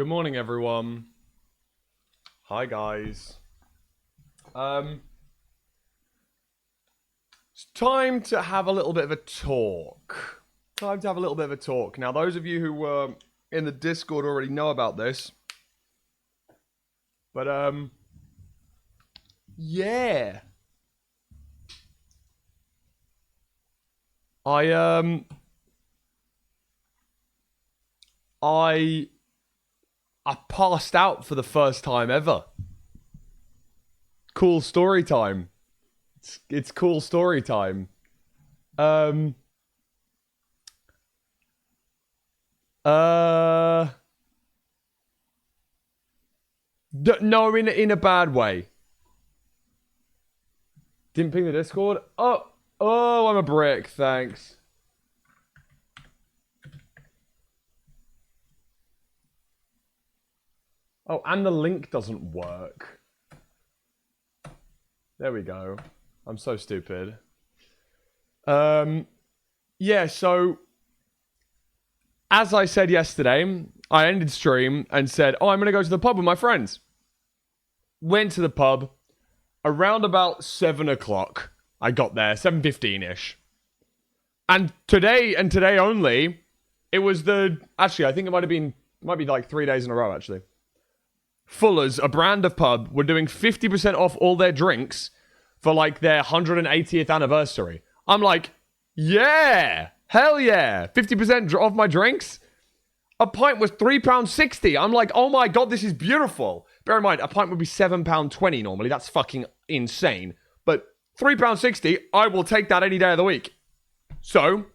Good morning, everyone. Hi, guys. It's time to have a little bit of a talk. Now, those of you who were in the Discord already know about this. But, yeah. I passed out for the first time ever. Cool story time. It's cool story time. No, in a bad way. Didn't ping the Discord? Oh, I'm a brick, thanks. Oh, and the link doesn't work. There we go. I'm so stupid. Yeah, so as I said yesterday, I ended stream and said, I'm going to go to the pub with my friends. Went to the pub around about 7 o'clock. I got there, 7:15-ish. And today only, it was actually, I think it might be like 3 days in a row, actually. Fuller's, a brand of pub, were doing 50% off all their drinks for like their 180th anniversary. I'm like, yeah, hell yeah, 50% off my drinks? A pint was £3.60. I'm like, oh my god, this is beautiful. Bear in mind, a pint would be £7.20 normally. That's fucking insane. But £3.60, I will take that any day of the week. So,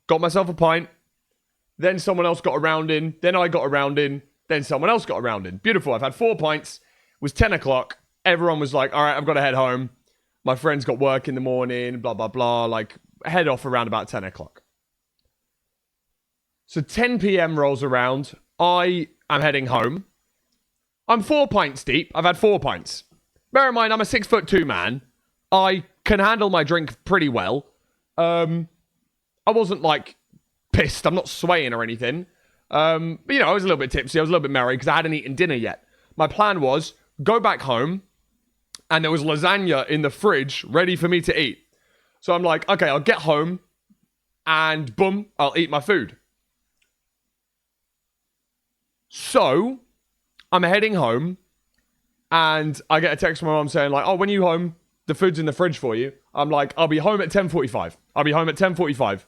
got myself a pint. Then someone else got a round in. Then I got a round in. Then someone else got a round in. Beautiful. I've had 4 pints. It was 10 o'clock. Everyone was like, all right, I've got to head home. My friend's got work in the morning, blah, blah, blah. Like, head off around about 10 o'clock. So 10 p.m. rolls around. I am heading home. I'm 4 pints deep. I've had 4 pints. Bear in mind, I'm a 6'2" man. I can handle my drink pretty well. I wasn't, like, pissed. I'm not swaying or anything. But, you know, I was a little bit tipsy. I was a little bit merry because I hadn't eaten dinner yet. My plan was go back home and there was lasagna in the fridge ready for me to eat. So I'm like, okay, I'll get home and boom, I'll eat my food. So I'm heading home and I get a text from my mom saying like, oh, when you home, the food's in the fridge for you. I'm like, I'll be home at 10:45. I'll be home at 10:45.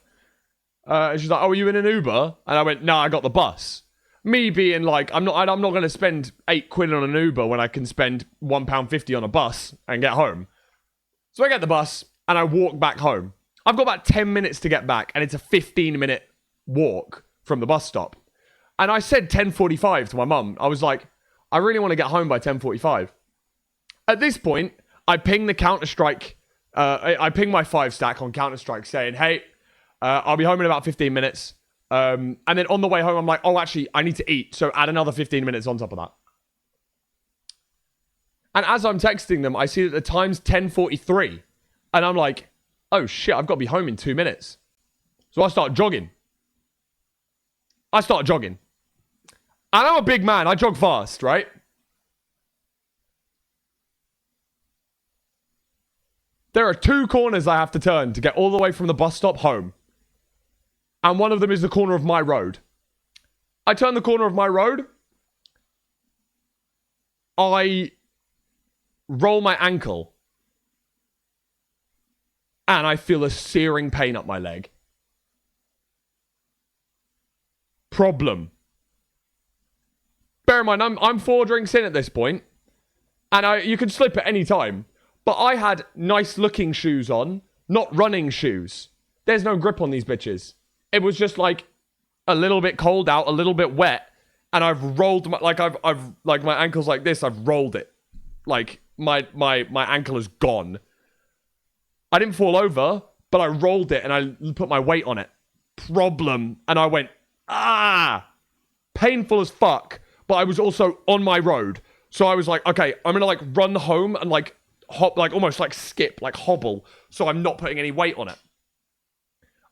And she's like, oh, are you in an Uber? And I went, no, I got the bus. Me being like, I'm not going to spend £8 on an Uber when I can spend £1.50 on a bus and get home. So I get the bus and I walk back home. I've got about 10 minutes to get back and it's a 15-minute walk from the bus stop. And I said 10:45 to my mum. I was like, I really want to get home by 10:45. At this point, I ping the Counter-Strike. I ping my 5-stack on Counter-Strike saying, hey, I'll be home in about 15 minutes. And then on the way home, I'm like, oh, actually, I need to eat. So add another 15 minutes on top of that. And as I'm texting them, I see that the time's 10:43. And I'm like, oh, shit, I've got to be home in 2 minutes. So I start jogging. And I'm a big man. I jog fast, right? There are 2 corners I have to turn to get all the way from the bus stop home. And one of them is the corner of my road. I turn the corner of my road. I roll my ankle. And I feel a searing pain up my leg. Problem. Bear in mind, I'm 4 drinks in at this point. And you can slip at any time. But I had nice looking shoes on, not running shoes. There's no grip on these bitches. It was just like a little bit cold out, a little bit wet, and I've rolled my I've like my ankle's like this. I've rolled it, like my ankle is gone. I didn't fall over, but I rolled it and I put my weight on it. Problem, and I went painful as fuck. But I was also on my road, so I was like, okay, I'm gonna like run home and like hop, like almost like skip, like hobble, so I'm not putting any weight on it.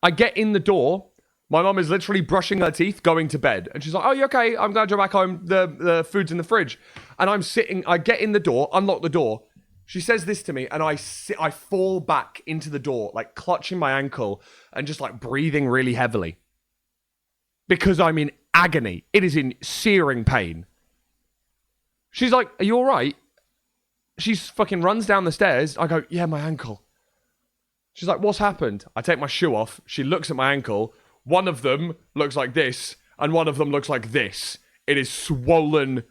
I get in the door. My mum is literally brushing her teeth, going to bed. And she's like, oh, you okay? I'm glad you're back home. The food's in the fridge. And I'm sitting, I get in the door, unlock the door. She says this to me, and I fall back into the door, like clutching my ankle and just like breathing really heavily. Because I'm in agony. It is in searing pain. She's like, are you all right? She fucking runs down the stairs. I go, yeah, my ankle. She's like, what's happened? I take my shoe off. She looks at my ankle. One of them looks like this, and one of them looks like this. It is swollen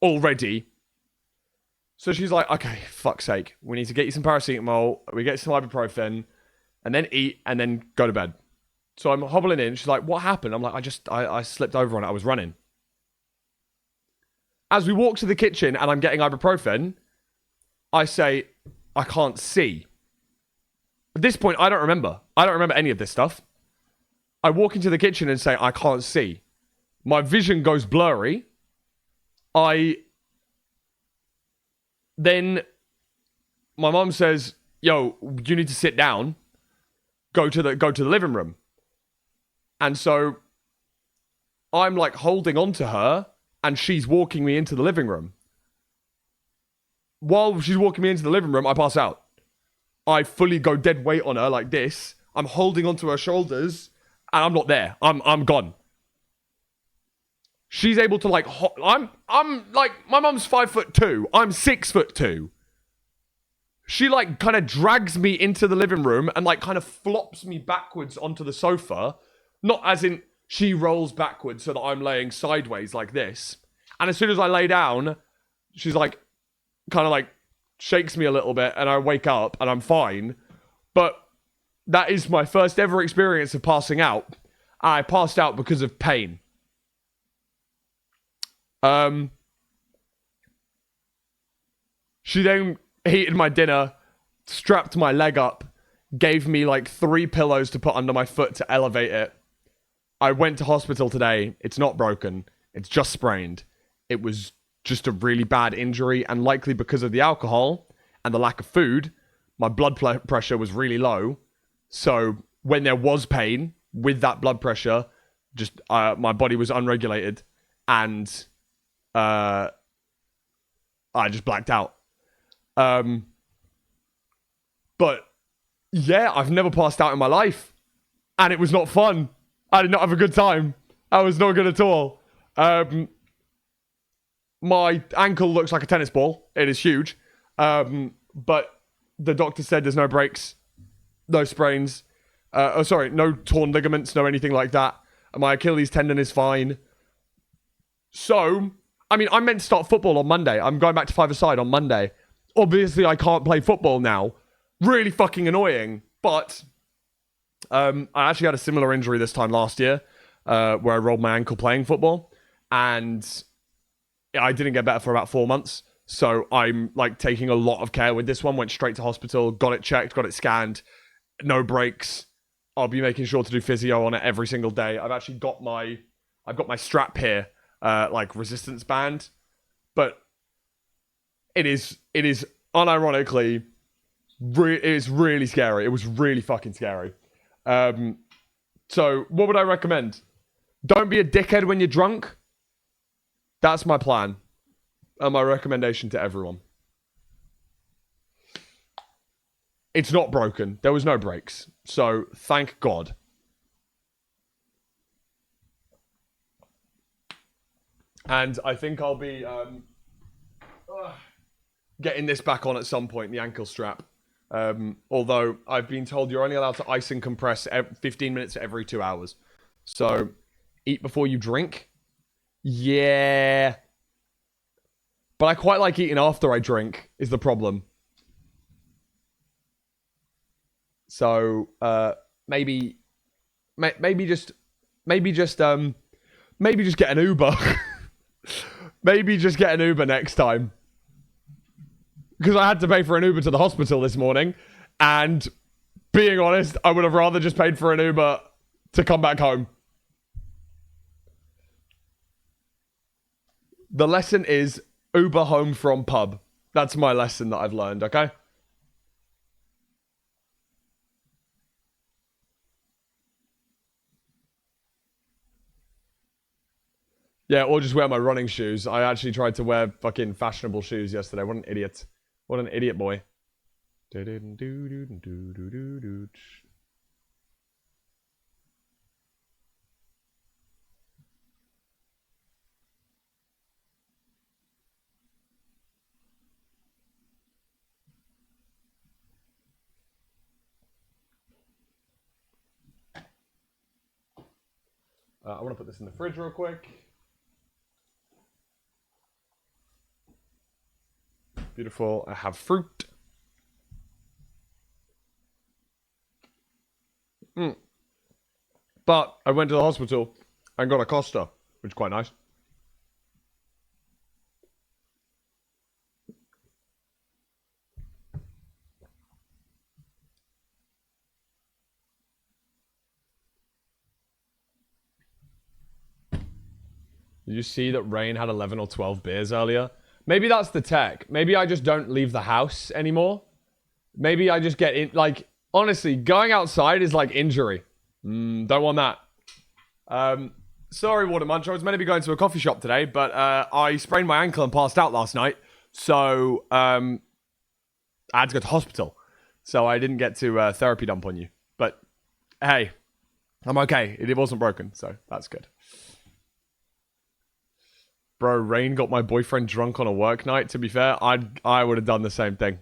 already. So she's like, okay, fuck's sake. We need to get you some paracetamol. We get some ibuprofen, and then eat, and then go to bed. So I'm hobbling in. She's like, what happened? I'm like, I slipped over on it. I was running. As we walk to the kitchen, and I'm getting ibuprofen, I say, I can't see. At this point, I don't remember. I don't remember any of this stuff. I walk into the kitchen and say, I can't see. My vision goes blurry. Then my mom says, yo, you need to sit down. Go to the living room. And so I'm like holding on to her and she's walking me into the living room. While she's walking me into the living room, I pass out. I fully go dead weight on her like this. I'm holding onto her shoulders. And I'm not there. I'm gone. She's able to like, I'm like, my mum's 5'2". I'm 6'2". She like kind of drags me into the living room and like kind of flops me backwards onto the sofa. Not as in she rolls backwards so that I'm laying sideways like this. And as soon as I lay down, she's like, kind of like shakes me a little bit and I wake up and I'm fine. But that is my first ever experience of passing out. I passed out because of pain. She then heated my dinner, strapped my leg up, gave me like 3 pillows to put under my foot to elevate it. I went to hospital today. It's not broken. It's just sprained. It was just a really bad injury, and likely because of the alcohol and the lack of food, my blood pressure was really low. So when there was pain with that blood pressure, just my body was unregulated, and I just blacked out. But yeah, I've never passed out in my life, and it was not fun. I did not have a good time. I was not good at all. My ankle looks like a tennis ball. It is huge. But the doctor said there's no breaks, no sprains. No torn ligaments, no anything like that. My Achilles tendon is fine. So, I mean, I'm meant to start football on Monday. I'm going back to five-a-side on Monday. Obviously, I can't play football now. Really fucking annoying. But I actually had a similar injury this time last year, where I rolled my ankle playing football. And I didn't get better for about 4 months. So I'm like taking a lot of care with this one. Went straight to hospital, got it checked, got it scanned. No breaks. I'll be making sure to do physio on it every single day. I've actually got my strap here, like resistance band, but it is unironically, it is really scary. It was really fucking scary. So what would I recommend? Don't be a dickhead when you're drunk. That's my plan and my recommendation to everyone. It's not broken. There was no breaks. So, thank God. And I think I'll be getting this back on at some point, the ankle strap. Although, I've been told you're only allowed to ice and compress 15 minutes every 2 hours. So, eat before you drink. Yeah. But I quite like eating after I drink, is the problem. So maybe just get an Uber. Maybe just get an Uber next time. Because I had to pay for an Uber to the hospital this morning, and being honest, I would have rather just paid for an Uber to come back home. The lesson is Uber home from pub. That's my lesson that I've learned, okay? Yeah, or just wear my running shoes. I actually tried to wear fucking fashionable shoes yesterday. What an idiot. What an idiot boy. I want to put this in the fridge real quick. Beautiful. I have fruit. But I went to the hospital and got a Costa, which is quite nice. Did you see that Rain had 11 or 12 beers earlier? Maybe that's the tech. Maybe I just don't leave the house anymore. Maybe I just get in. Like, honestly, going outside is like injury. Don't want that. Sorry, Water Munch. I was meant to be going to a coffee shop today, but I sprained my ankle and passed out last night. So I had to go to hospital. So I didn't get to therapy dump on you. But hey, I'm okay. It wasn't broken, so that's good. Bro, Rain got my boyfriend drunk on a work night. To be fair, I would have done the same thing.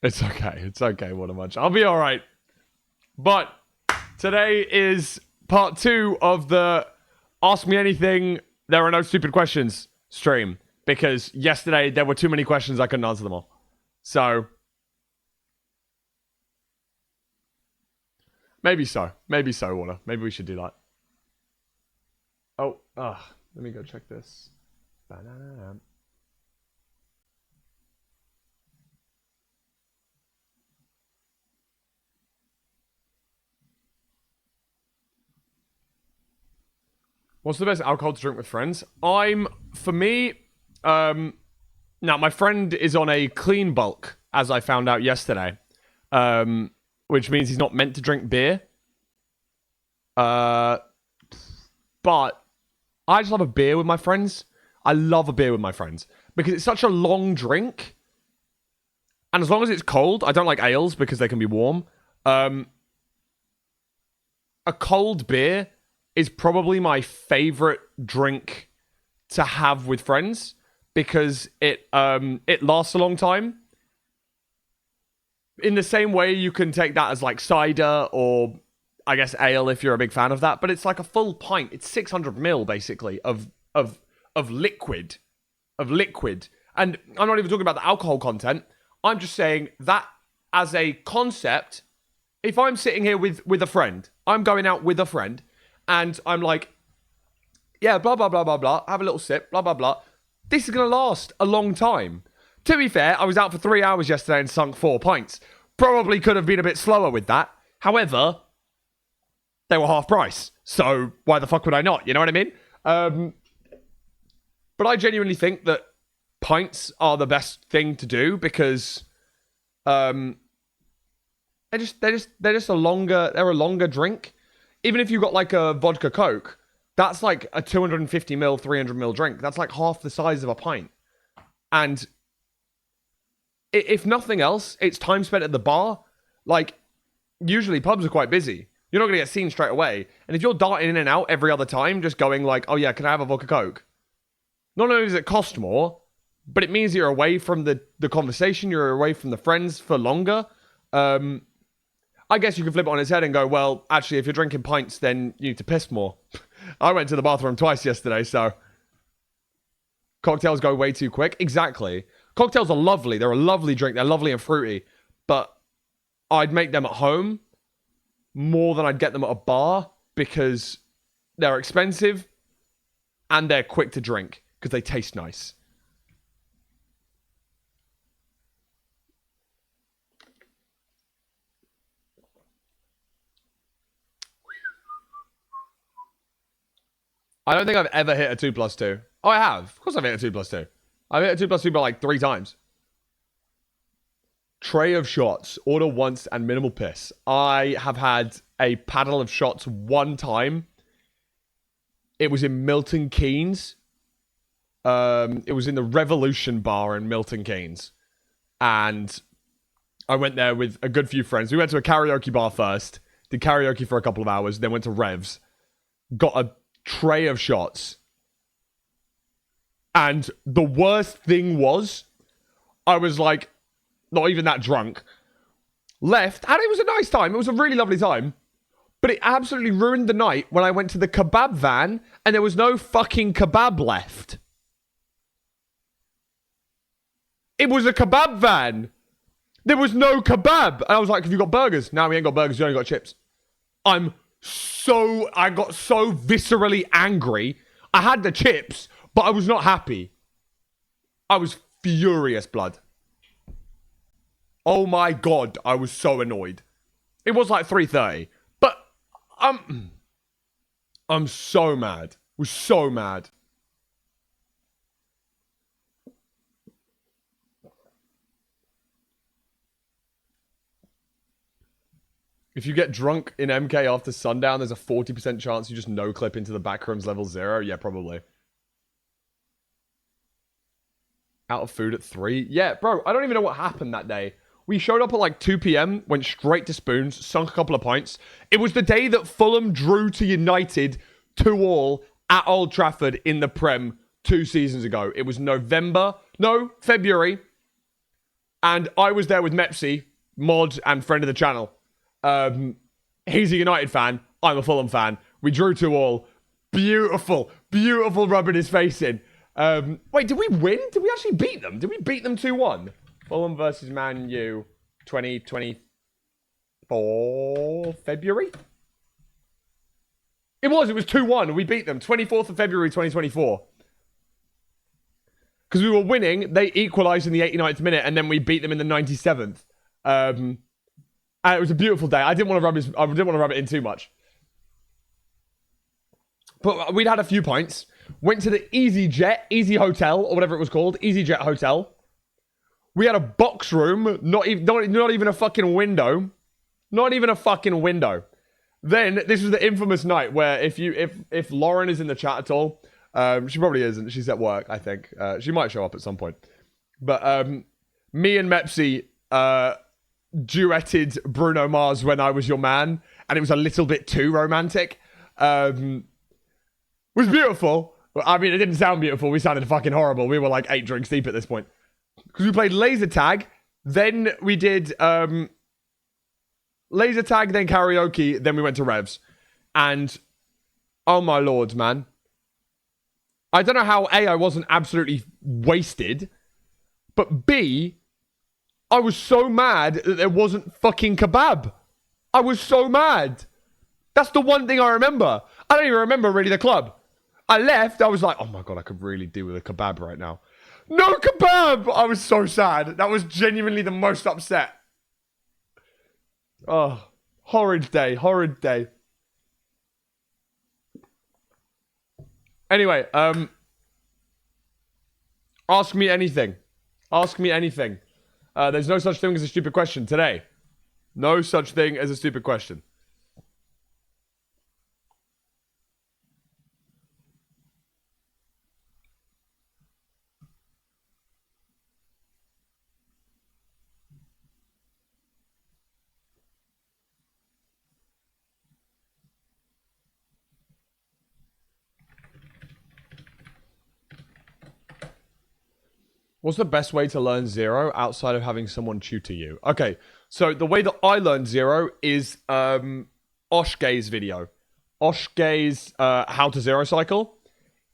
It's okay. It's okay, Water Munch. I'll be all right. But today is part 2 of the Ask Me Anything, There Are No Stupid Questions stream. Because yesterday there were too many questions, I couldn't answer them all. So, maybe so. Maybe so, Water. Maybe we should do that. Oh, let me go check this. Ba-na-na-na. What's the best alcohol to drink with friends? For me, now my friend is on a clean bulk, as I found out yesterday, which means he's not meant to drink beer. But I just love a beer with my friends. I love a beer with my friends because it's such a long drink. And as long as it's cold, I don't like ales because they can be warm. A cold beer is probably my favorite drink to have with friends because it lasts a long time. In the same way you can take that as like cider or I guess ale if you're a big fan of that, but it's like a full pint. It's 600 ml basically of liquid. And I'm not even talking about the alcohol content. I'm just saying that as a concept, if I'm sitting here with a friend, I'm going out with a friend, and I'm like, yeah, blah, blah, blah, blah, blah, have a little sip, blah, blah, blah. This is going to last a long time. To be fair, I was out for 3 hours yesterday and sunk 4 pints. Probably could have been a bit slower with that. However, they were half price. So why the fuck would I not? You know what I mean? But I genuinely think that pints are the best thing to do because they're a longer drink. Even if you got like a vodka Coke, that's like a 250 ml, 300 ml drink. That's like half the size of a pint. And if nothing else, it's time spent at the bar. Like, usually pubs are quite busy. You're not going to get seen straight away. And if you're darting in and out every other time, just going like, oh yeah, can I have a vodka Coke? Not only does it cost more, but it means you're away from the conversation, you're away from the friends for longer. I guess you can flip it on its head and go, well, actually, if you're drinking pints, then you need to piss more. I went to the bathroom twice yesterday, so cocktails go way too quick. Exactly. Cocktails are lovely. They're a lovely drink. They're lovely and fruity. But I'd make them at home more than I'd get them at a bar because they're expensive and they're quick to drink because they taste nice. I don't think I've ever hit a 2+2. Oh, I have. Of course I've hit a 2+2. I've hit a 2+2 by like 3 times. Tray of shots. Order once and minimal piss. I have had a paddle of shots 1 time It was in Milton Keynes. It was in the Revolution Bar in Milton Keynes. And I went there with a good few friends. We went to a karaoke bar first, did karaoke for a couple of hours, then went to Revs, got a tray of shots. And the worst thing was, I was like, not even that drunk. Left, and it was a nice time. It was a really lovely time. But it absolutely ruined the night when I went to the kebab van and there was no fucking kebab left. It was a kebab van. There was no kebab. And I was like, have you got burgers? No, we ain't got burgers. We only got chips. I got so viscerally angry. I had the chips, but I was not happy. I was furious, blood. Oh my God, I was so annoyed. It was like 3:30, but I'm so mad. I was so mad. If you get drunk in MK after sundown, there's a 40% chance you just no-clip into the backrooms level 0. Yeah, probably. Out of food at 3? Yeah, bro, I don't even know what happened that day. We showed up at like 2 p.m, went straight to Spoons, sunk a couple of pints. It was the day that Fulham drew to United 2-2 at Old Trafford in the Prem 2 seasons ago. It was February. And I was there with Mepsy, mod and friend of the channel. He's a United fan. I'm a Fulham fan. We drew 2-2. Beautiful, beautiful rubbing his face in. Wait, did we win? Did we actually beat them? Did we beat them 2-1? Fulham versus Man U 2024 February? It was 2-1. We beat them 24th of February 2024. Because we were winning, they equalised in the 89th minute, and then we beat them in the 97th. And it was a beautiful day. I didn't want to rub it in too much. But we'd had a few pints. Went to the Easy Hotel, or whatever it was called. EasyJet Hotel. We had a box room, not even a fucking window. Not even a fucking window. Then, this was the infamous night where if Lauren is in the chat at all, she probably isn't. She's at work, I think. She might show up at some point. But me and Mepsy duetted Bruno Mars When I Was Your Man, and it was a little bit too romantic. It was beautiful. I mean, it didn't sound beautiful. We sounded fucking horrible. We were like 8 drinks deep at this point. Because we played laser tag, then we did laser tag, then karaoke, then we went to Revs. And, oh my lord, man. I don't know how A, I wasn't absolutely wasted, but B, I was so mad that there wasn't fucking kebab. I was so mad. That's the one thing I remember. I don't even remember really the club. I left, I was like, oh my god, I could really do with a kebab right now. No kebab! I was so sad. That was genuinely the most upset. Oh, horrid day, horrid day. Anyway, ask me anything. Ask me anything. There's no such thing as a stupid question today. No such thing as a stupid question. What's the best way to learn Zero outside of having someone tutor you? Okay, so the way that I learned Zero is Oshge's video. Oshge's How to Zero Cycle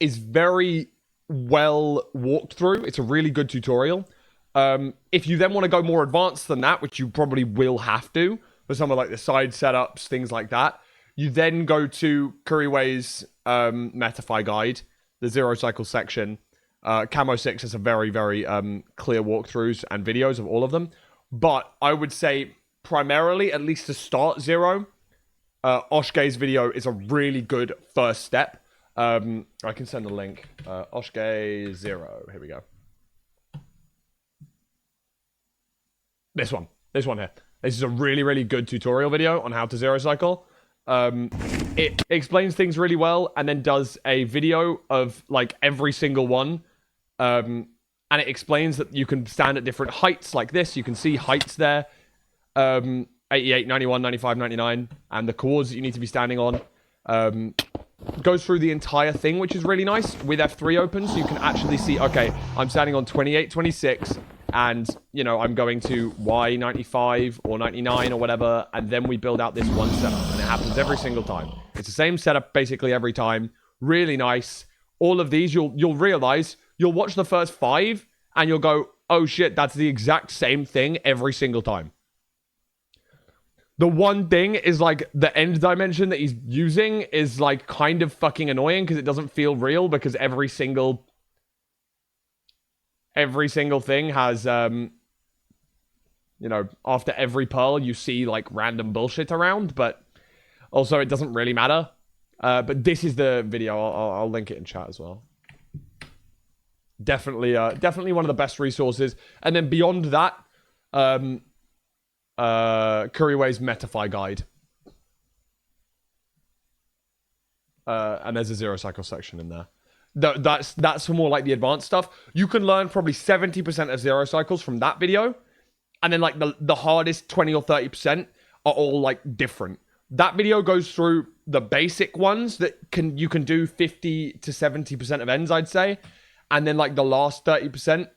is very well walked through. It's a really good tutorial. If you then want to go more advanced than that, which you probably will have to, for some of like the side setups, things like that, you then go to Kuriway's Metafy guide, the Zero Cycle section. Camo 6 has a very, very clear walkthroughs and videos of all of them. But I would say primarily, at least to start Zero, Oshge's video is a really good first step. I can send a link. Oshge Zero. Here we go. This one here. This is a really, really good tutorial video on how to Zero Cycle. it explains things really well and then does a video of like every single one. And it explains that you can stand at different heights like this. You can see heights there. 88, 91, 95, 99, and the chords that you need to be standing on. Goes through the entire thing, which is really nice. With F3 open, so you can actually see, okay, I'm standing on 28, 26, and, you know, I'm going to Y95 or 99 or whatever, and then we build out this one setup, and it happens every single time. It's the same setup basically every time. Really nice. All of these, you'll realize, you'll watch the first 5, and you'll go, oh shit, that's the exact same thing every single time. The one thing is, like, the end dimension that he's using is, like, kind of fucking annoying because it doesn't feel real because every single thing has, you know, after every pearl, you see, like, random bullshit around, but also it doesn't really matter. But this is the video. I'll link it in chat as well. Definitely one of the best resources. And then beyond that, Kuriway's Metafy guide. And there's a zero cycle section in there. That's for more like the advanced stuff. You can learn probably 70% of zero cycles from that video. And then like the hardest 20 or 30% are all like different. That video goes through the basic ones that you can do 50 to 70% of ends, I'd say. And then like the last 30%,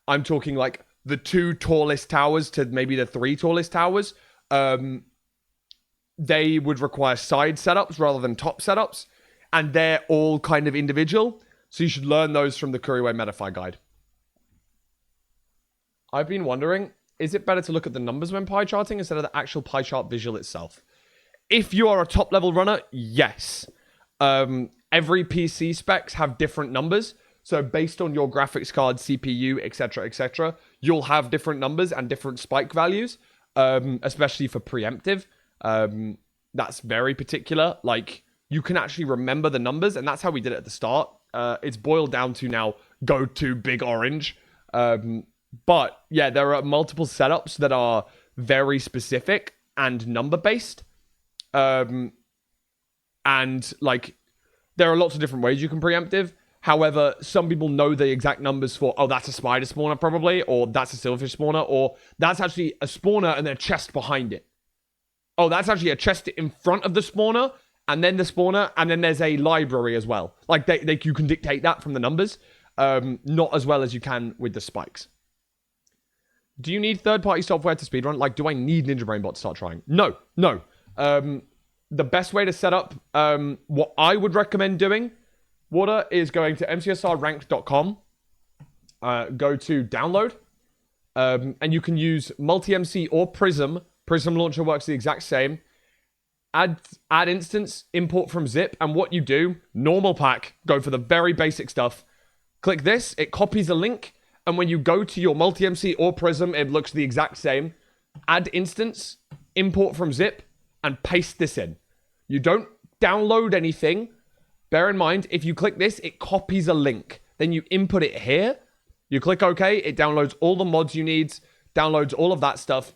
I'm talking like the 2 tallest towers to maybe the 3 tallest towers, they would require side setups rather than top setups. And they're all kind of individual. So you should learn those from the Kuriway Metafy guide. I've been wondering, is it better to look at the numbers when pie charting instead of the actual pie chart visual itself? If you are a top level runner, yes. Every PC specs have different numbers. So based on your graphics card, CPU, etc., you'll have different numbers and different spike values, especially for preemptive. That's very particular. Like, you can actually remember the numbers, and that's how we did it at the start. It's boiled down to now go to big orange. But yeah, there are multiple setups that are very specific and number-based. And like, there are lots of different ways you can preemptive. However, some people know the exact numbers for, oh, that's a spider spawner probably, or that's a silverfish spawner, or that's actually a spawner and then a chest behind it. Oh, that's actually a chest in front of the spawner, and then the spawner, and then there's a library as well. Like, you can dictate that from the numbers, not as well as you can with the spikes. Do you need third-party software to speedrun? Like, do I need Ninja BrainBot to start trying? No. The best way to set up what I would recommend doing, Water, is going to mcsrranked.com, go to download, and you can use multi-MC or Prism. Prism Launcher works the exact same. Add instance, import from zip, and what you do, normal pack, go for the very basic stuff. Click this, it copies a link, and when you go to your multi-MC or Prism, it looks the exact same. Add instance, import from zip, and paste this in. You don't download anything. Bear in mind, if you click this, it copies a link. Then you input it here. You click OK. It downloads all the mods you need, downloads all of that stuff.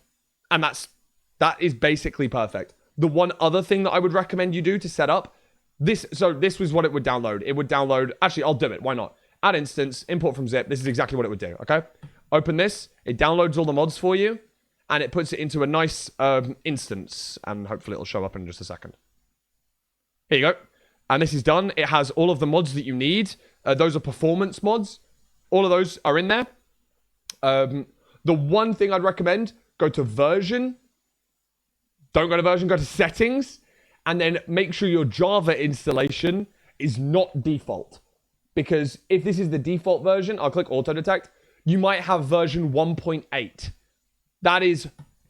And that is basically perfect. The one other thing that I would recommend you do to set up this. So this was what it would download. It would download. Actually, I'll do it. Why not? Add instance, import from zip. This is exactly what it would do. Okay. Open this. It downloads all the mods for you. And it puts it into a nice instance. And hopefully it'll show up in just a second. Here you go. And this is done. It has all of the mods that you need. Those are performance mods. All of those are in there. The one thing I'd recommend, go to version. Don't go to version, go to settings. And then make sure your Java installation is not default. Because if this is the default version, I'll click auto detect. You might have version 1.8. That is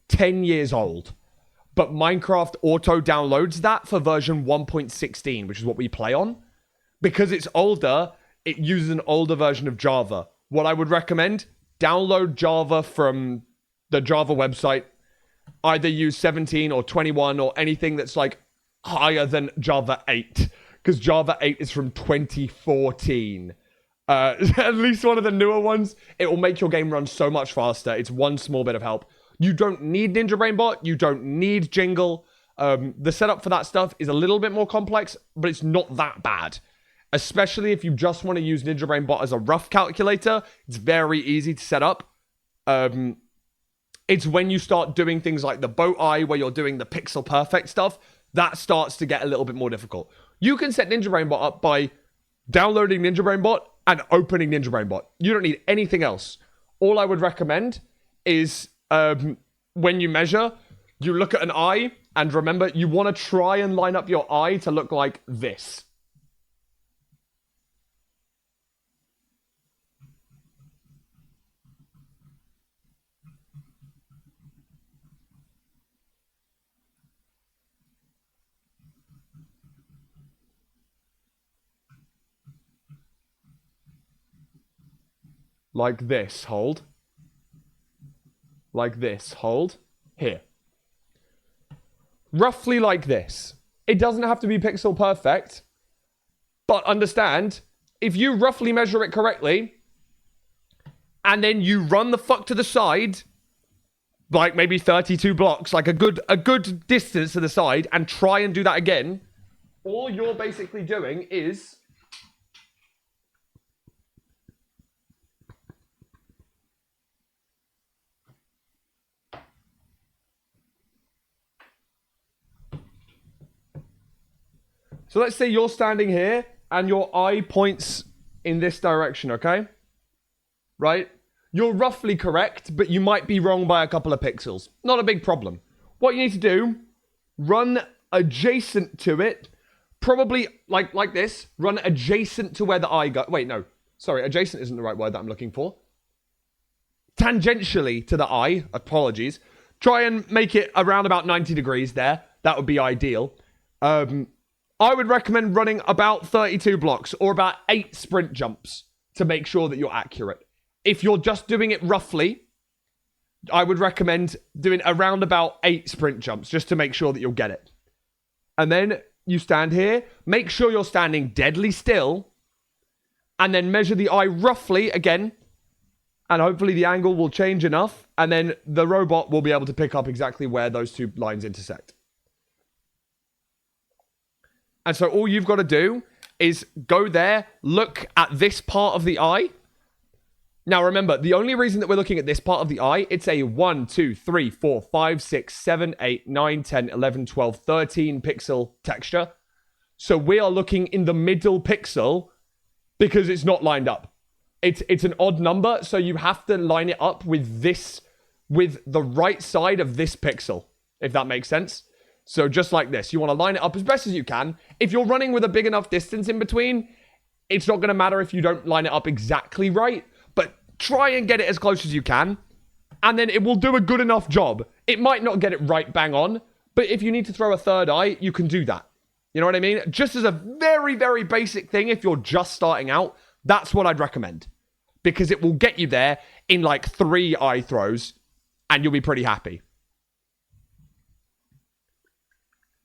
10 years old. But Minecraft auto downloads that for version 1.16, which is what we play on. Because it's older, it uses an older version of Java. What I would recommend, download Java from the Java website. Either use 17 or 21 or anything that's like higher than Java 8. Because Java 8 is from 2014. At least one of the newer ones. It will make your game run so much faster. It's one small bit of help. You don't need Ninja BrainBot. You don't need Jingle. The setup for that stuff is a little bit more complex, but it's not that bad. Especially if you just want to use Ninja Brain Bot as a rough calculator, it's very easy to set up. It's when you start doing things like the boat eye, where you're doing the pixel perfect stuff, that starts to get a little bit more difficult. You can set Ninja Brain Bot up by downloading Ninja Brain Bot and opening Ninja Brain Bot. You don't need anything else. All I would recommend is when you measure, you look at an eye, and remember, you want to try and line up your eye to look like this. Like this, hold. Like this, hold. Here. Roughly like this. It doesn't have to be pixel perfect, but understand, if you roughly measure it correctly, and then you run the fuck to the side, like maybe 32 blocks, like a good distance to the side, and try and do that again, all you're basically doing is so let's say you're standing here and your eye points in this direction, okay? Right? You're roughly correct, but you might be wrong by a couple of pixels. Not a big problem. What you need to do, run adjacent to it, probably like this, run adjacent to where the eye goes. Wait, no. Sorry, adjacent isn't the right word that I'm looking for. Tangentially to the eye, apologies. Try and make it around about 90 degrees there. That would be ideal. I would recommend running about 32 blocks or about 8 sprint jumps to make sure that you're accurate. If you're just doing it roughly, I would recommend doing around about 8 sprint jumps just to make sure that you'll get it. And then you stand here, make sure you're standing deadly still, and then measure the eye roughly again, and hopefully the angle will change enough, and then the robot will be able to pick up exactly where those two lines intersect. And so all you've got to do is go there, look at this part of the eye. Now remember, the only reason that we're looking at this part of the eye, it's a 1, 2, 3, 4, 5, 6, 7, 8, 9, 10, 11, 12, 13 pixel texture. So we are looking in the middle pixel because it's not lined up. It's an odd number, so you have to line it up with this, with the right side of this pixel, if that makes sense. So just like this, you want to line it up as best as you can. If you're running with a big enough distance in between, it's not going to matter if you don't line it up exactly right, but try and get it as close as you can, and then it will do a good enough job. It might not get it right bang on, but if you need to throw a third eye, you can do that. You know what I mean? Just as a very, very basic thing, if you're just starting out, that's what I'd recommend, because it will get you there in like 3 eye throws, and you'll be pretty happy.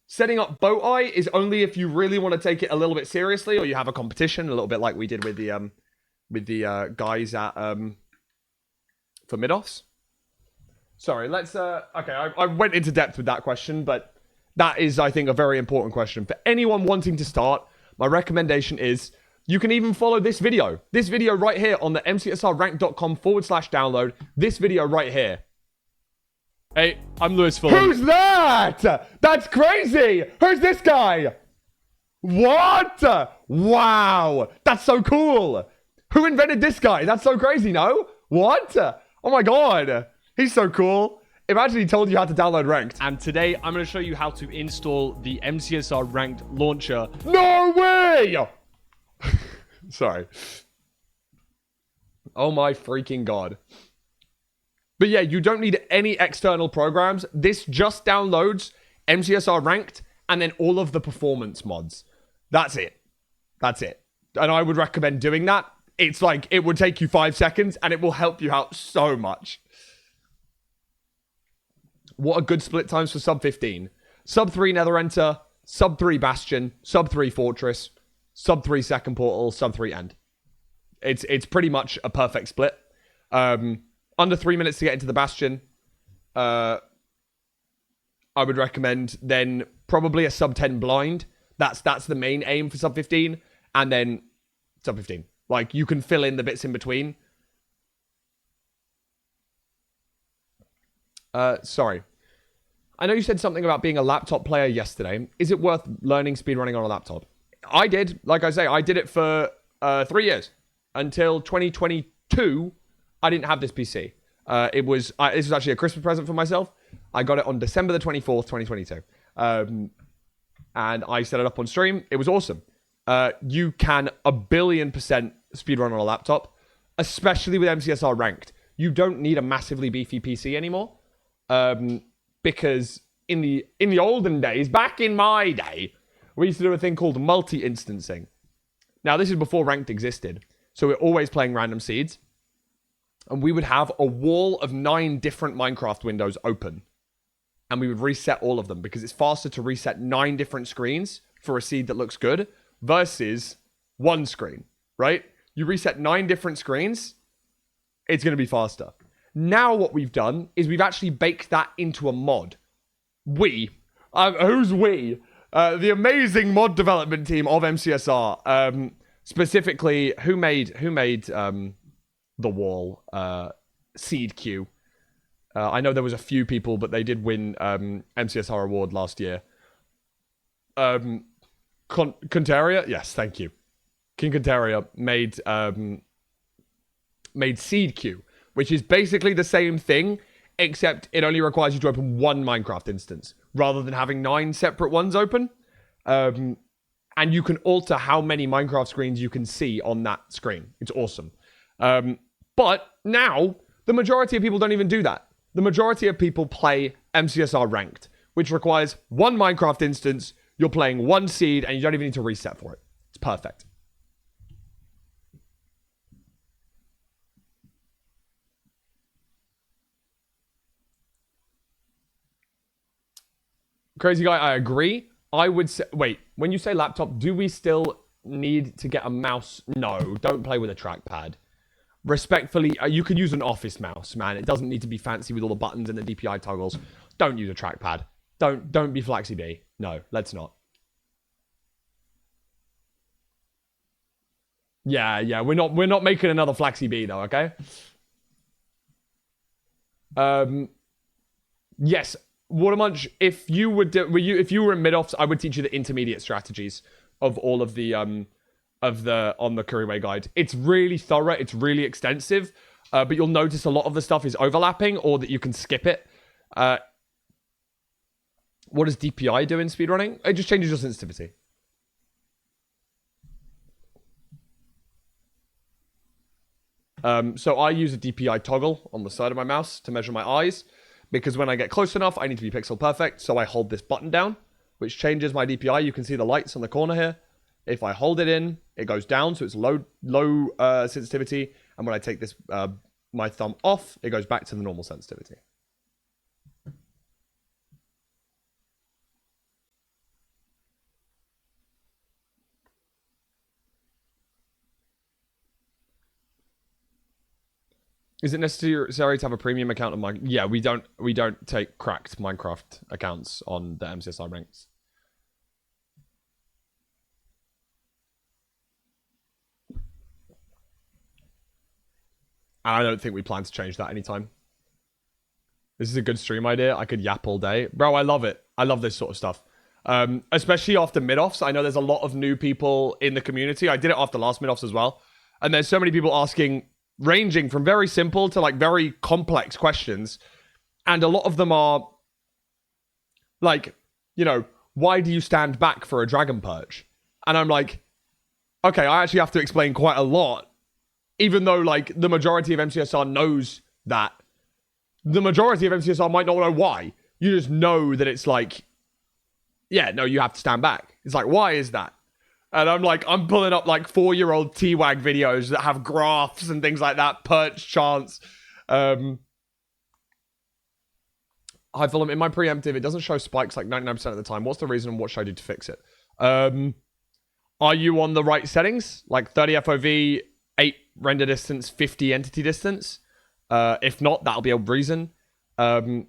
Setting up boat eye is only if you really want to take it a little bit seriously, or you have a competition, a little bit like we did with the guys at for MIDOFFS. Sorry, let's okay, I went into depth with that question, but that is, I think, a very important question for anyone wanting to start. My recommendation is you can even follow this video right here on the mcsrrank.com/download. This video right here. Hey, I'm Lewis Fulham. Who's that? That's crazy. Who's this guy? What? Wow. That's so cool. Who invented this guy? That's so crazy, no? What? Oh my god. He's so cool. Imagine he told you how to download Ranked. And today, I'm going to show you how to install the MCSR Ranked launcher. No way! Sorry. Oh my freaking god. But yeah, you don't need any external programs. This just downloads MCSR Ranked and then all of the performance mods. That's it. That's it. And I would recommend doing that. It's like, it would take you 5 seconds and it will help you out so much. What a good split times for sub 15. Sub 3 Nether Enter, sub 3 Bastion, sub 3 Fortress, sub 3 Second Portal, sub 3 End. It's pretty much a perfect split. Under 3 minutes to get into the Bastion. I would recommend. Then probably a sub 10 blind. That's the main aim for sub 15. And then sub 15. Like, you can fill in the bits in between. Sorry. I know you said something about being a laptop player yesterday. Is it worth learning speedrunning on a laptop? I did. Like I say, I did it for 3 years. Until 2022, I didn't have this PC. This was actually a Christmas present for myself. I got it on December the 24th, 2022. And I set it up on stream. It was awesome. You can 1,000,000,000% speedrun on a laptop, especially with MCSR ranked. You don't need a massively beefy PC anymore. Because in the olden days, back in my day, we used to do a thing called multi-instancing. Now, this is before ranked existed. So we're always playing random seeds. And we would have a wall of 9 different Minecraft windows open. And we would reset all of them because it's faster to reset 9 different screens for a seed that looks good versus 1 screen, right? You reset 9 different screens, it's going to be faster. Now what we've done is we've actually baked that into a mod. Who's we? The amazing mod development team of MCSR. Specifically, who made the wall seed queue? I know there was a few people, but they did win MCSR award last year. Contaria? Yes, thank you. King Contaria made seed queue, which is basically the same thing, except it only requires you to open 1 Minecraft instance rather than having 9 separate ones open. And you can alter how many Minecraft screens you can see on that screen. It's awesome. But now, the majority of people don't even do that. The majority of people play MCSR ranked, which requires 1 Minecraft instance, you're playing 1 seed, and you don't even need to reset for it. It's perfect. Crazy guy, I agree. I would say, wait, when you say laptop, do we still need to get a mouse? No, don't play with a trackpad. Respectfully, you can use an office mouse, man. It doesn't need to be fancy with all the buttons and the DPI toggles. Don't use a trackpad. Don't be Flaxy B. No, let's not. Yeah, we're not making another Flaxy B though, okay? Yes. Watermunch, if you were if you were in mid-offs, I would teach you the intermediate strategies of all of the on the Curryway guide. It's really thorough, it's really extensive, but you'll notice a lot of the stuff is overlapping or that you can skip it. What does DPI do in speedrunning? It just changes your sensitivity. So I use a DPI toggle on the side of my mouse to measure my eyes. Because when I get close enough, I need to be pixel perfect. So I hold this button down, which changes my DPI. You can see the lights on the corner here. If I hold it in, it goes down. So it's low sensitivity. And when I take this my thumb off, it goes back to the normal sensitivity. Is it necessary to have a premium account on Minecraft? Yeah, we don't take cracked Minecraft accounts on the MCSI ranks. I don't think we plan to change that anytime. This is a good stream idea. I could yap all day. Bro, I love it. I love this sort of stuff. Especially after mid-offs. I know there's a lot of new people in the community. I did it after last mid-offs as well. And there's so many people asking, ranging from very simple to like very complex questions. And a lot of them are like, you know, why do you stand back for a dragon perch? And I'm like, okay, I actually have to explain quite a lot. Even though like the majority of MCSR knows that. The majority of MCSR might not know why. You just know that it's like, yeah, no, you have to stand back. It's like, why is that? And I'm like, I'm pulling up like 4-year-old T-Wag videos that have graphs and things like that, perch chance. Hi, Fulham, in my preemptive, it doesn't show spikes like 99% of the time. What's the reason and what should I do to fix it? Are you on the right settings? Like 30 FOV, 8 render distance, 50 entity distance? If not, that'll be a reason. And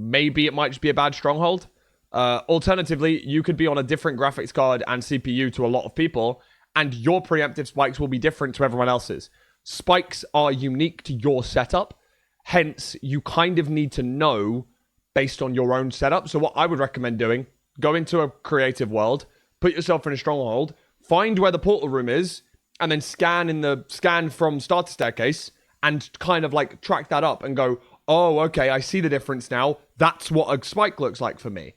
maybe it might just be a bad stronghold. Alternatively, you could be on a different graphics card and CPU to a lot of people, and your preemptive spikes will be different to everyone else's. Spikes are unique to your setup, hence you kind of need to know based on your own setup. So what I would recommend doing, go into a creative world, put yourself in a stronghold, find where the portal room is, and then scan from starter staircase and kind of like track that up and go, oh, okay, I see the difference now. That's what a spike looks like for me.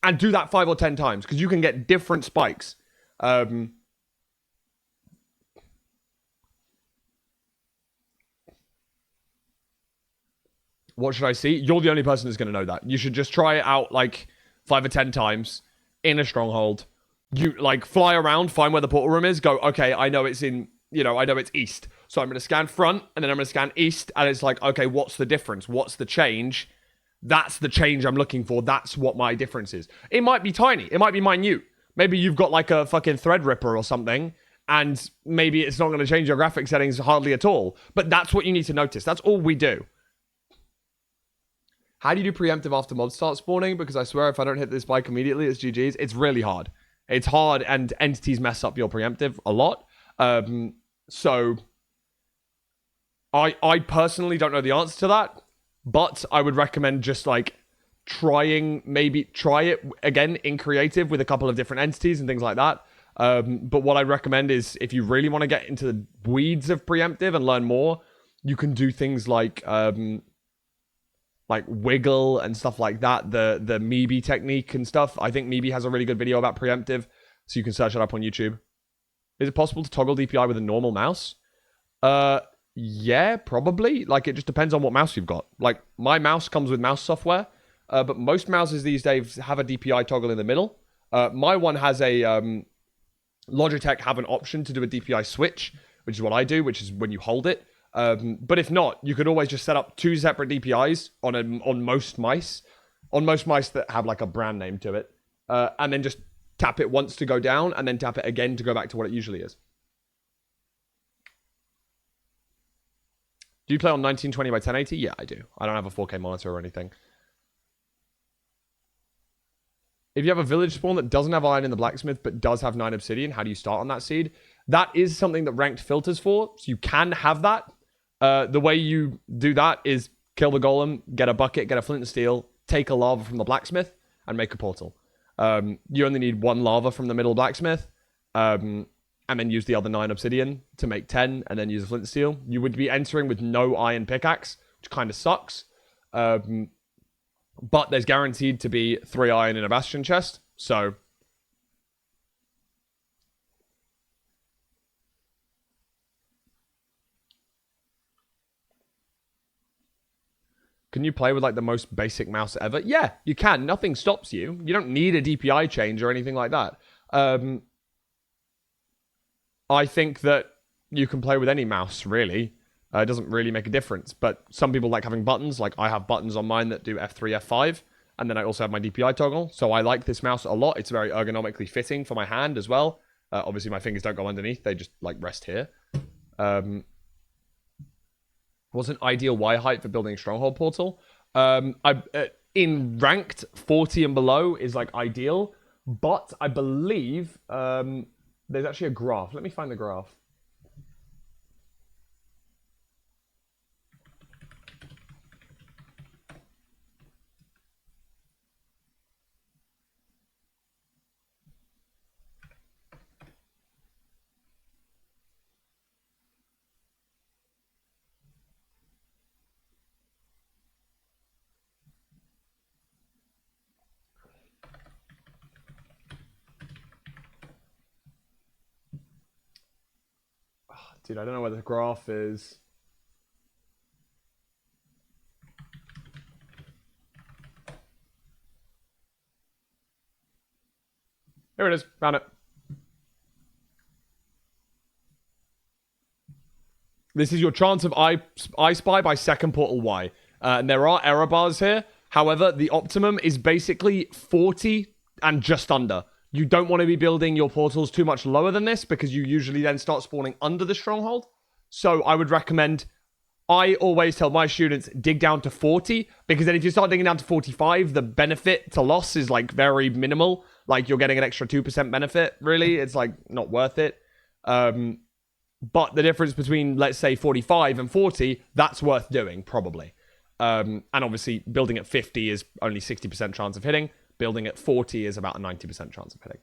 And do that 5 or 10 times, because you can get different spikes. What should I see? You're the only person that's going to know that. You should just try it out like 5 or 10 times in a stronghold. You like fly around, find where the portal room is, go, okay, I know it's in, I know it's east. So I'm going to scan front, and then I'm going to scan east, and it's like, okay, what's the difference? What's the change? That's the change I'm looking for. That's what my difference is. It might be tiny. It might be minute. Maybe you've got like a fucking Threadripper or something, and maybe it's not going to change your graphic settings hardly at all. But that's what you need to notice. That's all we do. How do you do preemptive after mobs start spawning? Because I swear if I don't hit this spike immediately, it's GG's. It's really hard. It's hard, and entities mess up your preemptive a lot. So I personally don't know the answer to that. But I would recommend just like try it again in creative with a couple of different entities and things like that. But what I recommend is if you really want to get into the weeds of preemptive and learn more, you can do things like wiggle and stuff like that. The Mibi technique and stuff. I think Mibi has a really good video about preemptive, so you can search it up on YouTube. Is it possible to toggle DPI with a normal mouse? Yeah, probably. Like, it just depends on what mouse you've got. Like, my mouse comes with mouse software, but most mouses these days have a DPI toggle in the middle. My one has a... Logitech have an option to do a DPI switch, which is what I do, which is when you hold it. But if not, you could always just set up 2 separate DPIs on most mice. On most mice that have, like, a brand name to it. And then just tap it once to go down, and then tap it again to go back to what it usually is. Do you play on 1920 by 1080? Yeah, I do. I don't have a 4K monitor or anything. If you have a village spawn that doesn't have iron in the blacksmith, but does have 9 obsidian, how do you start on that seed? That is something that ranked filters for, so you can have that. The way you do that is kill the golem, get a bucket, get a flint and steel, take a lava from the blacksmith, and make a portal. You only need 1 lava from the middle blacksmith. And then use the other 9 obsidian to make 10, and then use a flint and steel. You would be entering with no iron pickaxe, which kind of sucks. But there's guaranteed to be 3 iron in a bastion chest, so... Can you play with, like, the most basic mouse ever? Yeah, you can. Nothing stops you. You don't need a DPI change or anything like that. I think that you can play with any mouse, really. It doesn't really make a difference. But some people like having buttons. Like, I have buttons on mine that do F3, F5. And then I also have my DPI toggle. So I like this mouse a lot. It's very ergonomically fitting for my hand as well. Obviously, my fingers don't go underneath. They just, like, rest here. What's an ideal Y height for building a stronghold portal? In ranked, 40 and below is, like, ideal. But I believe... there's actually a graph. Let me find the graph. Dude, I don't know where the graph is. Here it is. Found it. This is your chance of I Spy by second portal Y. And there are error bars here. However, the optimum is basically 40 and just under. You don't want to be building your portals too much lower than this because you usually then start spawning under the stronghold. So I would recommend I always tell my students, dig down to 40, because then if you start digging down to 45, the benefit to loss is like very minimal. Like you're getting an extra 2% benefit, really. It's like not worth it. But the difference between, let's say, 45 and 40, that's worth doing, probably. And obviously, building at 50 is only 60% chance of hitting. Building at 40 is about a 90% chance of hitting.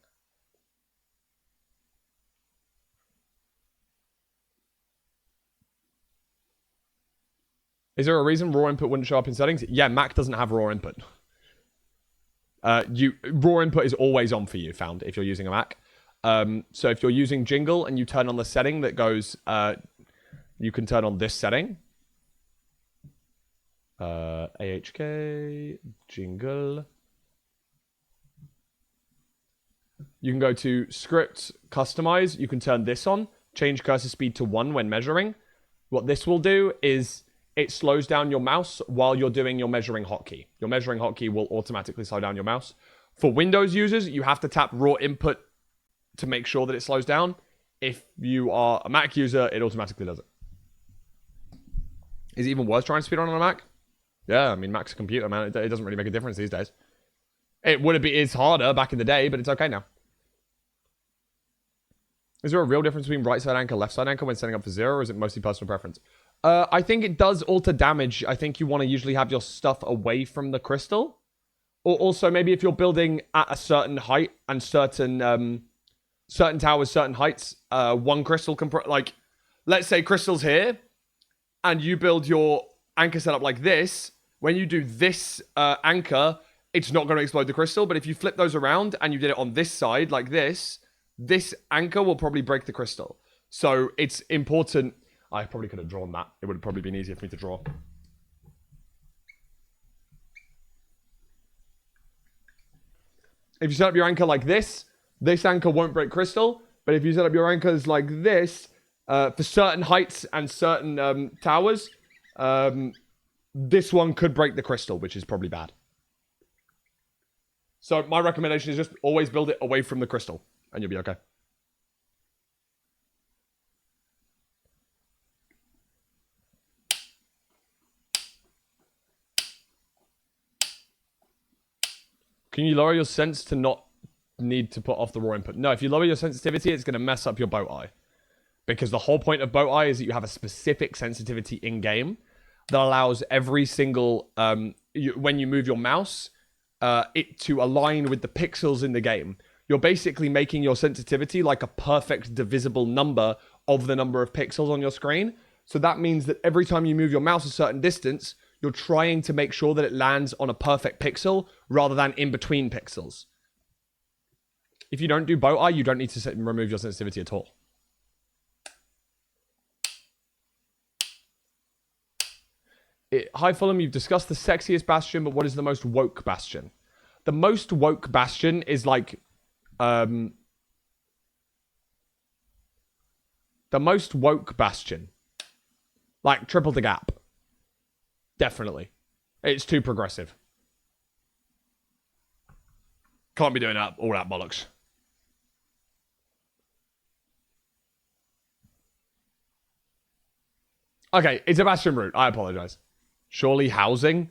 Is there a reason raw input wouldn't show up in settings? Yeah, Mac doesn't have raw input. Raw input is always on for you, found, if you're using a Mac. So if you're using Jingle and you turn on the setting that goes, you can turn on this setting. AHK, Jingle. You can go to Script, Customize. You can turn this on. Change cursor speed to 1 when measuring. What this will do is it slows down your mouse while you're doing your measuring hotkey. Your measuring hotkey will automatically slow down your mouse. For Windows users, you have to tap raw input to make sure that it slows down. If you are a Mac user, it automatically does it. Is it even worth trying to speed on a Mac? Yeah, I mean, Mac's a computer, man. It doesn't really make a difference these days. It's harder back in the day, but it's okay now. Is there a real difference between right side anchor, left side anchor when setting up for 0, or is it mostly personal preference? I think it does alter damage. I think you want to usually have your stuff away from the crystal. Or also, maybe if you're building at a certain height and certain towers, certain heights, one crystal can... like, let's say crystal's here, and you build your anchor setup like this. When you do this anchor, it's not going to explode the crystal. But if you flip those around and you did it on this side, like this anchor will probably break the crystal. So it's important... I probably could have drawn that. It would have probably been easier for me to draw. If you set up your anchor like this anchor won't break crystal. But if you set up your anchors like this, for certain heights and certain towers, this one could break the crystal, which is probably bad. So my recommendation is just always build it away from the crystal, and you'll be okay. Can you lower your sense to not need to put off the raw input? No, if you lower your sensitivity, it's going to mess up your bow eye. Because the whole point of bow eye is that you have a specific sensitivity in-game that allows every single... when you move your mouse, it to align with the pixels in the game. You're basically making your sensitivity like a perfect divisible number of the number of pixels on your screen. So that means that every time you move your mouse a certain distance... you're trying to make sure that it lands on a perfect pixel rather than in between pixels. If you don't do bow eye, you don't need to remove your sensitivity at all. Hi Fulham, you've discussed the sexiest bastion, but what is the most woke bastion? The most woke bastion is like... the most woke bastion. Like Triple the Gap. Definitely. It's too progressive. Can't be doing that, all that bollocks. Okay, it's a bastion route. I apologize. Surely housing?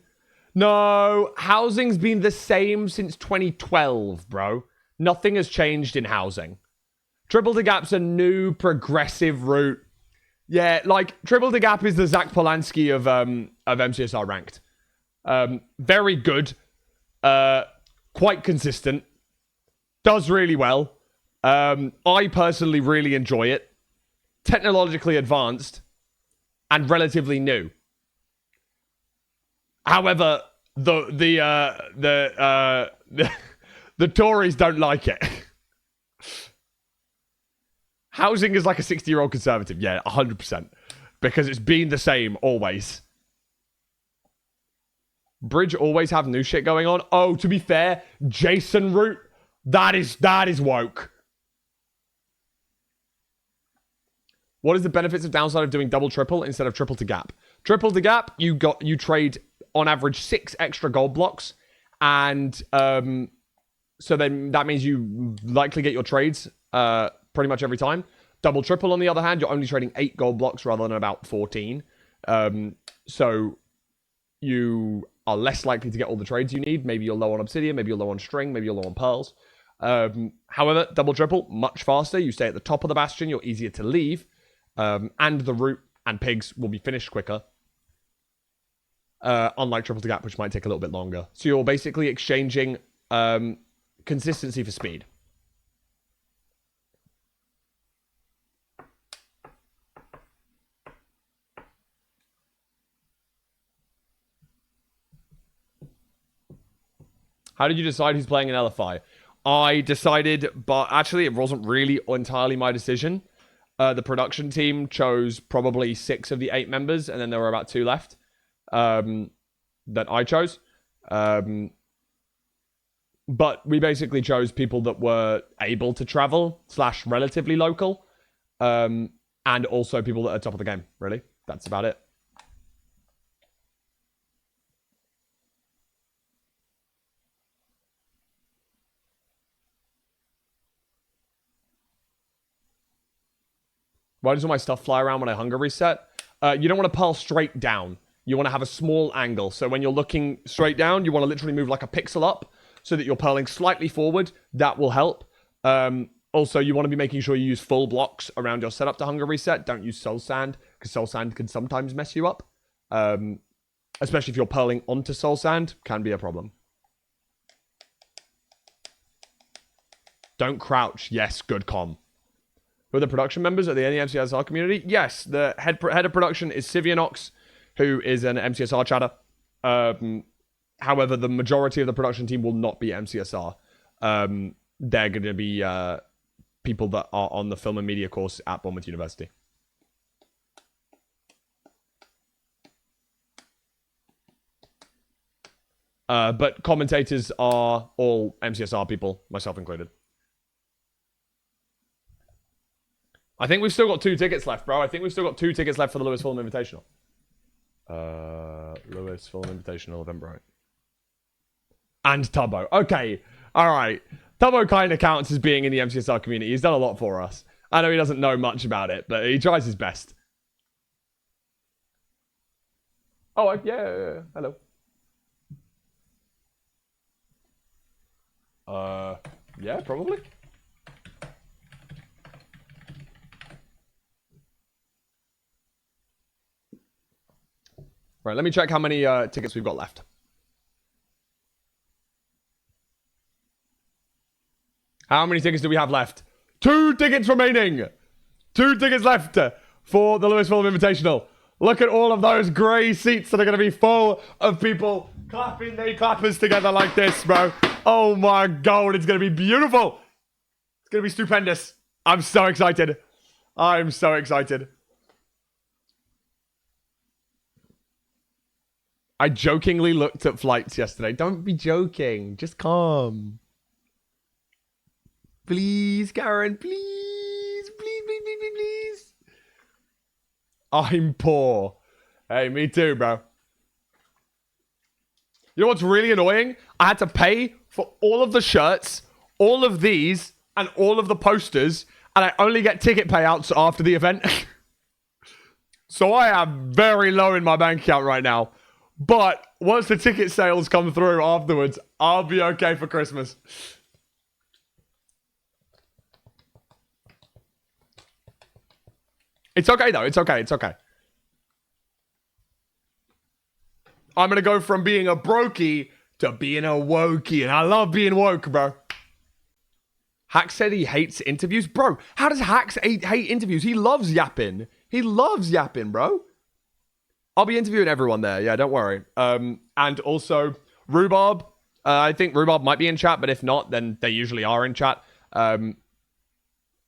No, housing's been the same since 2012, bro. Nothing has changed in housing. Triple the Gap's a new progressive route. Yeah, like, Triple the Gap is the Zach Polanski of MCSR Ranked. Very good. Quite consistent. Does really well. I personally really enjoy it. Technologically advanced. And relatively new. However, the Tories don't like it. Housing is like a 60-year-old conservative. Yeah, 100%. Because it's been the same always. Bridge always have new shit going on. Oh, to be fair, Jason route, that is woke. What is the benefits of downside of doing double triple instead of triple to gap? Triple to gap, you trade on average 6 extra gold blocks, and so then that means you likely get your trades pretty much every time. Double triple, on the other hand, you're only trading 8 gold blocks rather than about 14. So you are less likely to get all the trades you need. Maybe you're low on obsidian, maybe you're low on string, maybe you're low on pearls. However, double triple, much faster. You stay at the top of the bastion, you're easier to leave. And the root and pigs will be finished quicker. Unlike triple to gap, which might take a little bit longer. So you're basically exchanging consistency for speed. How did you decide who's playing in LFI? I decided, but actually it wasn't really entirely my decision. The production team chose probably 6 of the 8 members, and then there were about 2 left that I chose. But we basically chose people that were able to travel / relatively local, and also people that are top of the game, really. That's about it. Why does all my stuff fly around when I hunger reset? You don't want to pearl straight down. You want to have a small angle. So when you're looking straight down, you want to literally move like a pixel up so that you're pearling slightly forward. That will help. Also, you want to be making sure you use full blocks around your setup to hunger reset. Don't use soul sand, because soul sand can sometimes mess you up. Especially if you're pearling onto soul sand, can be a problem. Don't crouch. Yes, good comm. Who are the production members of the MCSR community? Yes, the head of production is Sivianox, who is an MCSR chatter. However, the majority of the production team will not be MCSR. They're going to be people that are on the film and media course at Bournemouth University. But commentators are all MCSR people, myself included. I think we've still got 2 tickets left, bro. I think we've still got 2 tickets left for the Lewis Fulham Invitational. Lewis Fulham Invitational, Eventbrite. And Tubbo. Okay. All right. Tubbo kind of counts as being in the MCSR community. He's done a lot for us. I know he doesn't know much about it, but he tries his best. Oh, yeah. Hello. Yeah, probably. Right, let me check how many tickets we've got left. How many tickets do we have left? 2 tickets remaining. 2 tickets left for the Lewis Fulham Invitational. Look at all of those grey seats that are going to be full of people clapping their clappers together like this, bro. Oh my God, it's going to be beautiful. It's going to be stupendous. I'm so excited. I'm so excited. I jokingly looked at flights yesterday. Don't be joking. Just come. Please, Karen. Please. Please. I'm poor. Hey, me too, bro. You know what's really annoying? I had to pay for all of the shirts, all of these, and all of the posters, and I only get ticket payouts after the event. So I am very low in my bank account right now. But once the ticket sales come through afterwards, I'll be okay for Christmas. It's okay, though. It's okay. It's okay. I'm going to go from being a brokey to being a wokey. And I love being woke, bro. Hax said he hates interviews. Bro, how does Hax hate interviews? He loves yapping. He loves yapping, bro. I'll be interviewing everyone there. Yeah, don't worry. And also, Rhubarb. I think Rhubarb might be in chat, but if not, then they usually are in chat. They're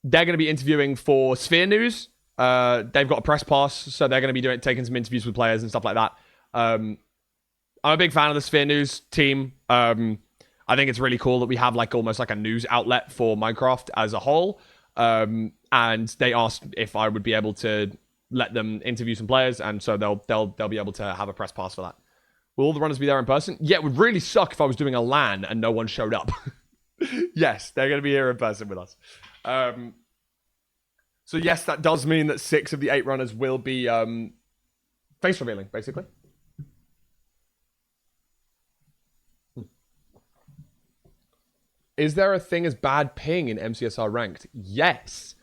going to be interviewing for Sphere News. They've got a press pass, so they're going to be taking some interviews with players and stuff like that. I'm a big fan of the Sphere News team. I think it's really cool that we have like almost like a news outlet for Minecraft as a whole. And they asked if I would be able to let them interview some players, and so they'll be able to have a press pass for that. Will all the runners be there in person? Yeah, it would really suck if I was doing a LAN and no one showed up. Yes, they're going to be here in person with us. So yes, that does mean that 6 of the 8 runners will be Face revealing, basically. Is there a thing as bad ping in MCSR ranked? Yes.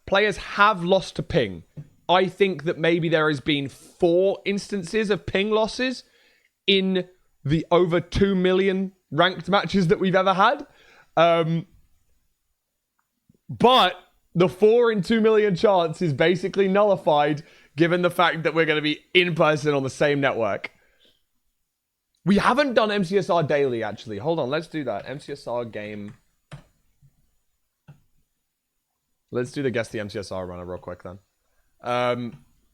Players have lost to ping. I think that maybe there has been 4 instances of ping losses in the over 2 million ranked matches that we've ever had. But the 4 in 2 million chance is basically nullified given the fact that we're going to be in person on the same network. We haven't done MCSR daily, actually. Hold on, let's do that. MCSR game. Let's do the guess the MCSR runner real quick then.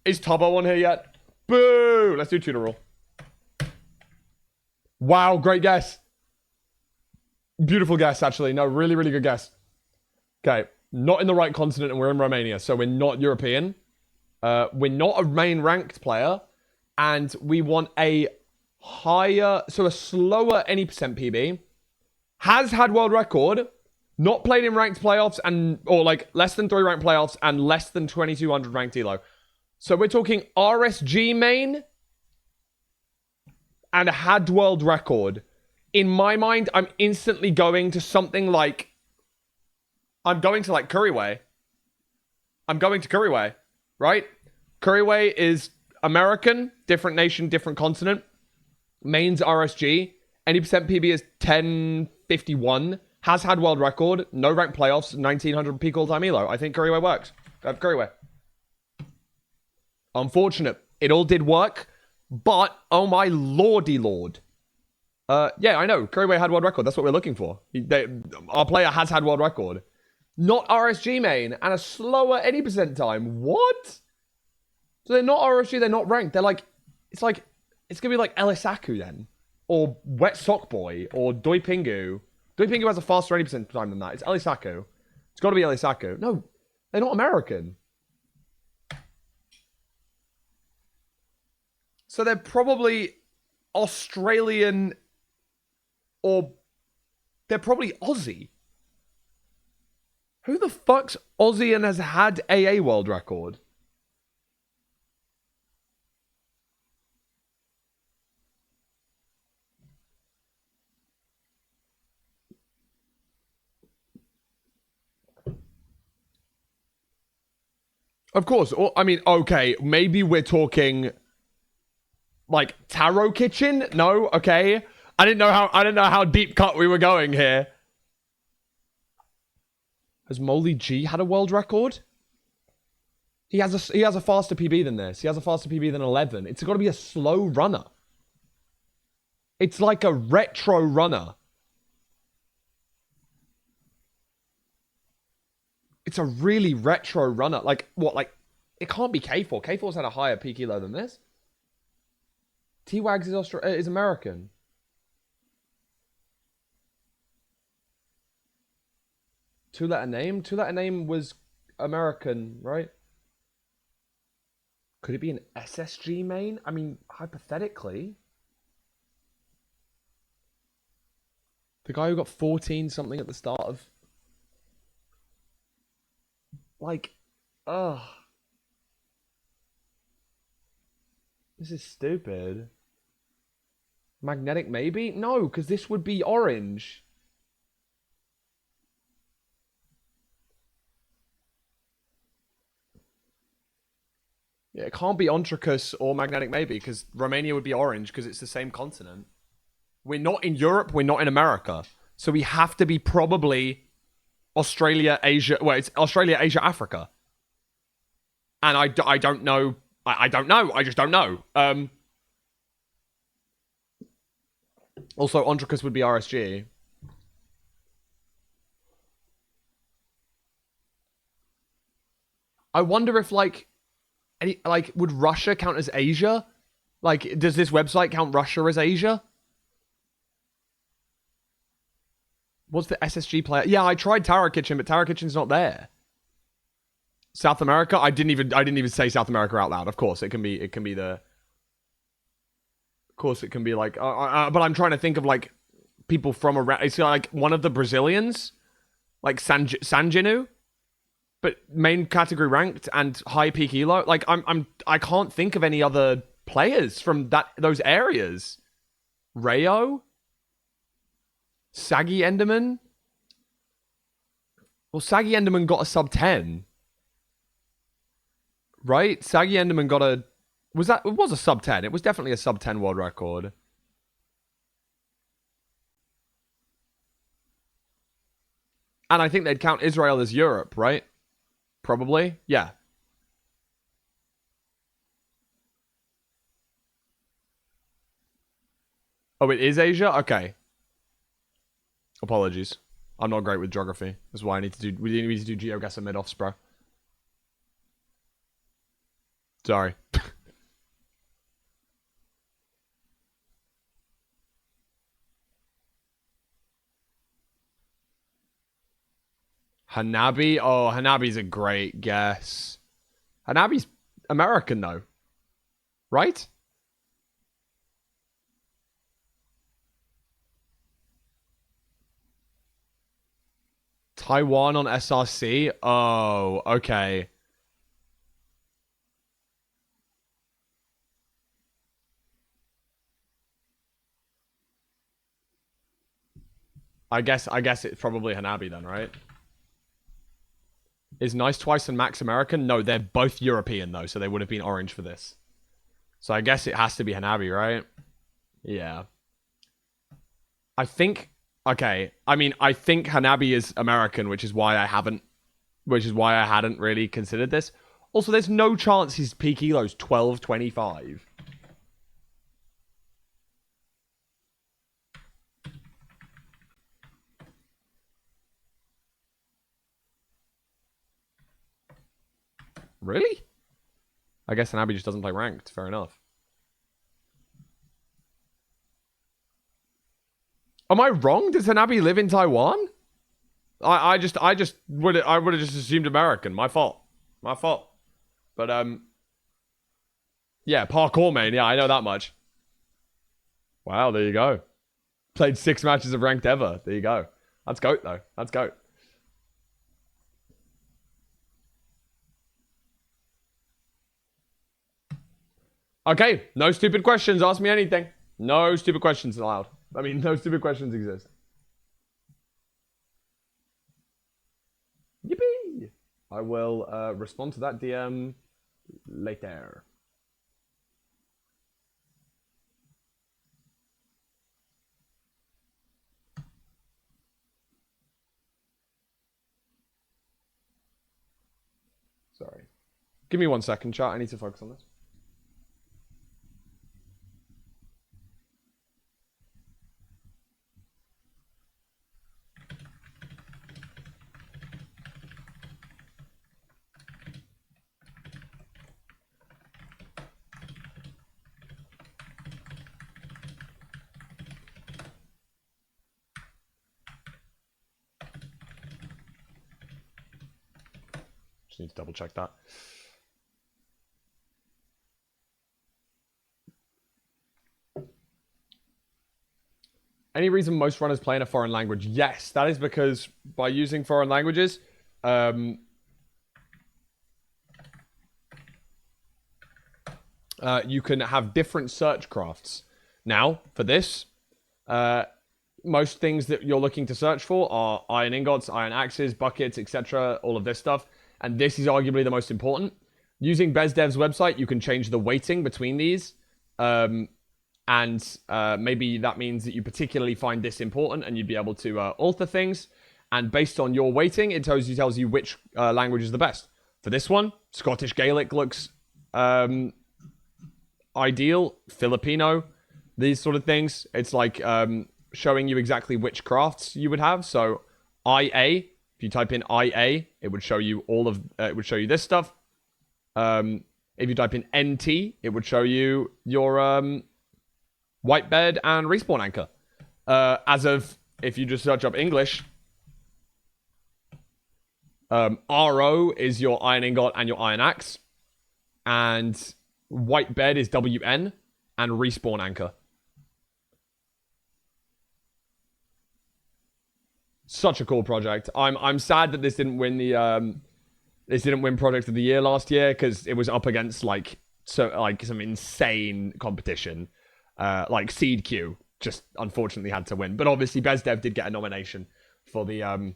Is Tubbo on here yet? Boo! Let's do tutor rule. Wow, great guess. Beautiful guess, actually. No, really, really good guess. Okay, not in the right continent and we're in Romania, so we're not European. We're not a main ranked player, and we want a higher, so a slower any percent PB. Has had world record, not played in ranked playoffs, or like less than 3 ranked playoffs and less than 2200 ranked elo. So we're talking RSG main and had world record. In my mind, I'm instantly going to something like, I'm going to like Kuriway. I'm going to Kuriway, right? Kuriway is American, different nation, different continent. Main's RSG. Any percent PB is 1051. Has had world record. No ranked playoffs. 1900 peak all-time elo. I think Kuriway works. Kuriway. Unfortunate. It all did work. But, oh my lordy lord. Yeah, I know. Kuriway had world record. That's what we're looking for. Our player has had world record. Not RSG main. And a slower any percent time. What? So they're not RSG. They're not ranked. They're like... It's going to be like Elisaku then. Or Wet Sock Boy. Or Doi Pingu. Doi Pingu has a faster 80% time than that. It's Elisaku. It's got to be Elisaku. No, they're not American. So they're probably Australian or they're probably Aussie. Who the fuck's Aussie and has had AA world record? Of course. I mean, okay, maybe we're talking like Taro Kitchen? No, okay. I didn't know how deep cut we were going here. Has Molly G had a world record? He has a faster PB than this. He has a faster PB than 11. It's got to be a slow runner. It's like a retro runner. It's a really retro runner. Like, what? Like, it can't be K4. K4's had a higher peak elo than this. T-Wags is American. Two-letter name? Two-letter name was American, right? Could it be an SSG main? I mean, hypothetically. The guy who got 14 something at the start of... Like, ugh. This is stupid. Magnetic maybe? No, because this would be orange. Yeah, it can't be Ontricus or Magnetic maybe, because Romania would be orange, because it's the same continent. We're not in Europe, we're not in America. So we have to be probably Australia, Asia... Well, it's Australia, Asia, Africa. And I don't know... I don't know. I just don't know. Also, Ontricus would be RSG. I wonder if, like... would Russia count as Asia? Like, does this website count Russia as Asia? What's the SSG player? Yeah, I tried Tower Kitchen, but Tower Kitchen's not there. South America? I didn't even say South America out loud. Of course, it can be the... Of course, it can be like... but I'm trying to think of, like, people from around... It's like one of the Brazilians. Like Sanjinu. But main category ranked and high peak elo. Like, I can't think of any other players from those areas. Rayo? Saggy Enderman? Well, Saggy Enderman got a sub 10. Right? Saggy Enderman got a... It was a sub 10. It was definitely a sub 10 world record. And I think they'd count Israel as Europe, right? Probably. Yeah. Oh, it is Asia? Okay. Apologies. I'm not great with geography. That's why we need to do GeoGuess and MIDOFFS, bro. Sorry. Hanabi? Oh, Hanabi's a great guess. Hanabi's American, though. Right? Taiwan on SRC? Oh, okay. I guess it's probably Hanabi then, right? Is Nice Twice and Max American? No, they're both European, though, so they would have been orange for this. So I guess it has to be Hanabi, right? Yeah. I think... Okay, I mean, I think Hanabi is American, which is why I hadn't really considered this. Also, there's no chance his peak elo's 1225. Really? I guess Hanabi just doesn't play ranked. Fair enough. Am I wrong? Does Hanabi live in Taiwan? I would have just assumed American. My fault. My fault. But yeah, parkour main. Yeah, I know that much. Wow, there you go. Played 6 matches of ranked ever. There you go. That's GOAT though. That's GOAT. Okay, no stupid questions. Ask me anything. No stupid questions allowed. I mean, no stupid questions exist. Yippee! I will respond to that DM later. Sorry. Give me 1 second, chat. I need to focus on this. Just need to double check that. Any reason most runners play in a foreign language? Yes, that is because by using foreign languages, you can have different search crafts. Now, for this, most things that you're looking to search for are iron ingots, iron axes, buckets, etc., all of this stuff. And this is arguably the most important. Using BezDev's website, you can change the weighting between these. And maybe that means that you particularly find this important and you'd be able to alter things. And based on your weighting, it tells you which language is the best. For this one, Scottish Gaelic looks ideal. Filipino, these sort of things. It's like showing you exactly which crafts you would have. So IA, if you type in IA, it would show you it would show you this stuff. If you type in NT, it would show you your white bed and respawn anchor. As of, if you just search up English, RO is your iron ingot and your iron axe. And white bed is WN and respawn anchor. Such a cool project. I'm sad that this didn't win the project of the year last year because it was up against like so like some insane competition. Like Seed Q just unfortunately had to win, but obviously BezDev did get a nomination for the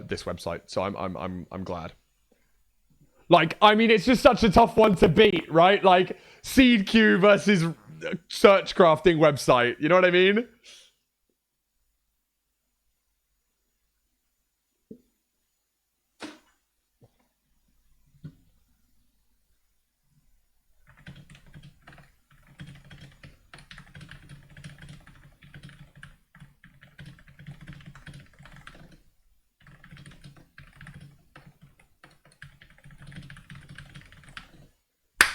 this website, so I'm glad. Like, I mean, it's just such a tough one to beat, right? Like Seed Q versus search crafting website. You know what I mean?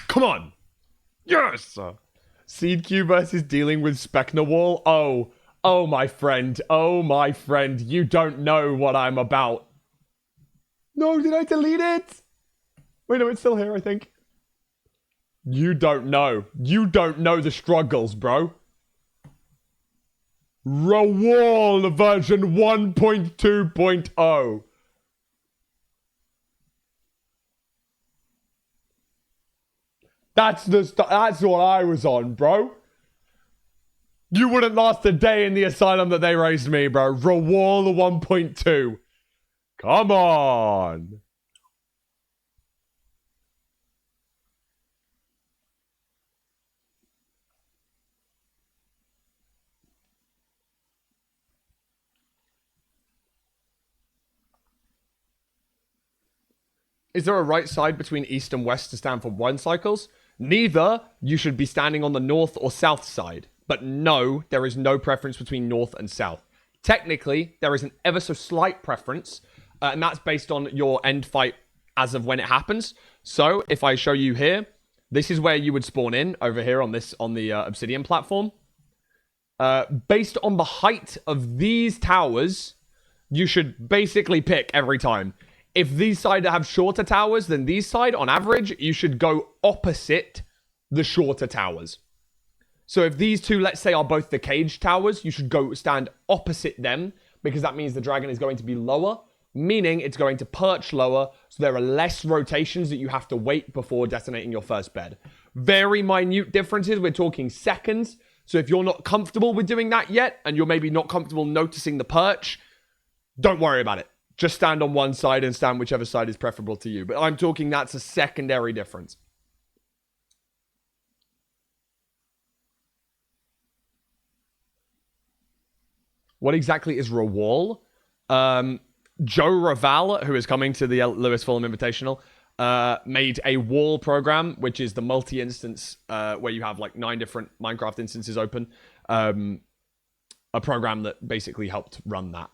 Come on. Yes. Seed Q versus dealing with Specna Wall. Oh, my friend. Oh, my friend. You don't know what I'm about. No, did I delete it? Wait, no, it's still here, I think. You don't know. You don't know the struggles, bro. Rawall version 1.2.0. That's what I was on, bro. You wouldn't last a day in the asylum that they raised me, bro. Rawall 1.2. Come on. Is there a right side between east and west to stand for one cycles? Neither. You should be standing on the north or south side. But no, there is no preference between north and south. Technically, there is an ever so slight preference, and that's based on your end fight as of when it happens. So if I show you here, this is where you would spawn in over here on the Obsidian platform. Based on the height of these towers, you should basically pick every time. If these side have shorter towers than these side, on average, you should go opposite the shorter towers. So if these two, let's say, are both the cage towers, you should go stand opposite them, because that means the dragon is going to be lower, meaning it's going to perch lower, so there are less rotations that you have to wait before detonating your first bed. Very minute differences, we're talking seconds. So if you're not comfortable with doing that yet, and you're maybe not comfortable noticing the perch, don't worry about it. Just stand on one side and stand whichever side is preferable to you. But I'm talking that's a secondary difference. What exactly is Rawall? Joe Raval, who is coming to the Lewis Fulham Invitational, made a wall program, which is the multi-instance where you have like 9 different Minecraft instances open. A program that basically helped run that.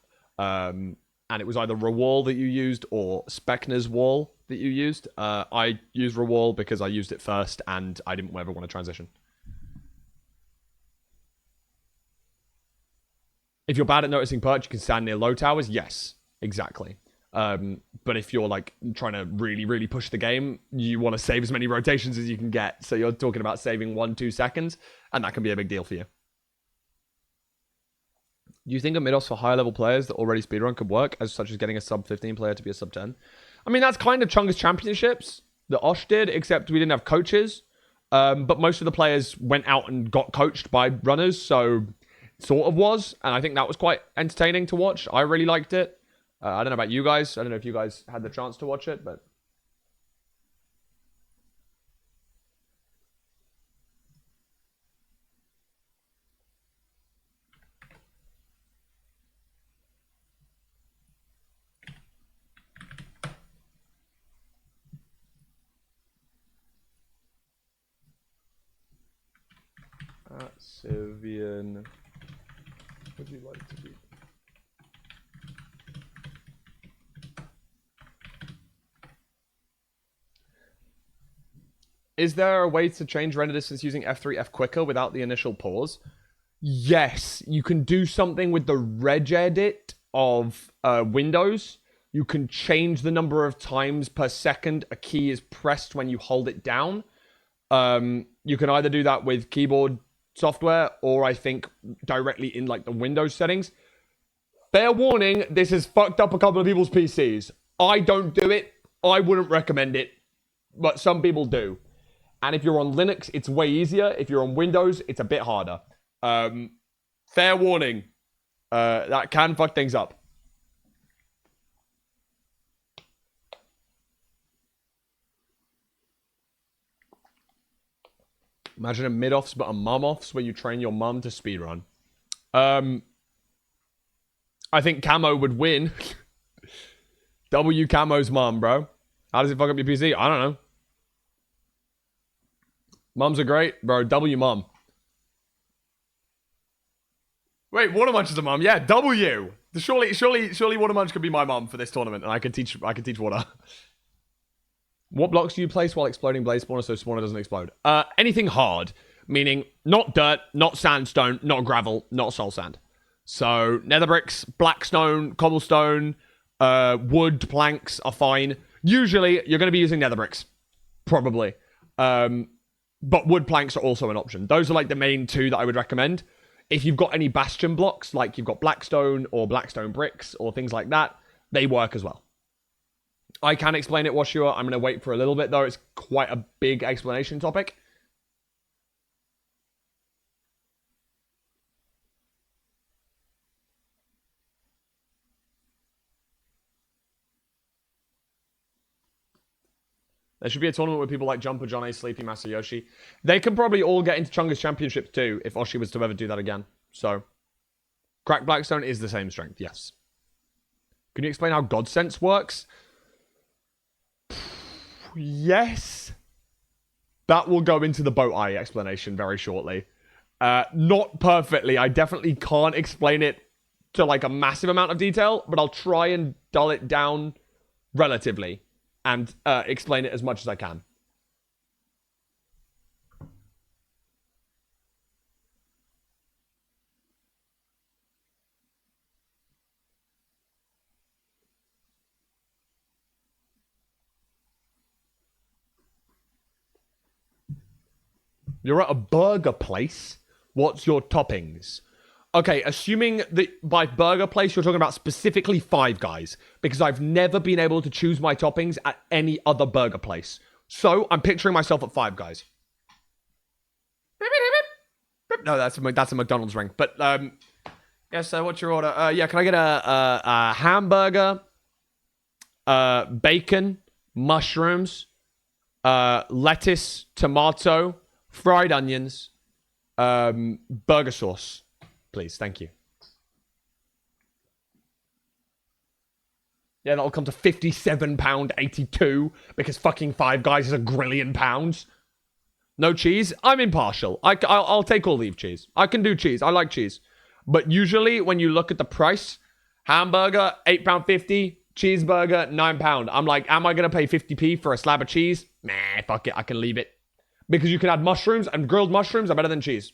And it was either Rawall that you used or Specna's wall that you used. I used Rawall because I used it first and I didn't ever want to transition. If you're bad at noticing perch, you can stand near low towers. Yes, exactly. But if you're like trying to really, really push the game, you want to save as many rotations as you can get. So you're talking about saving 1-2 seconds, and that can be a big deal for you. Do you think a MIDOFFS for higher level players that already speedrun could work, as such as getting a sub 15 player to be a sub 10? I mean, that's kind of Chungus Championships that Osh did, except we didn't have coaches. But most of the players went out and got coached by runners, so it sort of was. And I think that was quite entertaining to watch. I really liked it. I don't know about you guys. I don't know if you guys had the chance to watch it, but... Sivian, would you like to be? Is there a way to change render distance using F3, F quicker without the initial pause? Yes, you can do something with the regedit of Windows. You can change the number of times per second a key is pressed when you hold it down. You can either do that with keyboard software or I think directly in like the Windows settings. Fair warning, this has fucked up a couple of people's PCs. I don't do it. I wouldn't recommend it. but some people do. And if you're on Linux, it's way easier. If you're on Windows, it's a bit harder. Fair warning. That can fuck things up. Imagine a mid-offs but a mum-offs where you train your mum to speedrun. I think Camo would win. W Camo's mum, bro. How does it fuck up your PC? I don't know. Mums are great, bro. W mum. Wait, Watermunch is a mum. Yeah, W. Surely Watermunch could be my mum for this tournament, and I can teach Water. What blocks do you place while exploding blaze spawner so spawner doesn't explode? Anything hard, meaning not dirt, not sandstone, not gravel, not soul sand. So nether bricks, black stone, cobblestone, wood planks are fine. Usually you're going to be using nether bricks, probably. But wood planks are also an option. Those are like the main two that I would recommend. If you've got any bastion blocks, like you've got blackstone or blackstone bricks or things like that, they work as well. I can explain it, Washua. I'm going to wait for a little bit, though. It's quite a big explanation topic. There should be a tournament with people like Jumper, Johnny, Sleepy, Masayoshi. They can probably all get into Chungus Championships too, if Oshi was to ever do that again. So, Crack Blackstone is the same strength, yes. Can you explain how God Sense works? Yes. That will go into the boat eye explanation very shortly. Not perfectly. I definitely can't explain it to like a massive amount of detail, but I'll try and dull it down relatively and explain it as much as I can. You're at a burger place. What's your toppings? Okay, assuming that by burger place, you're talking about specifically Five Guys, because I've never been able to choose my toppings at any other burger place. So I'm picturing myself at Five Guys. No, that's a McDonald's ring. But yeah. So what's your order? Yeah, can I get a hamburger, bacon, mushrooms, lettuce, tomato, fried onions, burger sauce, please. Thank you. Yeah, that'll come to £57.82 because fucking Five Guys is a grillion pounds. No cheese? I'm impartial. I'll take or leave cheese. I can do cheese. I like cheese. But usually when you look at the price, hamburger, £8.50, cheeseburger, £9. I'm like, am I going to pay 50p for a slab of cheese? Nah, fuck it. I can leave it. Because you can add mushrooms, and grilled mushrooms are better than cheese.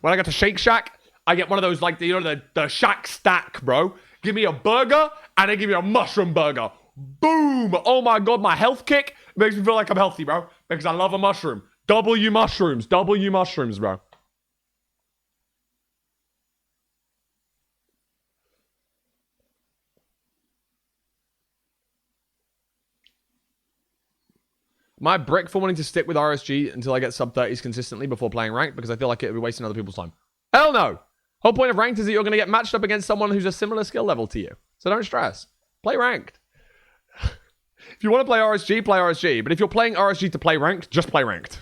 When I get to Shake Shack, I get one of those, like, the Shack stack, bro. Give me a burger, and they give me a mushroom burger. Boom! Oh my god, my health kick makes me feel like I'm healthy, bro. Because I love a mushroom. W mushrooms, bro. My brick for wanting to stick with RSG until I get sub-30s consistently before playing ranked because I feel like it would be wasting other people's time. Hell no! Whole point of ranked is that you're going to get matched up against someone who's a similar skill level to you. So don't stress. Play ranked. If you want to play RSG, play RSG. But if you're playing RSG to play ranked, just play ranked.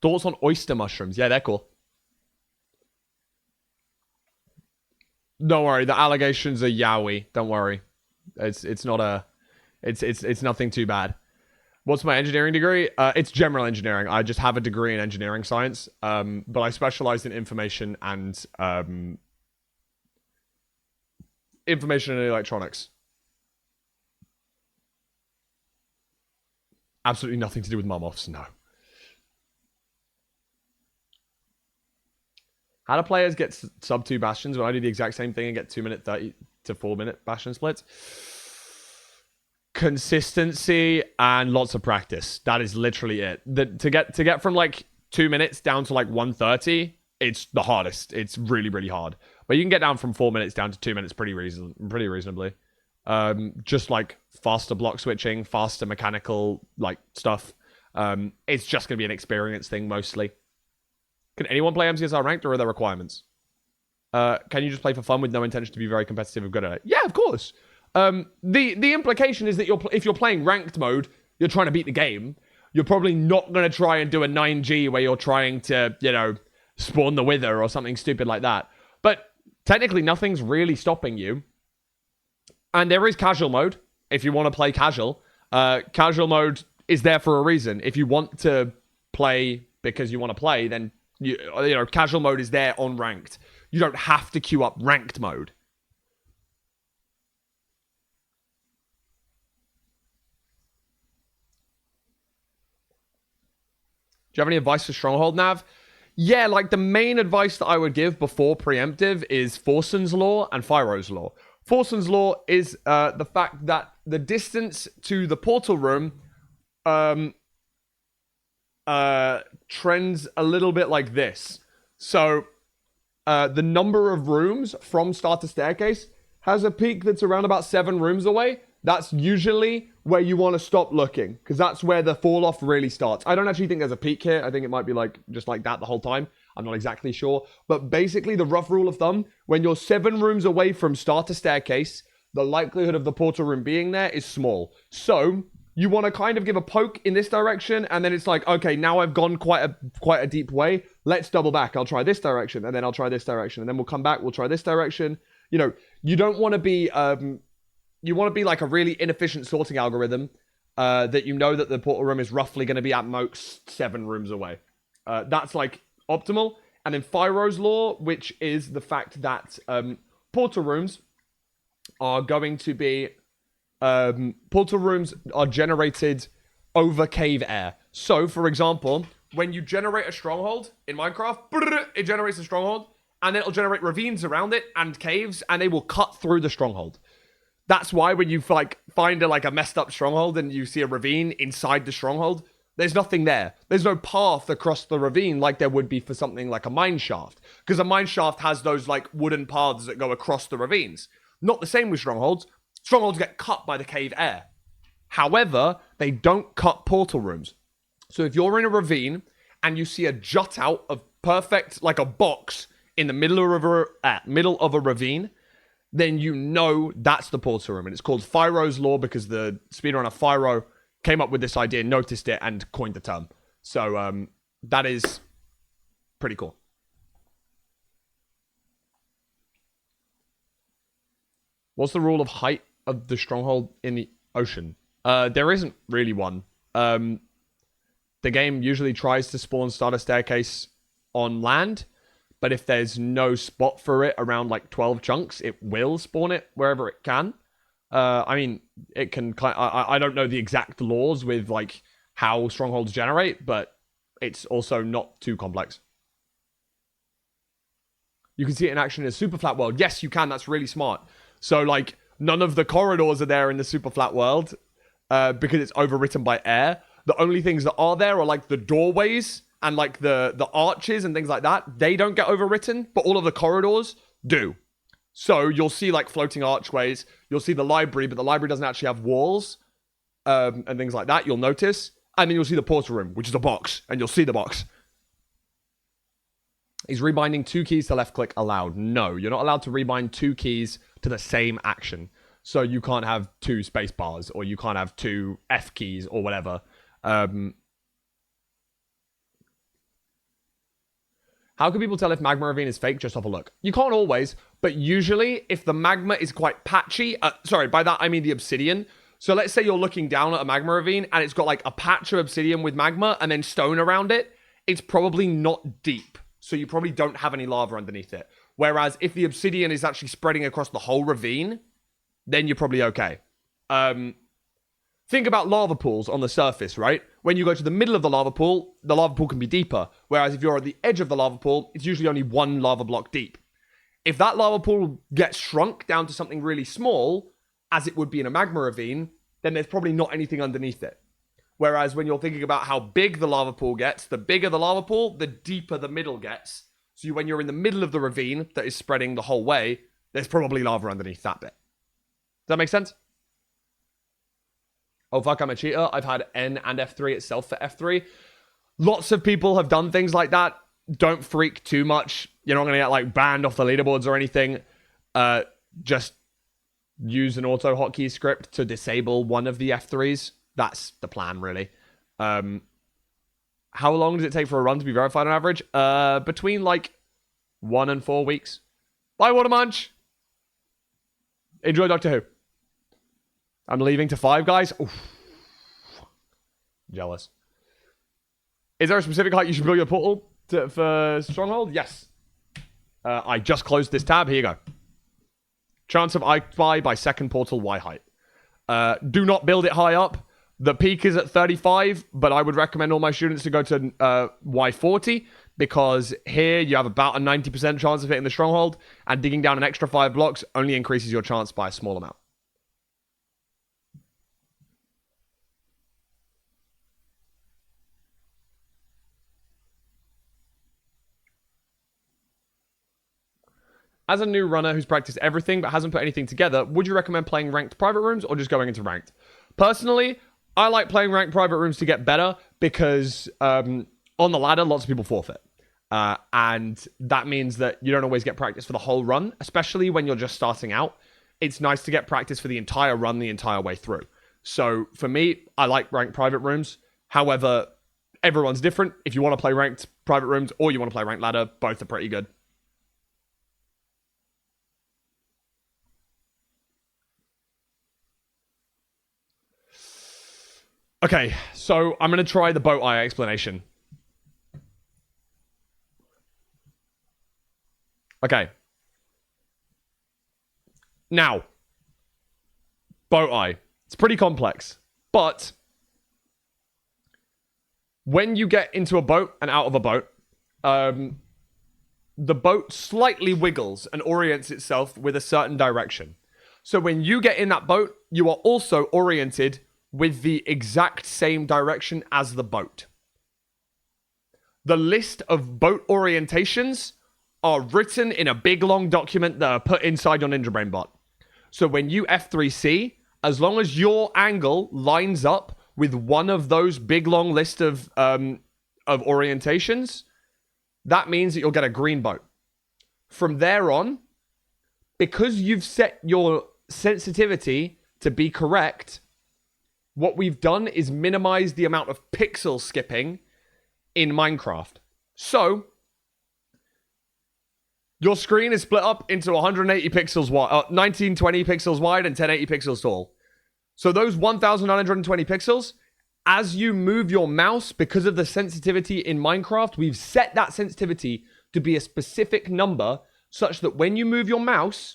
Thoughts on oyster mushrooms? Yeah, they're cool. Don't worry, the allegations are yaoi. Don't worry. It's not a... It's nothing too bad. What's my engineering degree? It's general engineering. I just have a degree in engineering science, but I specialize in information and electronics. Absolutely nothing to do with mum-offs, no. How do players get sub 2 bastions when I do the exact same thing and get 2-minute, 30 to 4-minute bastion splits? Consistency and lots of practice. That is literally it. To get from like 2 minutes down to like 1:30, it's the hardest. It's really, really hard. But you can get down from 4 minutes down to 2 minutes pretty reasonably. Just like faster block switching, faster mechanical like stuff. It's just going to be an experience thing mostly. Can anyone play MCSR ranked, or are there requirements? Can you just play for fun with no intention to be very competitive or good at it? Yeah, of course. The implication is that if you're playing ranked mode, you're trying to beat the game. You're probably not going to try and do a 9G where you're trying to, spawn the Wither or something stupid like that. But technically, nothing's really stopping you. And there is casual mode if you want to play casual. Casual mode is there for a reason. If you want to play because you want to play, then casual mode is there on ranked. You don't have to queue up ranked mode. Do you have any advice for Stronghold, Nav? Yeah, like the main advice that I would give before preemptive is Forson's Law and Fyro's Law. Forson's Law is the fact that the distance to the portal room trends a little bit like this. So the number of rooms from start to staircase has a peak that's around about 7 rooms away. That's usually where you want to stop looking, because that's where the fall off really starts. I don't actually think there's a peak here. I think it might be like just like that the whole time. I'm not exactly sure. But basically, the rough rule of thumb, when you're 7 rooms away from start to staircase, the likelihood of the portal room being there is small. So you want to kind of give a poke in this direction, and then it's like, okay, now I've gone quite a deep way. Let's double back. I'll try this direction, and then I'll try this direction, and then we'll come back. We'll try this direction. You don't want to be you want to be like a really inefficient sorting algorithm that that the portal room is roughly going to be at most 7 rooms away. That's like optimal. And then Fyro's Law, which is the fact that portal rooms are going to be portal rooms are generated over cave air. So, for example, when you generate a stronghold in Minecraft, it generates a stronghold, and then it'll generate ravines around it and caves, and they will cut through the stronghold. That's why when you find a messed up stronghold and you see a ravine inside the stronghold, there's nothing there. There's no path across the ravine like there would be for something like a mine shaft. Because a mine shaft has those wooden paths that go across the ravines. Not the same with strongholds. Strongholds get cut by the cave air. However, they don't cut portal rooms. So if you're in a ravine and you see a jut out of perfect, like a box in the middle of a ravine, then that's the portal room. And it's called Fyro's Law because the speedrunner Fyro came up with this idea, noticed it, and coined the term. So that is pretty cool. What's the rule of height of the stronghold in the ocean? There isn't really one. The game usually tries to spawn starter staircase on land, but if there's no spot for it around 12 chunks, it will spawn it wherever it can. It can. I don't know the exact laws with how strongholds generate, but it's also not too complex. You can see it in action in a super flat world. Yes, you can. That's really smart. So none of the corridors are there in the super flat world because it's overwritten by air. The only things that are there are the doorways and the arches and things like that. They don't get overwritten, but all of the corridors do. So you'll see floating archways. You'll see the library, but the library doesn't actually have walls and things like that. You'll notice. And then you'll see the portal room, which is a box, and you'll see the box. Is rebinding 2 keys to left click allowed? No, you're not allowed to rebind 2 keys to the same action. So you can't have 2 space bars, or you can't have 2 F keys, or whatever. How can people tell if magma ravine is fake just off a look? You can't always, but usually if the magma is quite patchy, sorry, by that I mean the obsidian. So let's say you're looking down at a magma ravine and it's got a patch of obsidian with magma and then stone around it. It's probably not deep. So you probably don't have any lava underneath it. Whereas if the obsidian is actually spreading across the whole ravine, then you're probably okay. Think about lava pools on the surface, right? When you go to the middle of the lava pool can be deeper. Whereas if you're at the edge of the lava pool, it's usually only 1 lava block deep. If that lava pool gets shrunk down to something really small, as it would be in a magma ravine, then there's probably not anything underneath it. Whereas when you're thinking about how big the lava pool gets, the bigger the lava pool, the deeper the middle gets. So when you're in the middle of the ravine that is spreading the whole way, there's probably lava underneath that bit. that make sense? Oh, fuck, I'm a cheater. I've had N and F3 itself for F3. Lots of people have done things like that. Don't freak too much. You're not going to get, like, banned off the leaderboards or anything. Just use an auto hotkey script to disable one of the F3s. That's the plan, really. How long does it take for a run to be verified on average? Between, like, 1 and 4 weeks. Bye, Watermunch! Enjoy Doctor Who. I'm leaving to Five Guys. Oof. Jealous. Is there a specific height you should build your portal for Stronghold? Yes. I just closed this tab. Here you go. Chance of I fly by second portal Y height. Do not build it high up. The peak is at 35, but I would recommend all my students to go to Y40 because here you have about a 90% chance of hitting the Stronghold, and digging down an extra 5 blocks only increases your chance by a small amount. As a new runner who's practiced everything but hasn't put anything together, would you recommend playing ranked private rooms or just going into ranked? Personally, I like playing ranked private rooms to get better because on the ladder, lots of people forfeit. And that means that you don't always get practice for the whole run, especially when you're just starting out. It's nice to get practice for the entire run the entire way through. So for me, I like ranked private rooms. However, everyone's different. If you want to play ranked private rooms or you want to play ranked ladder, both are pretty good. Okay, so I'm going to try the boat eye explanation. Okay. Now, boat eye. It's pretty complex, but when you get into a boat and out of a boat, the boat slightly wiggles and orients itself with a certain direction. So when you get in that boat, you are also oriented with the exact same direction as the boat. The list of boat orientations are written in a big long document that are put inside your Ninja Brain bot. So when you F3C, as long as your angle lines up with one of those big long list of orientations, that means that you'll get a green boat. From there on, because you've set your sensitivity to be correct, what we've done is minimize the amount of pixel skipping in Minecraft. So, your screen is split up into 180 pixels wide, 1920 pixels wide and 1080 pixels tall. So those 1920 pixels, as you move your mouse, because of the sensitivity in Minecraft, we've set that sensitivity to be a specific number such that when you move your mouse,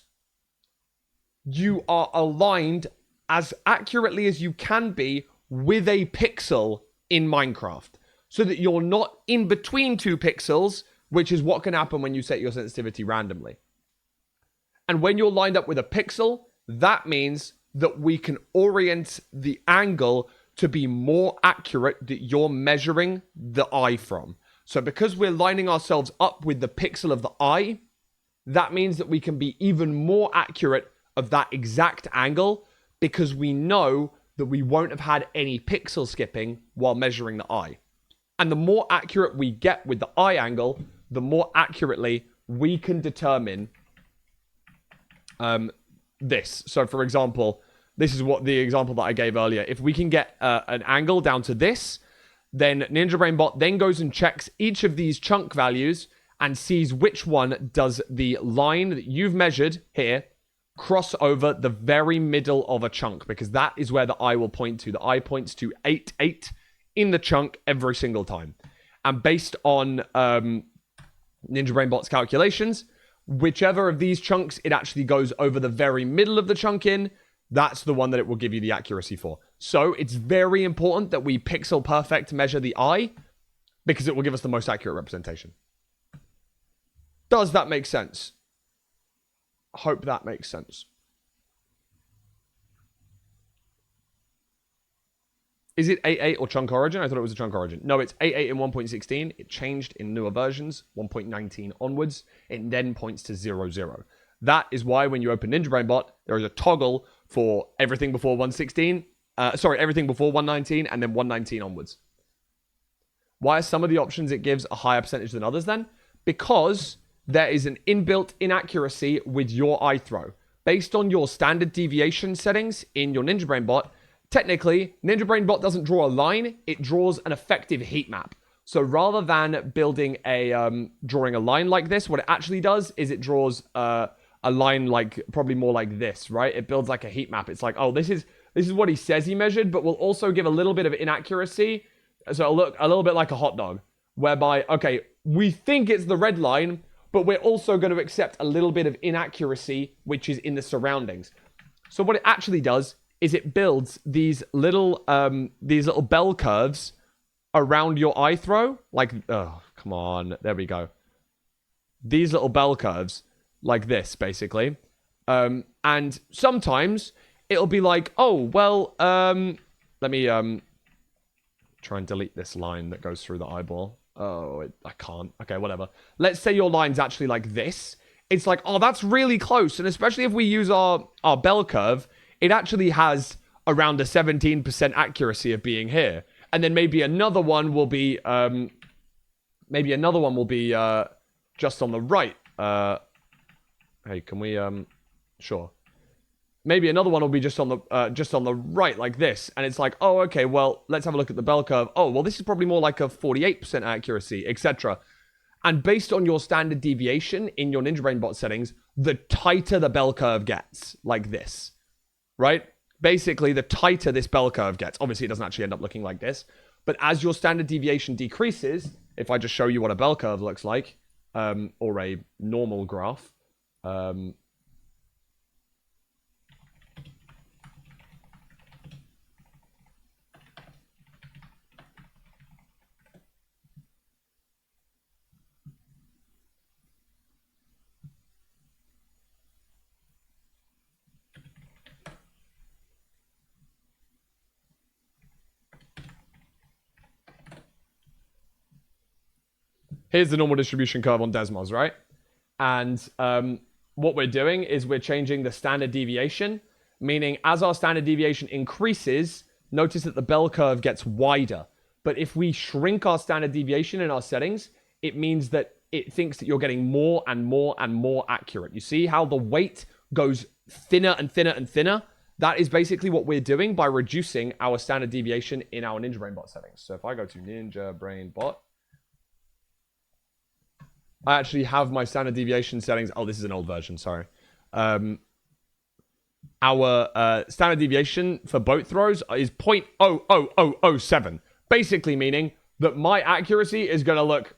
you are aligned as accurately as you can be with a pixel in Minecraft. So that you're not in between 2 pixels, which is what can happen when you set your sensitivity randomly. And when you're lined up with a pixel, that means that we can orient the angle to be more accurate that you're measuring the eye from. So because we're lining ourselves up with the pixel of the eye, that means that we can be even more accurate of that exact angle because we know that we won't have had any pixel skipping while measuring the eye. And the more accurate we get with the eye angle, the more accurately we can determine this. So for example, this is what the example that I gave earlier. If we can get an angle down to this, then Ninja Brain Bot then goes and checks each of these chunk values and sees which one does the line that you've measured here cross over the very middle of a chunk, because that is where the eye will point to. The eye points to 8, 8 in the chunk every single time. And based on Ninja Brain Bot's calculations, whichever of these chunks it actually goes over the very middle of the chunk in, that's the one that it will give you the accuracy for. So it's very important that we pixel perfect measure the eye because it will give us the most accurate representation. Does that make sense? Hope that makes sense. Is it 8.8 or chunk origin? I thought it was a chunk origin. No, it's 8.8 in 1.16. It changed in newer versions, 1.19 onwards. It then points to 0.0. That is why when you open Ninja BrainBot, there is a toggle for everything before 116. Everything before 119 and then 119 onwards. Why are some of the options it gives a higher percentage than others then? Because there is an inbuilt inaccuracy with your eye throw. Based on your standard deviation settings in your Ninja BrainBot, technically, Ninja BrainBot doesn't draw a line, it draws an effective heat map. So rather than building drawing a line like this, what it actually does is it draws a line like, probably more like this, right? It builds like a heat map. It's like, oh, this is what he says he measured, but will also give a little bit of inaccuracy. So it'll look a little bit like a hot dog, whereby, okay, we think it's the red line, but we're also going to accept a little bit of inaccuracy, which is in the surroundings. So what it actually does is it builds these little bell curves around your eye throw. Like, oh, come on. There we go. These little bell curves like this, basically. And sometimes it'll be like, oh, well, let me try and delete this line that goes through the eyeball. Oh, I can't. Okay, whatever. Let's say your line's actually like this. It's like, oh, that's really close. And especially if we use our bell curve, it actually has around a 17% accuracy of being here. And then maybe another one will be, just on the right. Hey, can we, sure. Maybe another one will be just on the right, like this. And it's like, oh, okay, well, let's have a look at the bell curve. Oh, well, this is probably more like a 48% accuracy, etc. And based on your standard deviation in your Ninja BrainBot settings, the tighter the bell curve gets, like this, right? Basically, the tighter this bell curve gets. Obviously, it doesn't actually end up looking like this. But as your standard deviation decreases, if I just show you what a bell curve looks like, or a normal graph, here's the normal distribution curve on Desmos, right? And what we're doing is we're changing the standard deviation, meaning as our standard deviation increases, notice that the bell curve gets wider. But if we shrink our standard deviation in our settings, it means that it thinks that you're getting more and more and more accurate. You see how the weight goes thinner and thinner and thinner? That is basically what we're doing by reducing our standard deviation in our Ninja BrainBot settings. So if I go to Ninja BrainBot, I actually have my standard deviation settings. Oh, this is an old version, sorry. Our standard deviation for boat throws is 0.00007. Basically meaning that my accuracy is going to look...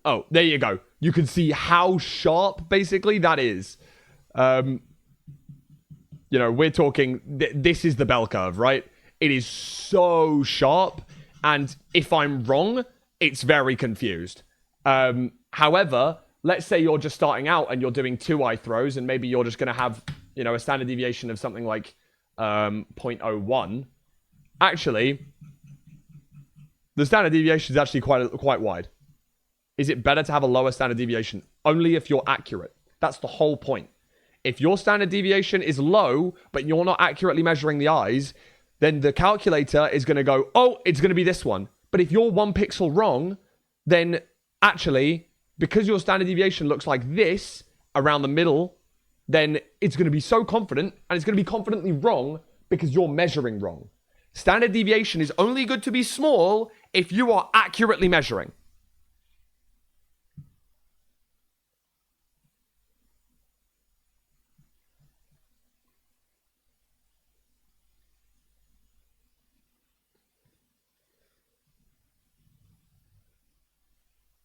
Oh, there you go. You can see how sharp, basically, that is. You know, we're talking... This is the bell curve, right? It is so sharp. And if I'm wrong, it's very confused. However, let's say you're just starting out and you're doing 2 eye throws, and maybe you're just going to have, you know, a standard deviation of something like 0.01. Actually, the standard deviation is actually quite wide. Is it better to have a lower standard deviation? Only if you're accurate. That's the whole point. If your standard deviation is low, but you're not accurately measuring the eyes, then the calculator is going to go, oh, it's going to be this one. But if you're 1 pixel wrong, then actually, because your standard deviation looks like this around the middle, then it's going to be so confident, and it's going to be confidently wrong because you're measuring wrong. Standard deviation is only good to be small if you are accurately measuring.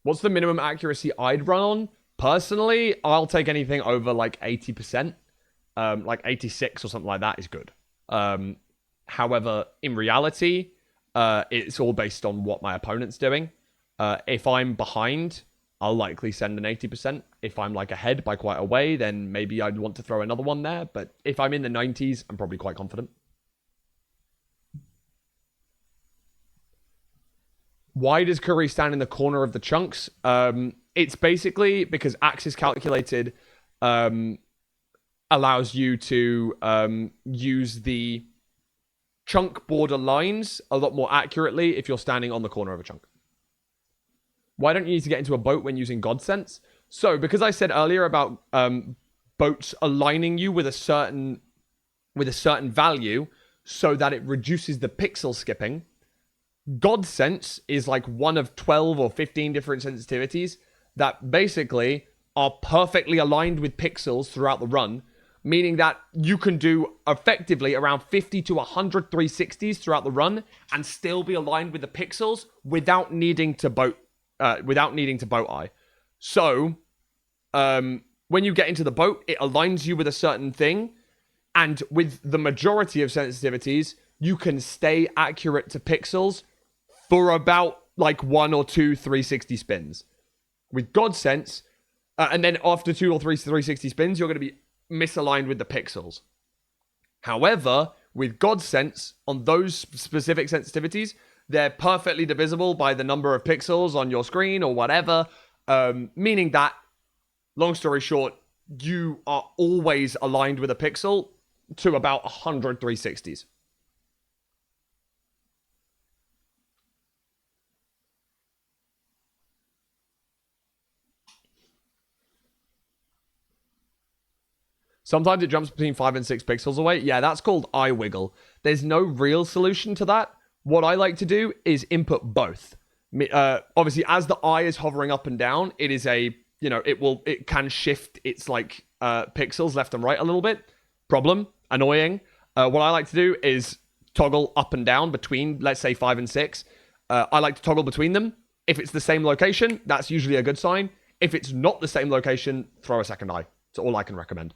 What's the minimum accuracy I'd run on? Personally, I'll take anything over like 80%. Like 86 or something like that is good. However, in reality, it's all based on what my opponent's doing. If I'm behind, I'll likely send an 80%. If I'm like ahead by quite a way, then maybe I'd want to throw another one there. But if I'm in the 90s, I'm probably quite confident. Why does Curry stand in the corner of the chunks? it's basically because axis calculated allows you to use the chunk border lines a lot more accurately if you're standing on the corner of a chunk. Why don't you need to get into a boat when using God Sense? So, because I said earlier about boats aligning you with a certain value so that it reduces the pixel skipping, God Sense is like one of 12 or 15 different sensitivities that basically are perfectly aligned with pixels throughout the run, meaning that you can do effectively around 50 to 100 360s throughout the run and still be aligned with the pixels without needing to boat eye. So, when you get into the boat, it aligns you with a certain thing, and with the majority of sensitivities, you can stay accurate to pixels for about like 1 or 2 360 spins. With God Sense, and then after 2 or 3 360 spins, you're going to be misaligned with the pixels. However, with God Sense, on those specific sensitivities, they're perfectly divisible by the number of pixels on your screen or whatever, meaning that, long story short, you are always aligned with a pixel to about 100 360s. Sometimes it jumps between 5 and 6 pixels away. Yeah, that's called eye wiggle. There's no real solution to that. What I like to do is input both. Obviously, as the eye is hovering up and down, it is it can shift its like pixels left and right a little bit. Problem, annoying. What I like to do is toggle up and down between, let's say, 5 and 6. I like to toggle between them. If it's the same location, that's usually a good sign. If it's not the same location, throw a second eye. That's all I can recommend.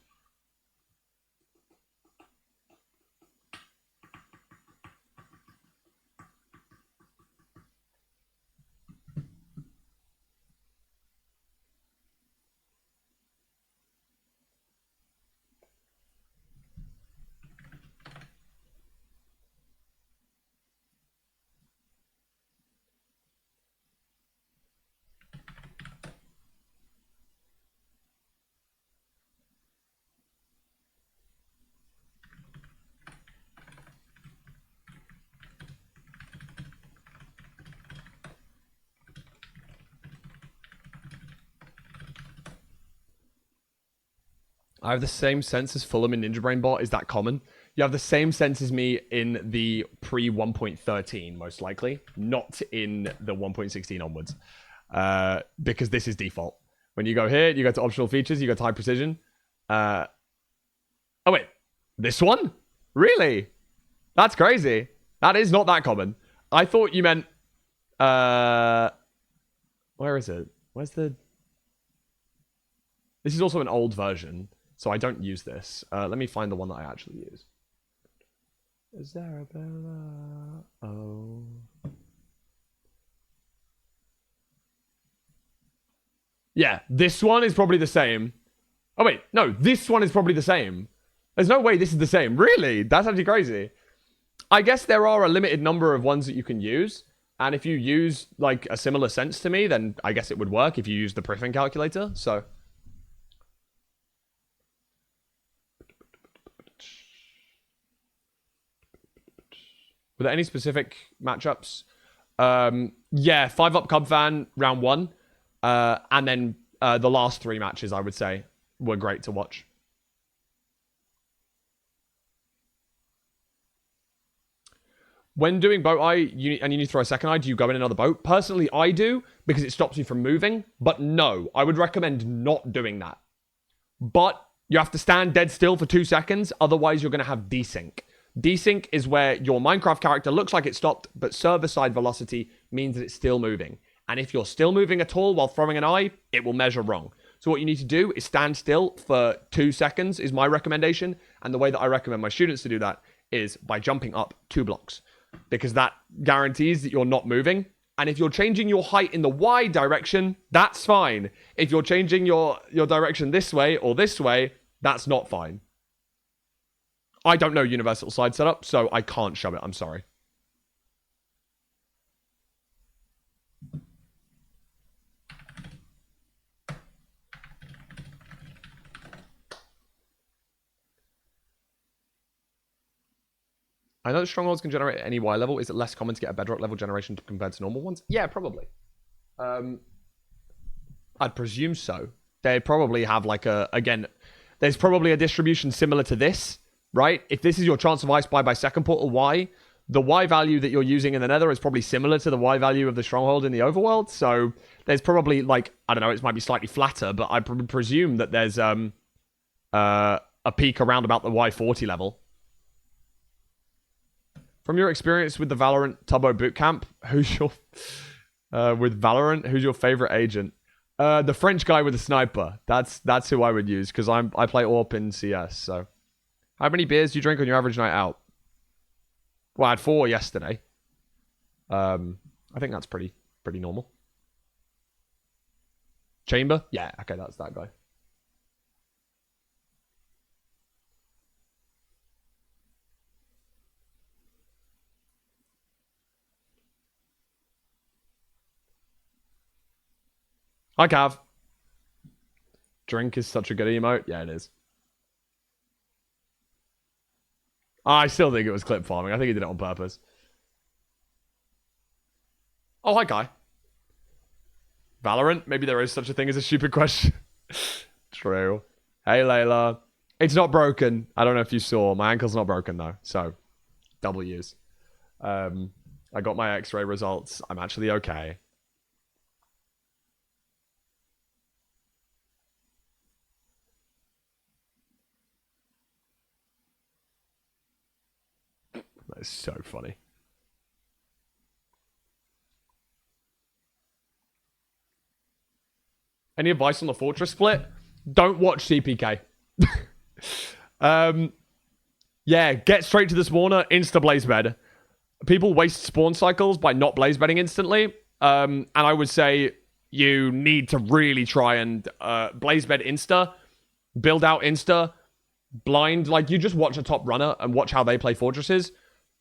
I have the same sense as Fulham in Ninja Brain Bot. Is that common? You have the same sense as me in the pre 1.13, most likely, not in the 1.16 onwards, because this is default. When you go here, you go to optional features, you go to high precision. Oh wait, this one? Really? That's crazy. That is not that common. I thought you meant. Where is it? Where's the? This is also an old version. So I don't use this. Let me find the one that I actually use. Is there a Bella? Oh. Yeah, this one is probably the same. Oh, wait. No, this one is probably the same. There's no way this is the same. Really? That's actually crazy. I guess there are a limited number of ones that you can use. And if you use, like, a similar sense to me, then I guess it would work if you use the Priffin calculator. So... Were there any specific matchups? Yeah, 5-up Cub fan, round 1. And then the last 3 matches, I would say, were great to watch. When doing boat eye, you need to throw a second eye, do you go in another boat? Personally, I do, because it stops me from moving. But no, I would recommend not doing that. But you have to stand dead still for 2 seconds, otherwise you're going to have desync. Desync is where your Minecraft character looks like it stopped, but server-side velocity means that it's still moving. And if you're still moving at all while throwing an eye, it will measure wrong. So what you need to do is stand still for 2 seconds is my recommendation. And the way that I recommend my students to do that is by jumping up 2 blocks. Because that guarantees that you're not moving. And if you're changing your height in the Y direction, that's fine. If you're changing your direction this way or this way, that's not fine. I don't know universal slide setup, so I can't show it. I'm sorry. I know strongholds can generate at any Y level. Is it less common to get a bedrock level generation compared to normal ones? Yeah, probably. I'd presume so. They probably have like again, there's probably a distribution similar to this, right? If this is your chance of I Spy by second portal Y, the Y value that you're using in the Nether is probably similar to the Y value of the stronghold in the overworld. So there's probably like, I don't know, it might be slightly flatter, but I presume that there's a peak around about the Y40 level. From your experience with the Valorant Tubbo bootcamp, who's your who's your favorite agent? The French guy with the sniper. That's who I would use because I play AWP in CS. So, how many beers do you drink on your average night out? Well, I had 4 yesterday. I think that's pretty normal. Chamber? Yeah, okay, that's that guy. Hi, Cav. Drink is such a good emote. Yeah, it is. I still think it was clip farming. I think he did it on purpose. Oh, hi, Kai. Valorant? Maybe there is such a thing as a stupid question. True. Hey, Layla. It's not broken. I don't know if you saw. My ankle's not broken, though. So, W's. I got my x-ray results. I'm actually okay. That is so funny. Any advice on the fortress split? Don't watch CPK. Yeah, get straight to the spawner, insta blaze bed. People waste spawn cycles by not blaze bedding instantly. And I would say you need to really try and blaze bed insta, build out insta, blind. Like, you just watch a top runner and watch how they play fortresses.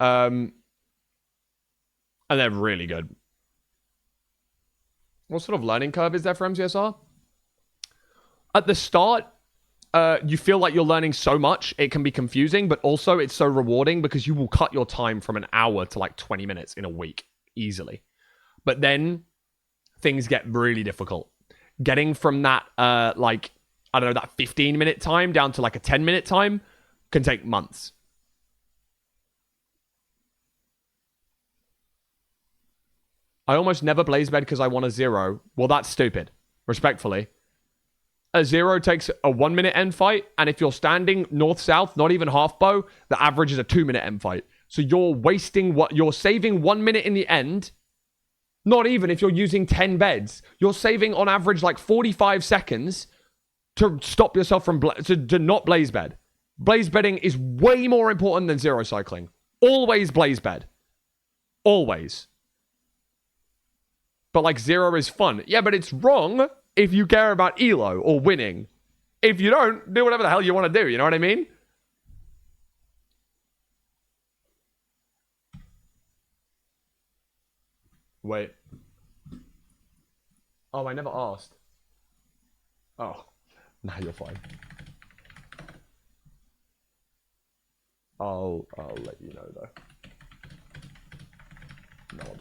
And they're really good. What sort of learning curve is there for MCSR? At the start, you feel like you're learning so much, it can be confusing, but also it's so rewarding because you will cut your time from an hour to like 20 minutes in a week, easily. But then, things get really difficult. Getting from that, like, I don't know, that 15-minute time down to like a 10-minute time can take months. I almost never blaze bed because I want a 0. Well, that's stupid. Respectfully. A 0 takes a 1-minute end fight, and if you're standing north-south, not even half bow, the average is a 2-minute end fight. So you're saving 1 minute in the end. Not even if you're using 10 beds. You're saving on average like 45 seconds to stop yourself from to not blaze bed. Blaze bedding is way more important than 0 cycling. Always blaze bed. Always. But like 0 is fun. Yeah, but it's wrong if you care about elo or winning. If you don't, do whatever the hell you want to do. You know what I mean? Wait. Oh, I never asked. Oh. Nah, you're fine. I'll let you know though. Nod.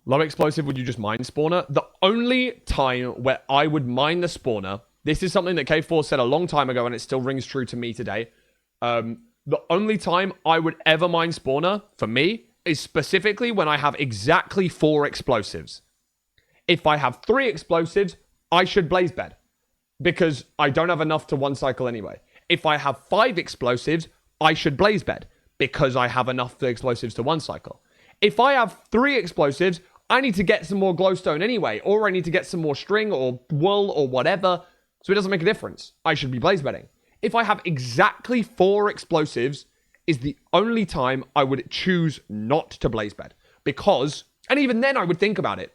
Low explosive, would you just mine spawner? The only time where I would mine the spawner, this is something that K4 said a long time ago and it still rings true to me today. The only time I would ever mine spawner, for me, is specifically when I have exactly 4 explosives. If I have 3 explosives, I should blaze bed. Because I don't have enough to 1 cycle anyway. If I have 5 explosives, I should blaze bed. Because I have enough explosives to 1 cycle. If I have 3 explosives, I need to get some more glowstone anyway. Or I need to get some more string or wool or whatever. So it doesn't make a difference. I should be blaze bedding. If I have exactly 4 explosives, is the only time I would choose not to blaze bed. Because, and even then I would think about it.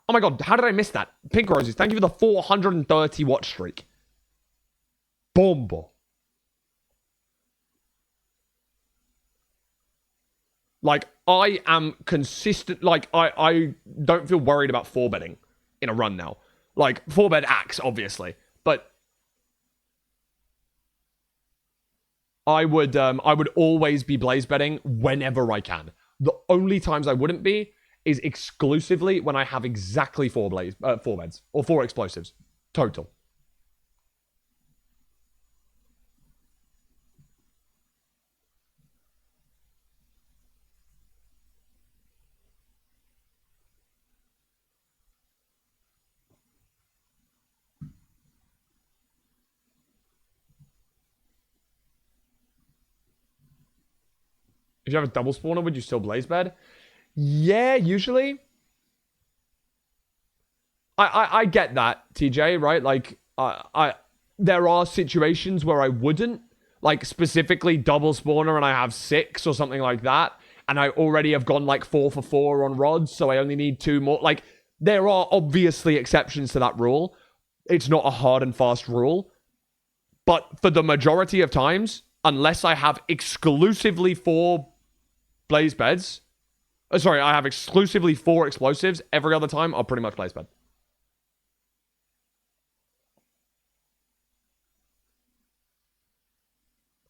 Oh my god, how did I miss that? Pink Roses, thank you for the 430 watch streak. Bombo. Like, I am consistent. Like, I don't feel worried about 4-bedding in a run now. Like, 4-bed axe, obviously. But I would always be blaze betting whenever I can. The only times I wouldn't be is exclusively when I have exactly 4 beds or 4 explosives total. If you have a double spawner, would you still blaze bed? Yeah, usually. I get that, TJ, right? Like, there are situations where I wouldn't, like specifically double spawner and I have 6 or something like that, and I already have gone like 4 for 4 on rods, so I only need 2 more. Like, there are obviously exceptions to that rule. It's not a hard and fast rule, but for the majority of times, unless I have exclusively 4 blaze beds, sorry, I have exclusively 4 explosives, every other time I'll pretty much blaze bed.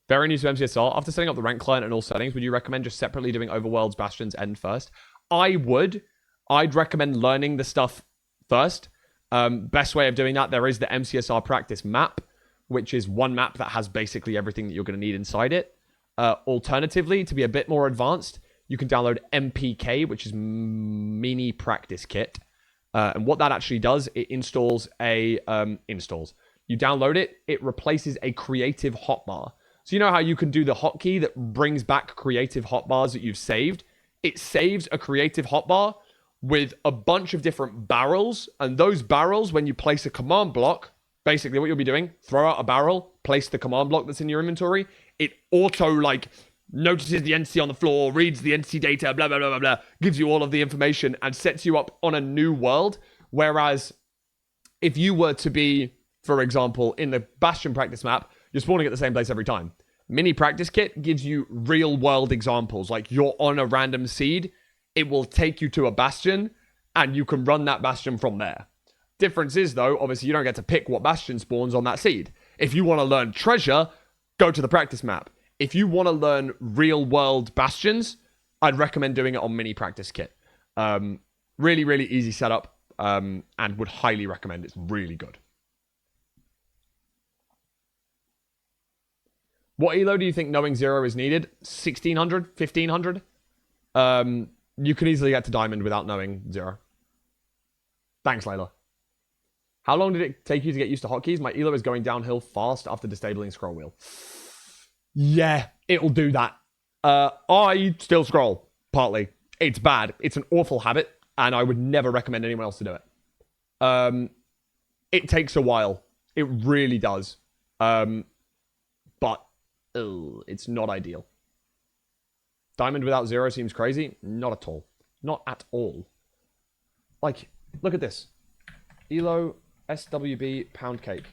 Very new to MCSR. After setting up the rank client and all settings, would you recommend just separately doing Overworlds, Bastions, End first? I would. I'd recommend learning the stuff first. Best way of doing that, there is the MCSR practice map, which is one map that has basically everything that you're going to need inside it. Alternatively, to be a bit more advanced, you can download MPK, which is Mini Practice Kit. And what that actually does, it installs a... You download it, it replaces a creative hotbar. So you know how you can do the hotkey that brings back creative hotbars that you've saved? It saves a creative hotbar with a bunch of different barrels. And those barrels, when you place a command block, basically what you'll be doing, throw out a barrel, place the command block that's in your inventory. It auto, like, notices the NC on the floor, reads the NC data, blah, blah, blah, blah, blah, gives you all of the information and sets you up on a new world. Whereas if you were to be, for example, in the Bastion practice map, you're spawning at the same place every time. Mini Practice Kit gives you real world examples. Like, you're on a random seed, it will take you to a Bastion, and you can run that Bastion from there. Difference is, though, obviously you don't get to pick what Bastion spawns on that seed. If you want to learn treasure, go to the practice map. If you want to learn real world Bastions, I'd recommend doing it on Mini Practice Kit. Really, really easy setup, and would highly recommend. It's really good. What elo do you think knowing 0 is needed? 1600? 1500? You can easily get to diamond without knowing 0. Thanks, Layla. How long did it take you to get used to hotkeys? My elo is going downhill fast after disabling scroll wheel. Yeah, it'll do that. I still scroll, partly. It's bad. It's an awful habit, and I would never recommend anyone else to do it. It takes a while. It really does. But it's not ideal. Diamond without 0 seems crazy. Not at all. Not at all. Like, look at this. Elo, SWB, pound cake.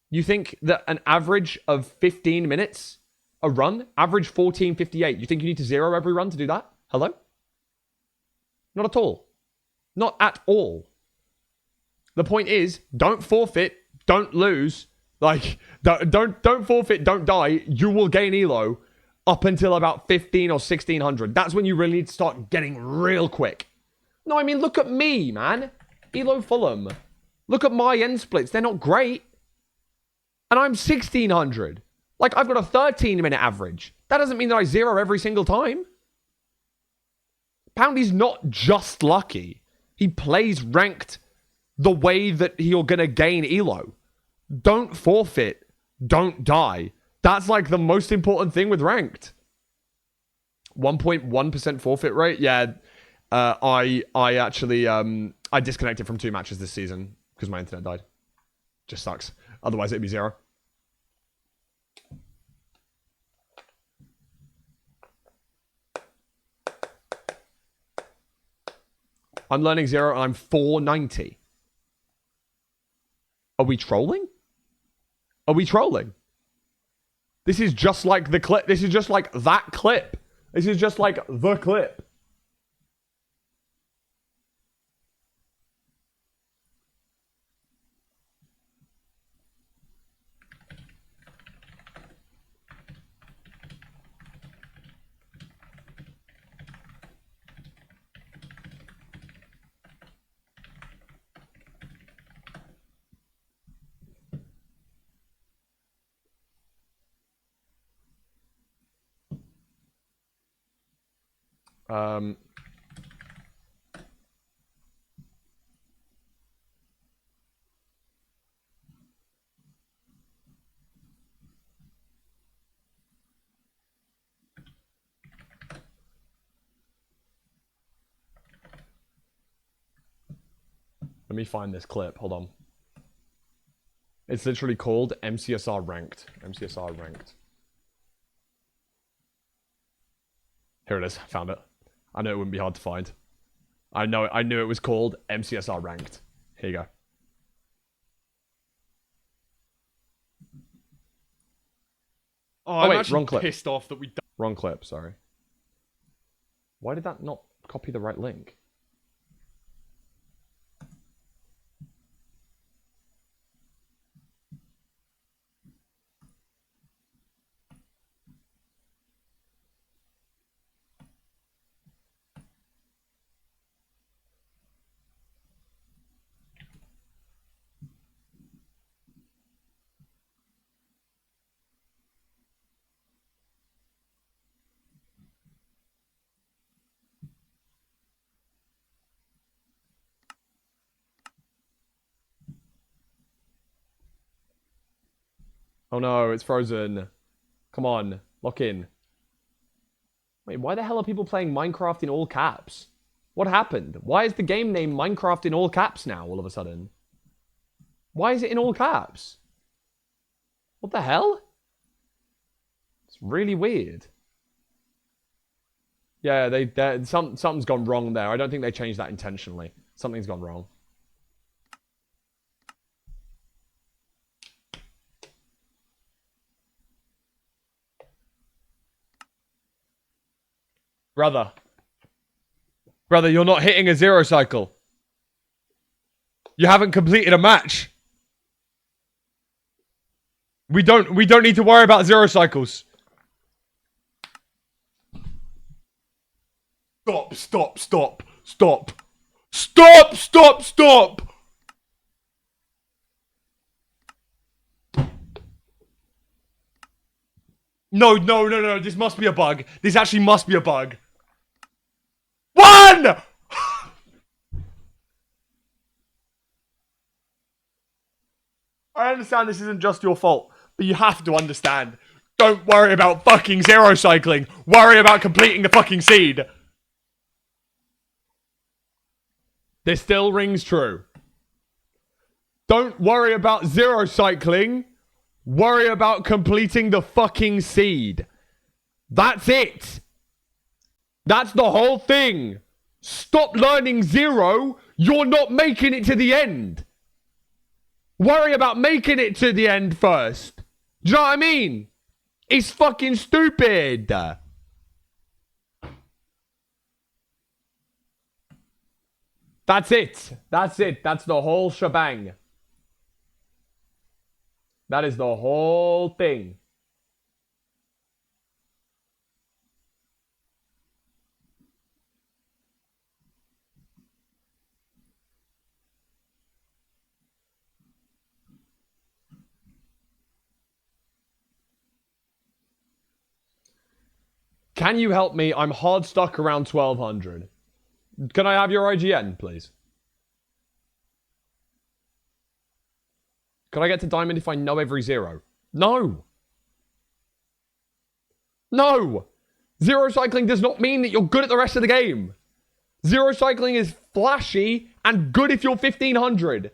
You think that an average of 15 minutes a run, average 14.58, you think you need to 0 every run to do that? Hello? Not at all. Not at all. The point is, don't forfeit, don't lose. Like, don't forfeit, don't die. You will gain elo up until about 15 or 1600. That's when you really need to start getting real quick. No, I mean, look at me, man. Elo Fulham. Look at my end splits. They're not great. And I'm 1600. Like, I've got a 13-minute average. That doesn't mean that I 0 every single time. Poundy's not just lucky. He plays ranked the way that you're going to gain elo. Don't forfeit. Don't die. That's like the most important thing with ranked. 1.1% forfeit rate. Yeah, I actually I disconnected from 2 matches this season because my internet died. Just sucks. Otherwise, it'd be 0. I'm learning 0 and I'm 490. Are we trolling? Are we trolling? This is just like the clip. This is just like that clip. This is just like the clip. Let me find this clip. Hold on. It's literally called MCSR Ranked. MCSR Ranked. Here it is. Found it. I know it wouldn't be hard to find. I knew it was called MCSR Ranked. Here you go. Oh, I'm wait, actually wrong clip. pissed off that we don't. Wrong clip, sorry. Why did that not copy the right link? Oh no, it's frozen. Come on, lock in. Wait, why the hell are people playing Minecraft in all caps? What happened? Why is the game name Minecraft in all caps now, all of a sudden? Why is it in all caps? What the hell? It's really weird. Yeah, something's gone wrong there. I don't think they changed that intentionally. Something's gone wrong. Brother, you're not hitting a zero cycle. You haven't completed a match. We don't need to worry about zero cycles. Stop. No. This must be a bug. This actually must be a bug. One! I understand this isn't just your fault, but you have to understand. Don't worry about fucking zero cycling. Worry about completing the fucking seed. This still rings true. Don't worry about zero cycling. Worry about completing the fucking seed. That's it. That's the whole thing. Stop learning zero. You're not making it to the end. Worry about making it to the end first. Do you know what I mean? It's fucking stupid. That's it. That's the whole shebang. That is the whole thing. Can you help me? I'm hard stuck around 1200. Can I have your IGN, please? Can I get to diamond if I know every zero? No. Zero cycling does not mean that you're good at the rest of the game. Zero cycling is flashy and good if you're 1500.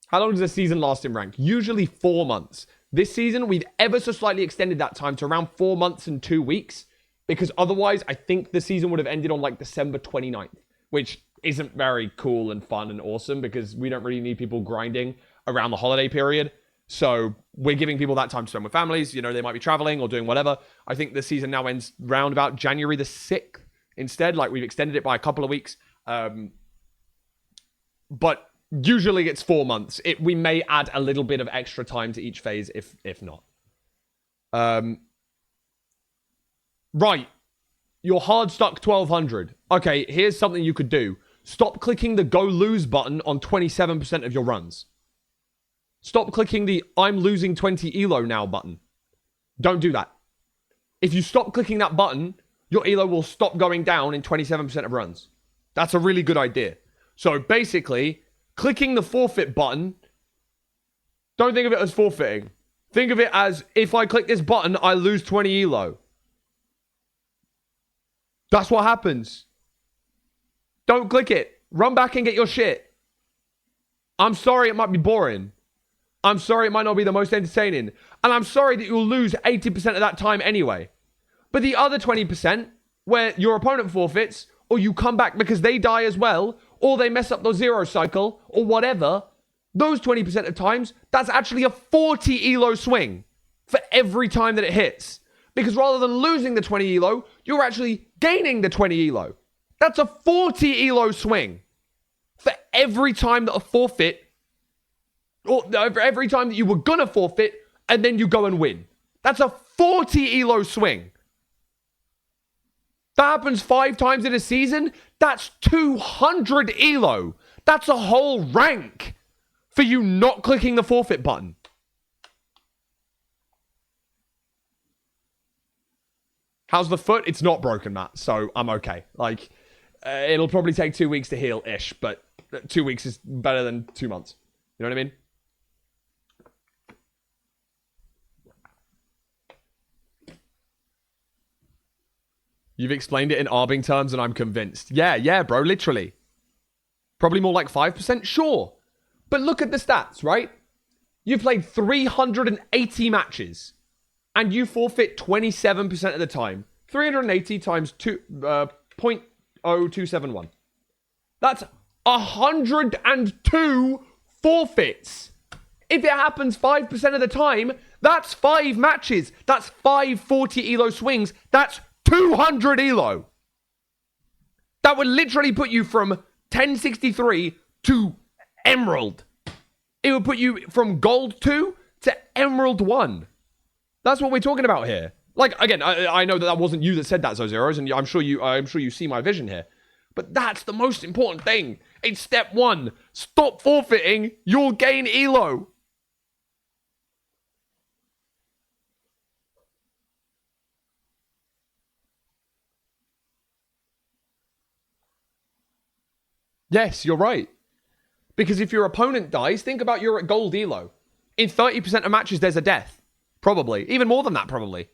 How long does a season last in rank? Usually 4 months. This season, we've ever so slightly extended that time to around 4 months and 2 weeks. Because otherwise, I think the season would have ended on like December 29th. Which isn't very cool and fun and awesome. Because we don't really need people grinding around the holiday period. So we're giving people that time to spend with families. You know, they might be traveling or doing whatever. I think the season now ends round about January the 6th. Instead, like we've extended it by a couple of weeks. But usually it's 4 months. We may add a little bit of extra time to each phase if not. Right. You're hard stuck 1200. Okay, here's something you could do. Stop clicking the go lose button on 27% of your runs. Stop clicking the I'm losing 20 elo now button. Don't do that. If you stop clicking that button, your elo will stop going down in 27% of runs. That's a really good idea. So basically, clicking the forfeit button, don't think of it as forfeiting. Think of it as, if I click this button, I lose 20 elo. That's what happens. Don't click it. Run back and get your shit. I'm sorry it might be boring. I'm sorry it might not be the most entertaining. And I'm sorry that you'll lose 80% of that time anyway. But the other 20%, where your opponent forfeits, or you come back because they die as well, or they mess up the zero cycle, or whatever, those 20% of times, that's actually a 40 elo swing for every time that it hits. Because rather than losing the 20 elo, you're actually gaining the 20 elo. That's a 40 elo swing for every time that a forfeit, or every time that you were gonna forfeit, and then you go and win. That's a 40 elo swing. That happens 5 times in a season. That's 200 elo. That's a whole rank for you not clicking the forfeit button. How's the foot? It's not broken, Matt, so I'm okay. Like, it'll probably take 2 weeks to heal-ish, but 2 weeks is better than 2 months. You know what I mean? You've explained it in Arbing terms and I'm convinced. Yeah, bro, literally. Probably more like 5%? Sure. But look at the stats, right? You've played 380 matches and you forfeit 27% of the time. 380 times 0.0271. That's 102 forfeits. If it happens 5% of the time, that's 5 matches. That's 5 40 elo swings. That's 200 elo. That would literally put you from 1063 to Emerald. It would put you from Gold 2 to Emerald 1. That's what we're talking about here. Like, again, I know that wasn't you that said that, Zozeros, and I'm sure you see my vision here. But that's the most important thing. It's step 1. Stop forfeiting. You'll gain elo. Yes, you're right. Because if your opponent dies, think about you're at gold elo. In 30% of matches, there's a death. Probably. Even more than that, probably.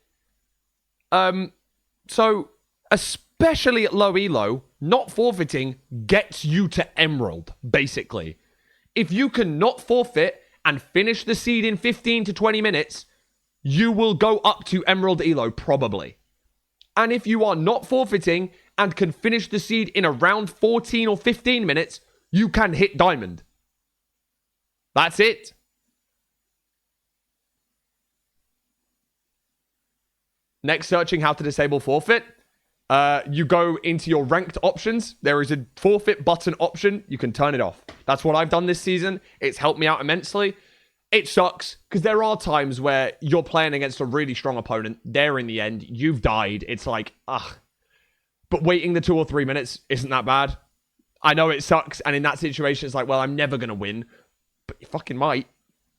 So, especially at low elo, not forfeiting gets you to Emerald, basically. If you can not forfeit and finish the seed in 15 to 20 minutes, you will go up to Emerald elo, probably. And if you are not forfeiting and can finish the seed in around 14 or 15 minutes, you can hit Diamond. That's it. Next, searching how to disable forfeit. You go into your ranked options. There is a forfeit button option. You can turn it off. That's what I've done this season. It's helped me out immensely. It sucks because there are times where you're playing against a really strong opponent. There in the end, you've died. It's like, ugh. But waiting the 2 or 3 minutes isn't that bad. I know it sucks. And in that situation, it's like, well, I'm never going to win. But you fucking might.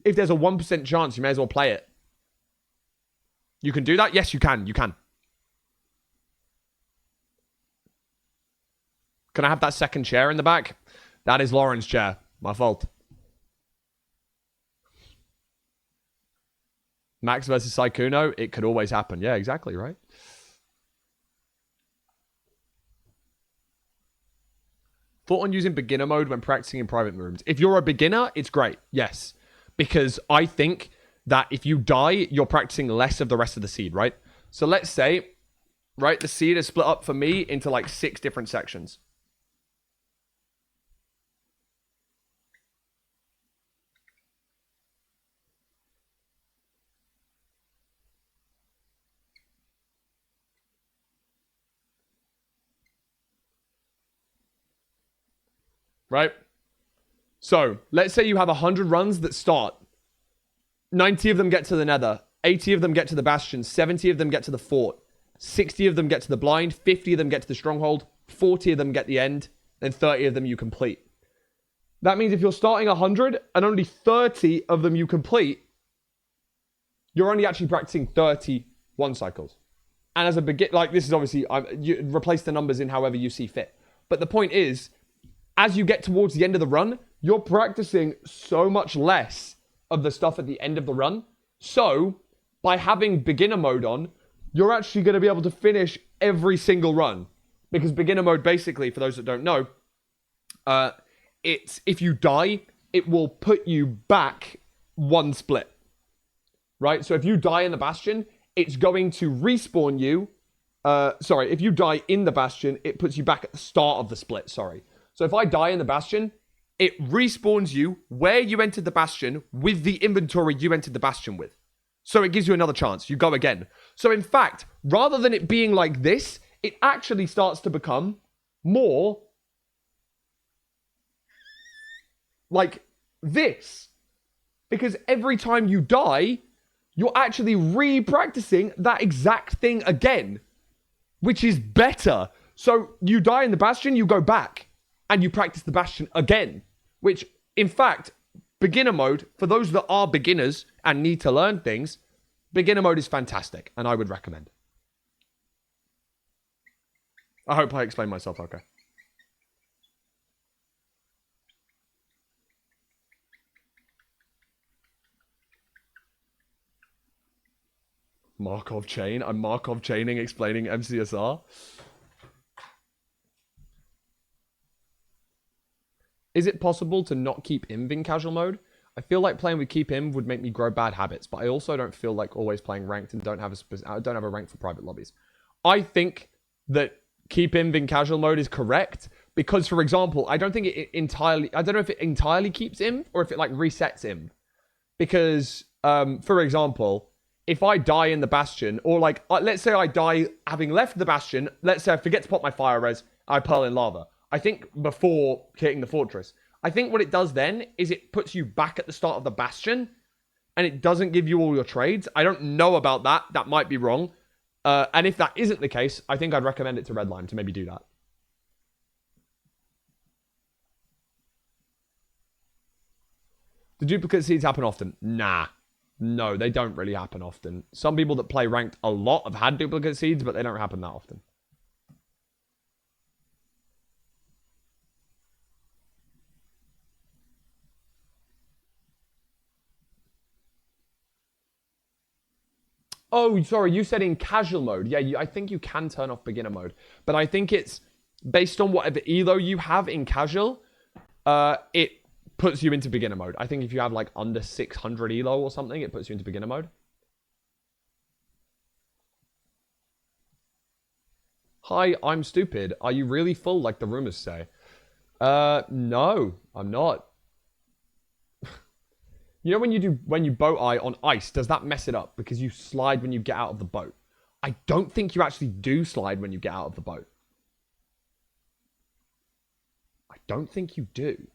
If there's a 1% chance, you may as well play it. You can do that? Yes, you can. You can. Can I have that second chair in the back? That is Lauren's chair. My fault. Max versus Saikuno, it could always happen. Yeah, exactly, right? Thought on using beginner mode when practicing in private rooms. If you're a beginner, it's great. Yes. Because I think that if you die, you're practicing less of the rest of the seed, right? So let's say, right, the seed is split up for me into like 6 different sections. Right? So, let's say you have 100 runs that start. 90 of them get to the Nether. 80 of them get to the Bastion. 70 of them get to the Fort. 60 of them get to the Blind. 50 of them get to the Stronghold. 40 of them get the End. And 30 of them you complete. That means if you're starting 100 and only 30 of them you complete, you're only actually practicing 31 cycles. And as a like this is obviously, you replace the numbers in however you see fit. But the point is, as you get towards the end of the run, you're practicing so much less of the stuff at the end of the run. So by having beginner mode on, you're actually going to be able to finish every single run. Because beginner mode, basically, for those that don't know, it's if you die, it will put you back one split. Right? So if you die in the Bastion, it's going to respawn you. If you die in the Bastion, it puts you back at the start of the split, sorry. So if I die in the Bastion, it respawns you where you entered the Bastion with the inventory you entered the Bastion with. So it gives you another chance. You go again. So in fact, rather than it being like this, it actually starts to become more like this. Because every time you die, you're actually re-practicing that exact thing again, which is better. So you die in the Bastion, you go back, and you practice the Bastion again, which, in fact, beginner mode, for those that are beginners and need to learn things, beginner mode is fantastic, and I would recommend. I hope I explained myself okay. Markov chain. I'm Markov chaining explaining MCSR. Is it possible to not keep Inv in casual mode? I feel like playing with keep Inv would make me grow bad habits, but I also don't feel like always playing ranked and don't have a rank for private lobbies. I think that keep Inv in casual mode is correct because, for example, I don't know if it entirely keeps Inv or if it like resets Inv. Because, for example, if I die in the Bastion, or like, let's say I die having left the Bastion, let's say I forget to pop my fire res, I pearl in lava. I think before hitting the fortress. I think what it does then is it puts you back at the start of the Bastion, and it doesn't give you all your trades. I don't know about that. That might be wrong. And if that isn't the case, I think I'd recommend it to Redline to maybe do that. Do duplicate seeds happen often? Nah. No, they don't really happen often. Some people that play ranked a lot have had duplicate seeds, but they don't happen that often. Oh, sorry, you said in casual mode. Yeah, I think you can turn off beginner mode. But I think it's based on whatever elo you have in casual, it puts you into beginner mode. I think if you have like under 600 elo or something, it puts you into beginner mode. Hi, I'm stupid. Are you really full like the rumors say? No, I'm not. You know when you boat eye on ice, does that mess it up? Because you slide when you get out of the boat. I don't think you actually do slide when you get out of the boat. I don't think you do.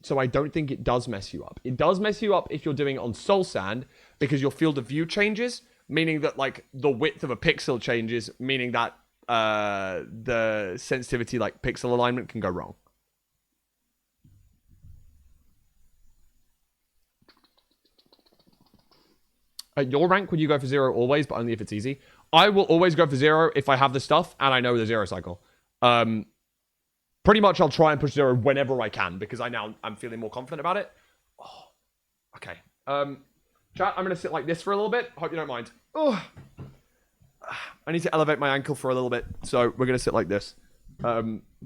So I don't think it does mess you up. It does mess you up if you're doing it on Soul Sand, because your field of view changes, meaning that like the width of a pixel changes, meaning that the sensitivity, like pixel alignment, can go wrong. At your rank, would you go for 0 always, but only if it's easy? I will always go for 0 if I have the stuff and I know the 0 cycle. Pretty much I'll try and push 0 whenever I can, because I'm feeling more confident about it. Oh, okay. Chat, I'm going to sit like this for a little bit. Hope you don't mind. Oh. I need to elevate my ankle for a little bit, so we're going to sit like this.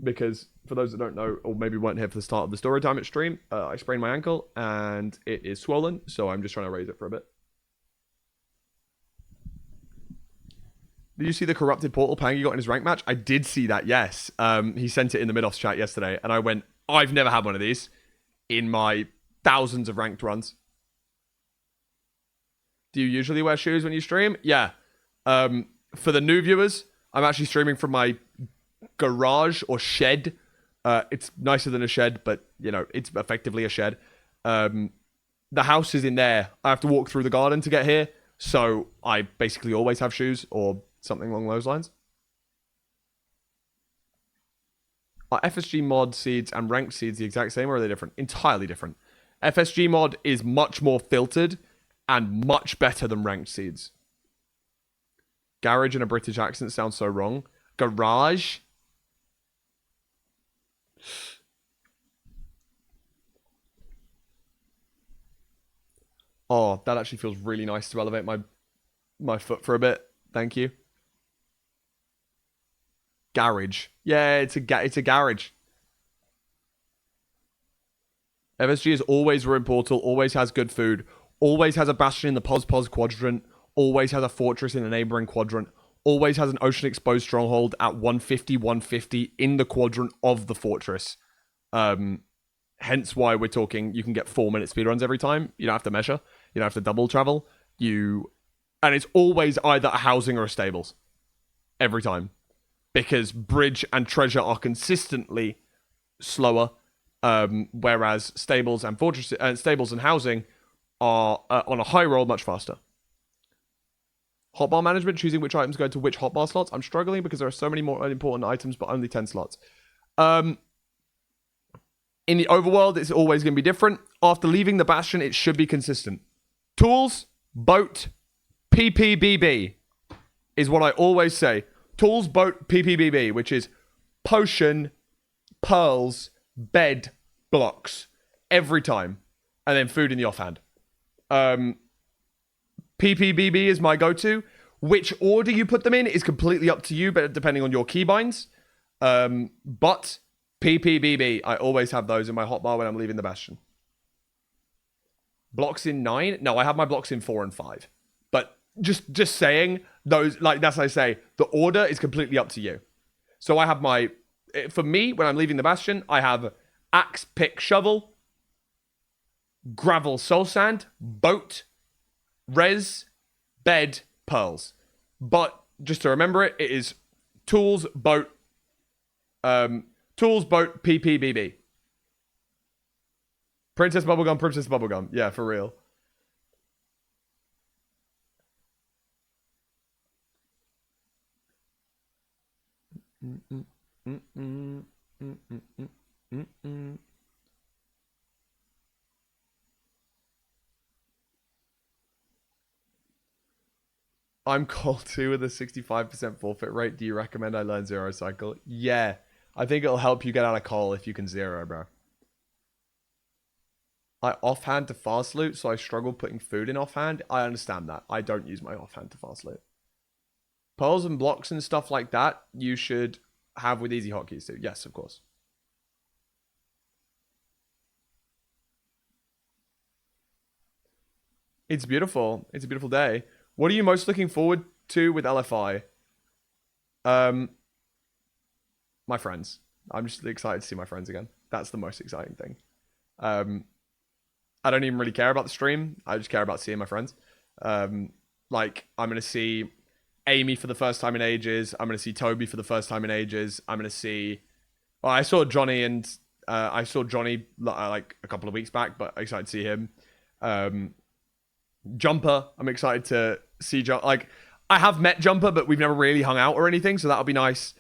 Because for those that don't know, or maybe weren't here for the start of the story time at stream, I sprained my ankle and it is swollen, so I'm just trying to raise it for a bit. Did you see the corrupted portal Pangy got in his rank match? I did see that, yes. He sent it in the MIDOFFS chat yesterday, and I went, I've never had one of these in my thousands of ranked runs. Do you usually wear shoes when you stream? Yeah. For the new viewers, I'm actually streaming from my garage or shed. It's nicer than a shed, but, you know, it's effectively a shed. The house is in there. I have to walk through the garden to get here, so I basically always have shoes or something along those lines. Are FSG mod seeds and ranked seeds the exact same, or are they different? Entirely different. FSG mod is much more filtered and much better than ranked seeds. Garage in a British accent sounds so wrong. Garage. Oh, that actually feels really nice to elevate my foot for a bit. Thank you. Garage. Yeah, it's a garage. FSG is always ruin portal, always has good food, always has a bastion in the pos quadrant, always has a fortress in the neighboring quadrant, always has an ocean exposed stronghold at 150 in the quadrant of the fortress. Hence why we're talking you can get 4-minute speedruns every time. You don't have to measure. You don't have to double travel. And it's always either a housing or a stables. Every time. Because bridge and treasure are consistently slower. Whereas stables and fortress stables and housing are on a high roll much faster. Hotbar management, choosing which items go to which hotbar slots. I'm struggling because there are so many more important items, but only 10 slots. In the overworld, it's always going to be different. After leaving the bastion, it should be consistent. Tools, boat, PPBB is what I always say. Tools, boat, PPBB, which is potion, pearls, bed, blocks. Every time. And then food in the offhand. PPBB is my go-to. Which order you put them in is completely up to you, but depending on your keybinds. But PPBB, I always have those in my hotbar when I'm leaving the bastion. Blocks in 9? No, I have my blocks in 4 and 5. But just saying, those, like that's what I say, the order is completely up to you. So I have for me, when I'm leaving the bastion, I have axe, pick, shovel, gravel, soul sand, boat, res, bed, pearls. But just to remember it is tools, boat, PPBB. Princess Bubblegum. Yeah, for real. I'm call 2 with a 65% forfeit rate. Do you recommend I learn Zero Cycle? Yeah. I think it'll help you get out of call if you can zero, bro. I offhand to fast loot, so I struggle putting food in offhand. I understand that. I don't use my offhand to fast loot. Pearls and blocks and stuff like that, you should have with easy hotkeys too. Yes, of course. It's beautiful. It's a beautiful day. What are you most looking forward to with LFI? My friends. I'm just excited to see my friends again. That's the most exciting thing. I don't even really care about the stream. I just care about seeing my friends. Like, I'm going to see Amy for the first time in ages. I'm going to see Toby for the first time in ages. I'm going to see... Well, I saw Johnny like a couple of weeks back, but I'm excited to see him. Jumper, I'm excited to see. Like, I have met Jumper, but we've never really hung out or anything, so that'll be nice.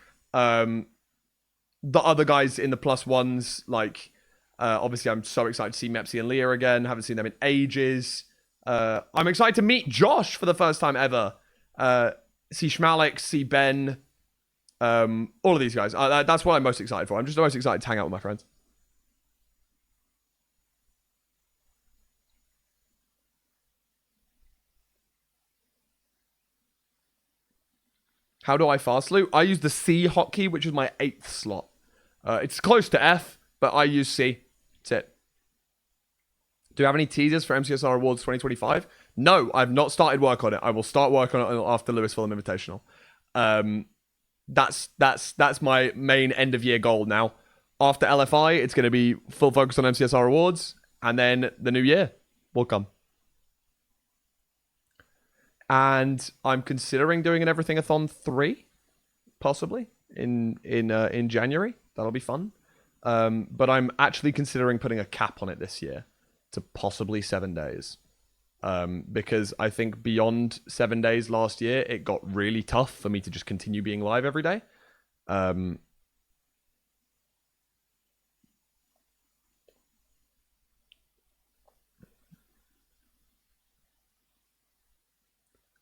The other guys in the +1s, like, obviously I'm so excited to see Mepsi and Leah again. Haven't seen them in ages. I'm excited to meet Josh for the first time ever. See Schmalik, see Ben, all of these guys. That's what I'm most excited for. I'm just most excited to hang out with my friends. How do I fast loot? I use the C hotkey, which is my 8th slot. It's close to F, but I use C. That's it. Do you have any teasers for MCSR Awards 2025? No, I've not started work on it. I will start work on it after Lewis Fulham Invitational. That's my main end of year goal now. After LFI, it's going to be full focus on MCSR Awards, and then the new year will come. And I'm considering doing an Everything-a-thon 3, possibly in January. That'll be fun. But I'm actually considering putting a cap on it this year to possibly 7 days. Because I think beyond 7 days last year, it got really tough for me to just continue being live every day.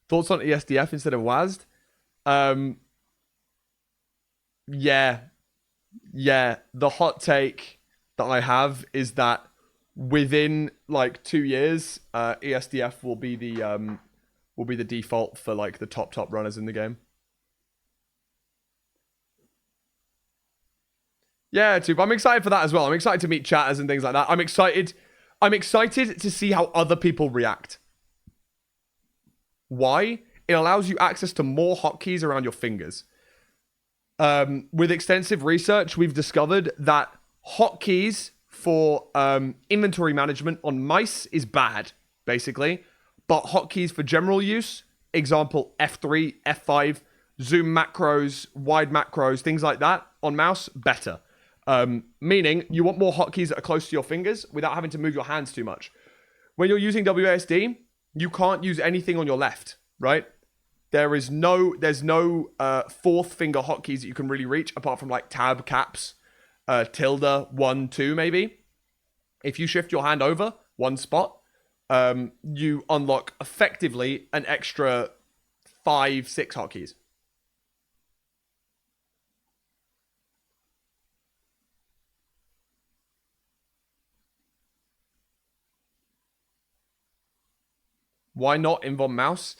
Thoughts on ESDF instead of WASD? Yeah. The hot take that I have is that within like 2 years, ESDF will be the default for like the top runners in the game. Yeah, too. I'm excited for that as well. I'm excited to meet chatters and things like that. I'm excited to see how other people react. Why? It allows you access to more hotkeys around your fingers. With extensive research, we've discovered that hotkeys for inventory management on mice is bad, basically. But hotkeys for general use, example F3, F5, zoom macros, wide macros, things like that on mouse, better. Meaning you want more hotkeys that are close to your fingers without having to move your hands too much. When you're using WASD, you can't use anything on your left, right? There's no fourth finger hotkeys that you can really reach apart from like tab, caps, tilde, 1, 2 maybe. If you shift your hand over one spot, you unlock effectively an extra 5, 6 hotkeys. Why not Invon mouse?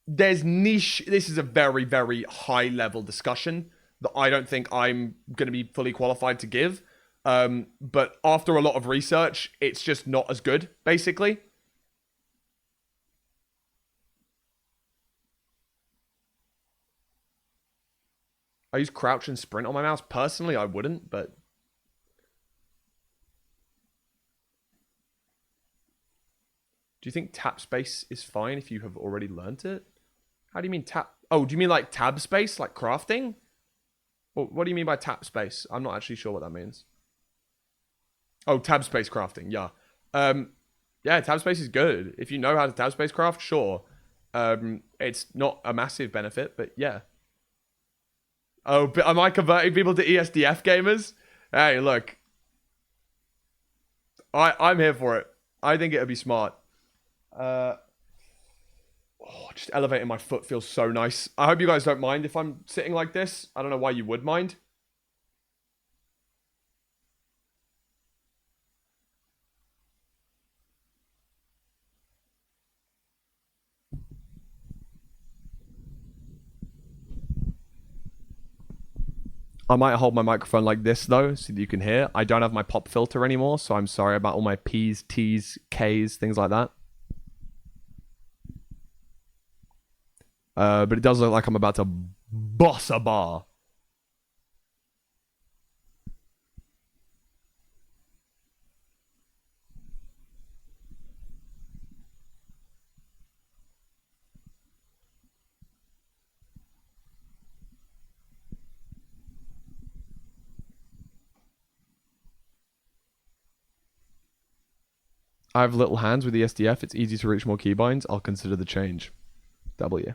There's niche. This is a very, very high level discussion that I don't think I'm going to be fully qualified to give. But after a lot of research, it's just not as good, basically. I use crouch and sprint on my mouse. Personally, I wouldn't, but... Do you think tap space is fine if you have already learnt it? How do you mean tap? Oh, do you mean like tab space, like crafting? What do you mean by tap space? I'm not actually sure what that means. Oh, tab space crafting, yeah. Yeah, tab space is good. If you know how to tab space craft, sure. It's not a massive benefit, but yeah. Oh, but am I converting people to ESDF gamers? Hey, look. I'm here for it. I think it would be smart. Just elevating my foot feels so nice. I hope you guys don't mind if I'm sitting like this. I don't know why you would mind. I might hold my microphone like this, though, so that you can hear. I don't have my pop filter anymore, so I'm sorry about all my P's, T's, K's, things like that. But it does look like I'm about to boss a bar. I have little hands with the SDF. It's easy to reach more keybinds. I'll consider the change. W.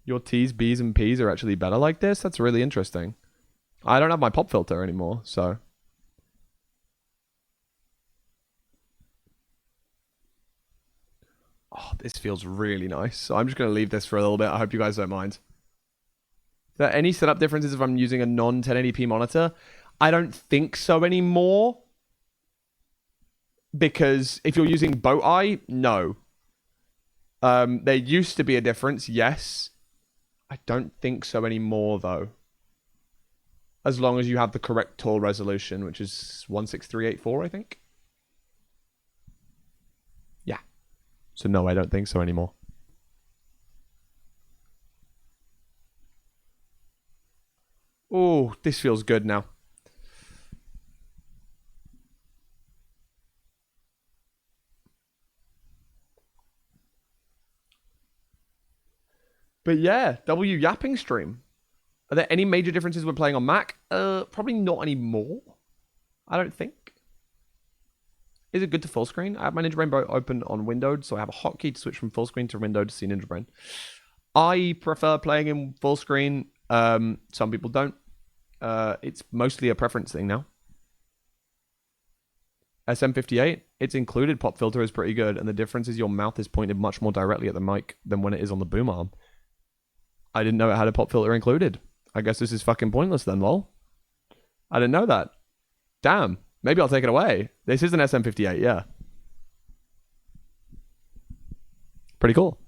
Your T's, B's, and P's are actually better like this? That's really interesting. I don't have my pop filter anymore, so... Oh, this feels really nice. So I'm just going to leave this for a little bit. I hope you guys don't mind. Are there any setup differences if I'm using a non-1080p monitor? I don't think so anymore. Because if you're using bow eye, no. There used to be a difference, yes. I don't think so anymore, though. As long as you have the correct tall resolution, which is 16384, I think. Yeah. So no, I don't think so anymore. Oh, this feels good now. But yeah, W yapping stream. Are there any major differences when playing on Mac? Probably not anymore. I don't think. Is it good to full screen? I have my Ninja Brain open on windowed, so I have a hotkey to switch from full screen to windowed to see Ninja Brain. I prefer playing in full screen. Some people don't. It's mostly a preference thing now. SM58, its included pop filter is pretty good, and the difference is your mouth is pointed much more directly at the mic than when it is on the boom arm. I didn't know it had a pop filter included. I guess this is fucking pointless then, lol. I didn't know that. Damn. Maybe I'll take it away. This is an SM58, yeah. Pretty cool.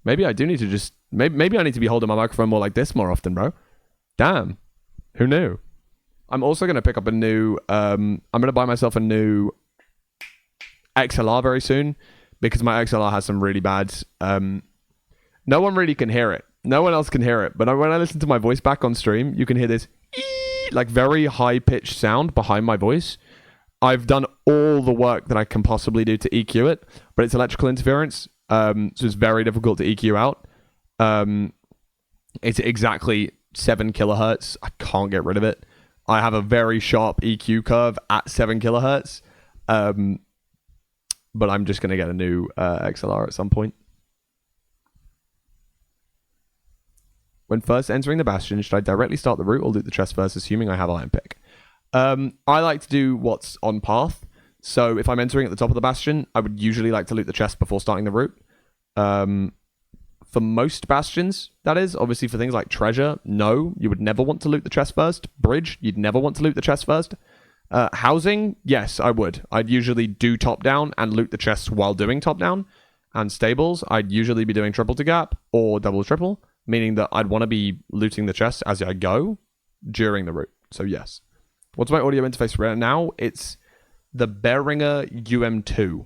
Maybe I do need to just... Maybe I need to be holding my microphone more like this more often, bro. Damn. Who knew? I'm also going to pick up a new... I'm going to buy myself a new XLR very soon because my XLR has some really bad... no one really can hear it. No one else can hear it. But when I listen to my voice back on stream, you can hear this like very high-pitched sound behind my voice. I've done all the work that I can possibly do to EQ it, but it's electrical interference, so it's very difficult to EQ out. It's exactly 7 kilohertz. I can't get rid of it. I have a very sharp EQ curve at 7 kilohertz, but I'm just going to get a new XLR at some point. When first entering the Bastion, should I directly start the route or loot the chest first, assuming I have Iron Pick? I like to do what's on path. So if I'm entering at the top of the Bastion, I would usually like to loot the chest before starting the route. For most Bastions, that is. Obviously for things like treasure, no. You would never want to loot the chest first. Bridge, you'd never want to loot the chest first. Housing, yes, I would. I'd usually do top down and loot the chests while doing top down. And stables, I'd usually be doing triple to gap or double triple, meaning that I'd want to be looting the chests as I go during the route. So yes. What's my audio interface right now? It's the Behringer UM2,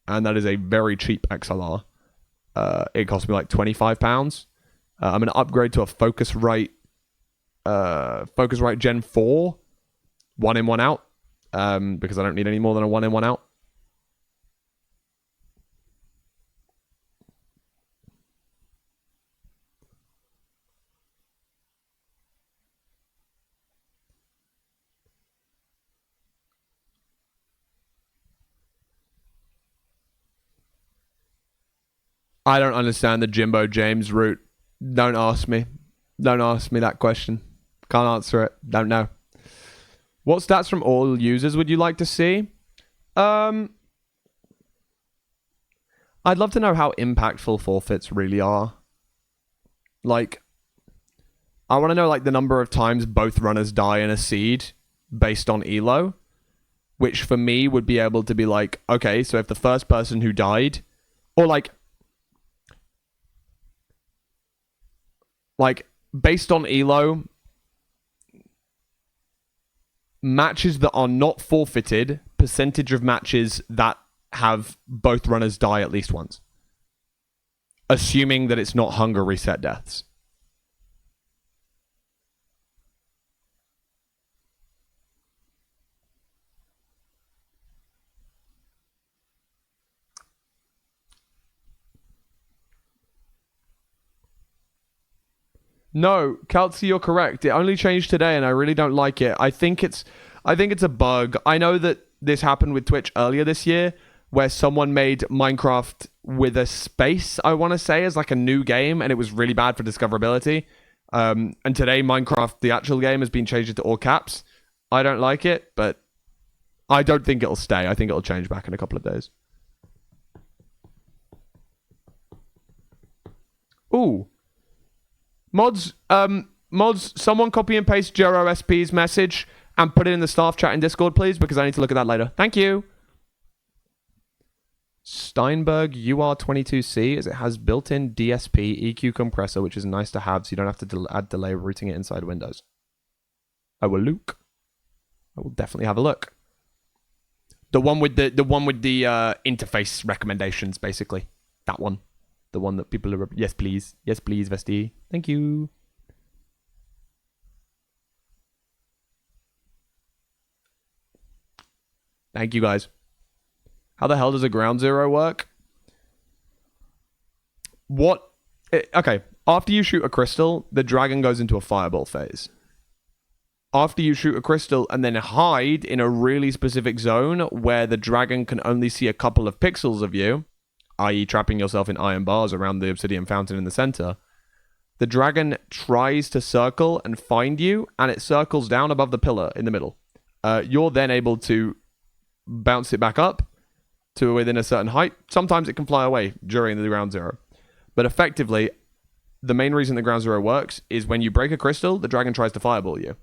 and that is a very cheap XLR. It cost me like £25. I'm going to upgrade to a Focusrite Gen 4, 1 in, 1 out, because I don't need any more than a 1 in, 1 out. I don't understand the Jimbo James route. Don't ask me. Don't ask me that question. Can't answer it. Don't know. What stats from all users would you like to see? I'd love to know how impactful forfeits really are. Like, I want to know like the number of times both runners die in a seed based on elo, which for me would be able to be like, okay, so if the first person who died, or like based on elo, matches that are not forfeited, percentage of matches that have both runners die at least once, assuming that it's not hunger reset deaths. No, Kelsey, you're correct. It only changed today, and I really don't like it. I think it's a bug. I know that this happened with Twitch earlier this year, where someone made Minecraft with a space, I want to say, as like a new game, and it was really bad for discoverability. And today, Minecraft, the actual game, has been changed into all caps. I don't like it, but I don't think it'll stay. I think it'll change back in a couple of days. Ooh. Mods, someone copy and paste Jero SP's message and put it in the staff chat in Discord, please, because I need to look at that later. Thank you. Steinberg UR22C, as it has built-in DSP EQ compressor, which is nice to have, so you don't have to add delay routing it inside Windows. I will look. I will definitely have a look. The one with the interface recommendations, basically. That one. The one that people are... Yes, please. Yes, please, Vesti. Thank you. Thank you, guys. How the hell does a ground zero work? Okay. After you shoot a crystal, the dragon goes into a fireball phase. After you shoot a crystal and then hide in a really specific zone where the dragon can only see a couple of pixels of you, i.e. trapping yourself in iron bars around the obsidian fountain in the center, the dragon tries to circle and find you, and it circles down above the pillar in the middle. You're then able to bounce it back up to within a certain height. Sometimes it can fly away during the ground zero. But effectively, the main reason the ground zero works is when you break a crystal, the dragon tries to fireball you.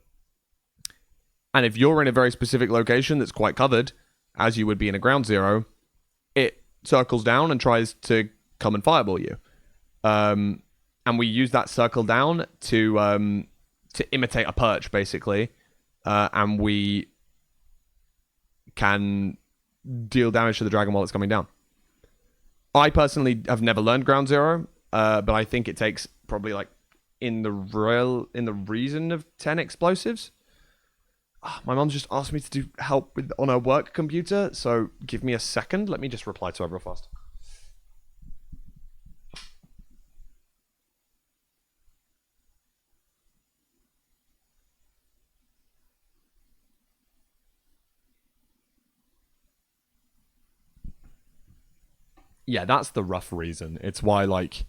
And if you're in a very specific location that's quite covered, as you would be in a ground zero, it circles down and tries to come and fireball you. And we use that circle down to imitate a perch, basically. And we can deal damage to the dragon while it's coming down. I personally have never learned ground zero, but I think it takes probably like in the reason of 10 explosives. My mom's just asked me to do help with on her work computer, so give me a second. Let me just reply to her real fast. Yeah, that's the rough reason. It's why, like...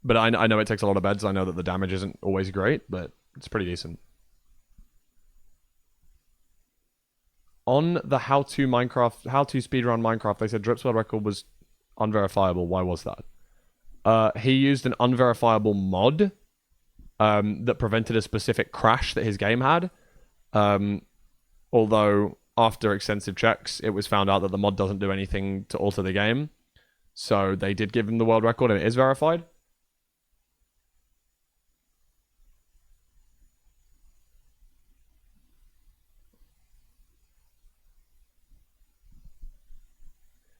But I know it takes a lot of beds. I know that the damage isn't always great, but it's pretty decent. On the how-to speedrun Minecraft, they said Drip's world record was unverifiable. Why was that? He used an unverifiable mod that prevented a specific crash that his game had. Although, after extensive checks, it was found out that the mod doesn't do anything to alter the game. So they did give him the world record, and it is verified.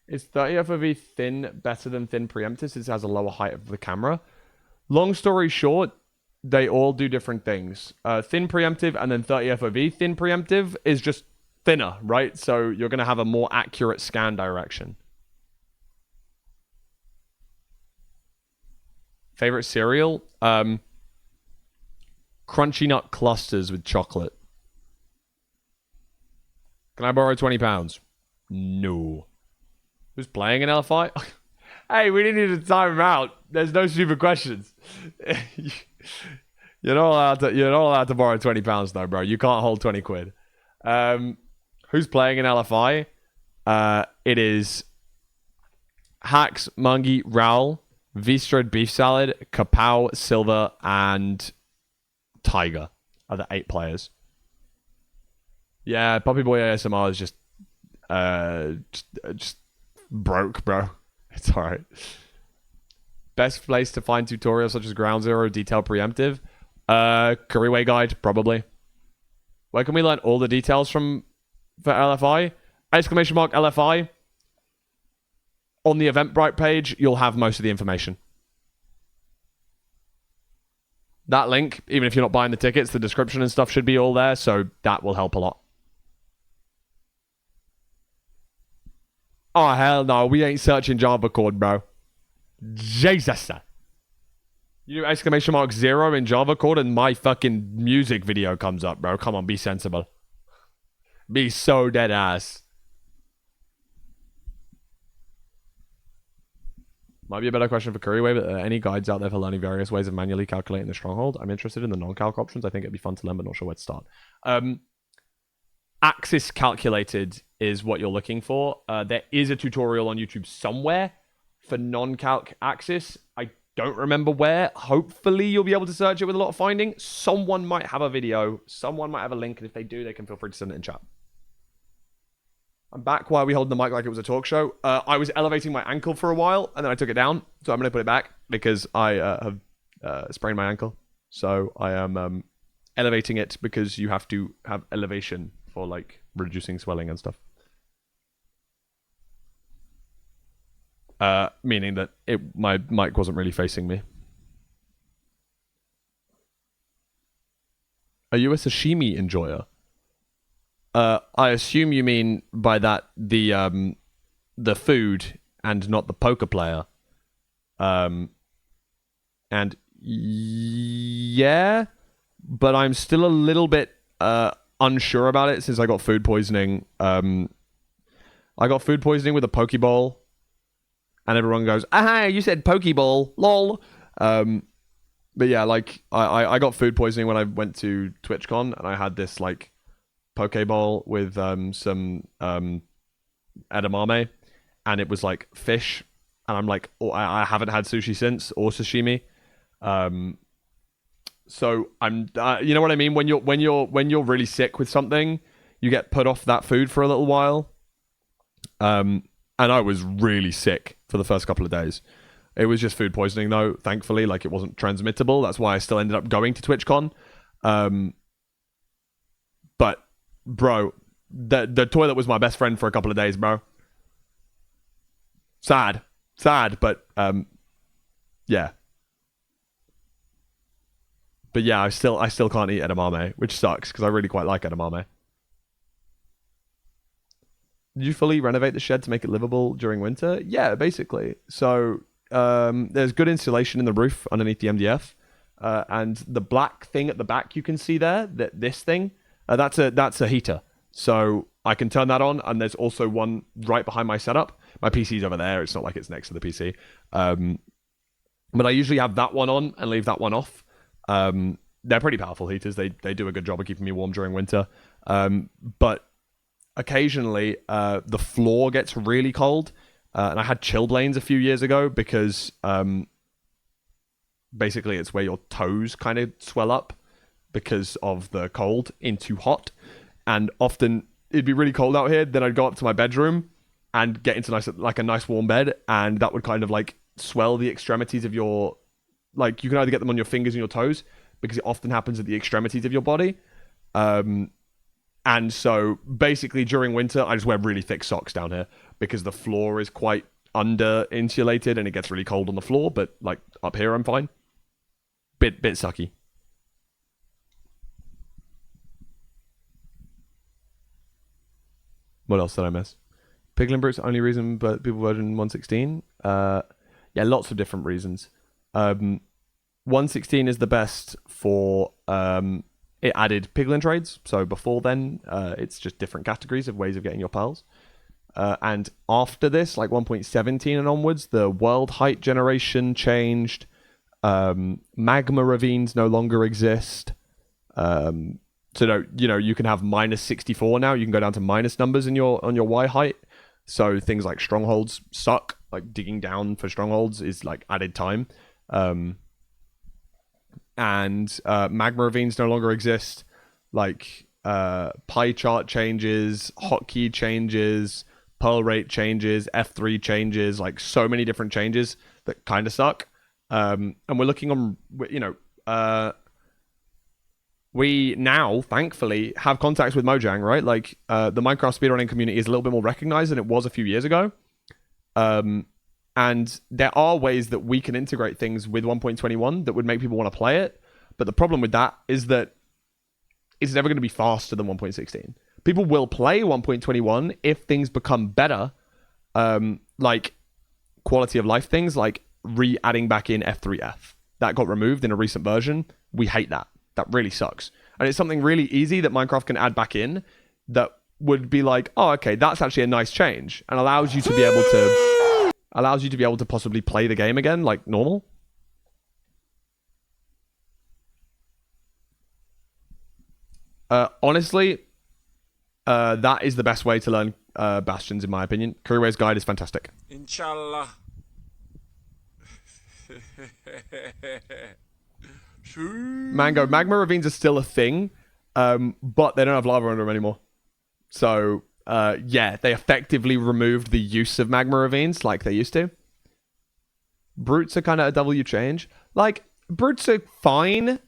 Is 30 FOV thin better than thin preemptive since it has a lower height of the camera? Long story short, they all do different things. Thin preemptive and then 30 FOV thin preemptive is just thinner, right? So you're going to have a more accurate scan direction. Favorite cereal? Crunchy Nut Clusters with chocolate. Can I borrow £20? No. Who's playing an LFI? Hey, we didn't need to time him out. There's no stupid questions. You're not allowed to borrow £20 though, bro. You can't hold 20 quid. Who's playing an LFI? It is Hacks, Mungie, Raul, V-Strode Beef Salad, Kapow, Silver, and Tiger are the 8 players. Yeah, Puppy Boy ASMR is just broke, bro. It's alright. Best place to find tutorials such as Ground Zero, Detail Preemptive? Curryway Guide, probably. Where can we learn all the details for LFI? Exclamation mark LFI. On the Eventbrite page, you'll have most of the information. That link, even if you're not buying the tickets, the description and stuff should be all there, so that will help a lot. Oh, hell no, we ain't searching Java code, bro. Jesus. You do exclamation mark 0 in Java code and my fucking music video comes up, bro. Come on, be sensible. Be so dead ass. Might be a better question for Curryway, but any guides out there for learning various ways of manually calculating the stronghold? I'm interested in the non-calc options. I think it'd be fun to learn, but not sure where to start. Axis calculated is what you're looking for. There is a tutorial on YouTube somewhere for non-calc axis. I don't remember where. Hopefully you'll be able to search it with a lot of finding. Someone might have a video. Someone might have a link, and if they do, they can feel free to send it in chat. I'm back. Why are we holding the mic like it was a talk show? I was elevating my ankle for a while, and then I took it down. So I'm going to put it back because I have sprained my ankle. So I am elevating it because you have to have elevation for like reducing swelling and stuff. Meaning that my mic wasn't really facing me. Are you a sashimi enjoyer? I assume you mean by that the food and not the poker player. And yeah, but I'm still a little bit unsure about it since I got food poisoning. I got food poisoning with a Pokeball, and everyone goes, "Ah, you said Pokeball, lol." But yeah, like I got food poisoning when I went to TwitchCon, and I had this like poke bowl with some edamame, and it was like fish, and I'm like, oh, I haven't had sushi since, or sashimi. So I'm, you know what I mean? When you're really sick with something, you get put off that food for a little while. And I was really sick for the first couple of days. It was just food poisoning though, thankfully. Like, it wasn't transmittable. That's why I still ended up going to TwitchCon. But bro, the toilet was my best friend for a couple of days, bro. Sad, but yeah. But yeah, I still can't eat edamame, which sucks because I really quite like edamame. Did you fully renovate the shed to make it livable during winter? Yeah, basically. So there's good insulation in the roof underneath the MDF, and the black thing at the back you can see there, this thing, that's a heater. So I can turn that on, and there's also one right behind my setup. My PC's over there. It's not like it's next to the PC. But I usually have that one on and leave that one off. They're pretty powerful heaters. They do a good job of keeping me warm during winter. But occasionally, the floor gets really cold. And I had chilblains a few years ago because basically it's where your toes kind of swell up because of the cold into hot. And often it'd be really cold out here. Then I'd go up to my bedroom and get into a nice warm bed. And that would kind of like swell the extremities of your... Like, you can either get them on your fingers and your toes, because it often happens at the extremities of your body. And so basically during winter, I just wear really thick socks down here because the floor is quite under insulated and it gets really cold on the floor. But like up here, I'm fine. Bit sucky. What else did I miss? Piglin Brute's the only reason, but people version 116. Yeah, lots of different reasons. 116 is the best for it added piglin trades. So before then, it's just different categories of ways of getting your pearls. And after this, like 1.17 and onwards, the world height generation changed. Magma ravines no longer exist. So you can have minus 64 now. You can go down to minus numbers on your Y height. So things like strongholds suck. Like digging down for strongholds is like added time. And magma ravines no longer exist. Like pie chart changes, hotkey changes, pearl rate changes, F3 changes, like so many different changes that kind of suck. And we're looking on, we now, thankfully, have contacts with Mojang, right? Like, the Minecraft speedrunning community is a little bit more recognized than it was a few years ago. And there are ways that we can integrate things with 1.21 that would make people want to play it. But the problem with that is that it's never going to be faster than 1.16. People will play 1.21 if things become better, like quality of life things, like re-adding back in F3F. That got removed in a recent version. We hate that. That really sucks. And it's something really easy that Minecraft can add back in that would be like, oh, okay, that's actually a nice change, and allows you to be able to possibly play the game again like normal. Honestly, that is the best way to learn Bastions, in my opinion. Kuriwe's guide is fantastic. Inshallah. Mango, magma ravines are still a thing, but they don't have lava under them anymore. So, yeah, they effectively removed the use of magma ravines like they used to. Brutes are kind of a W change. Like, brutes are fine,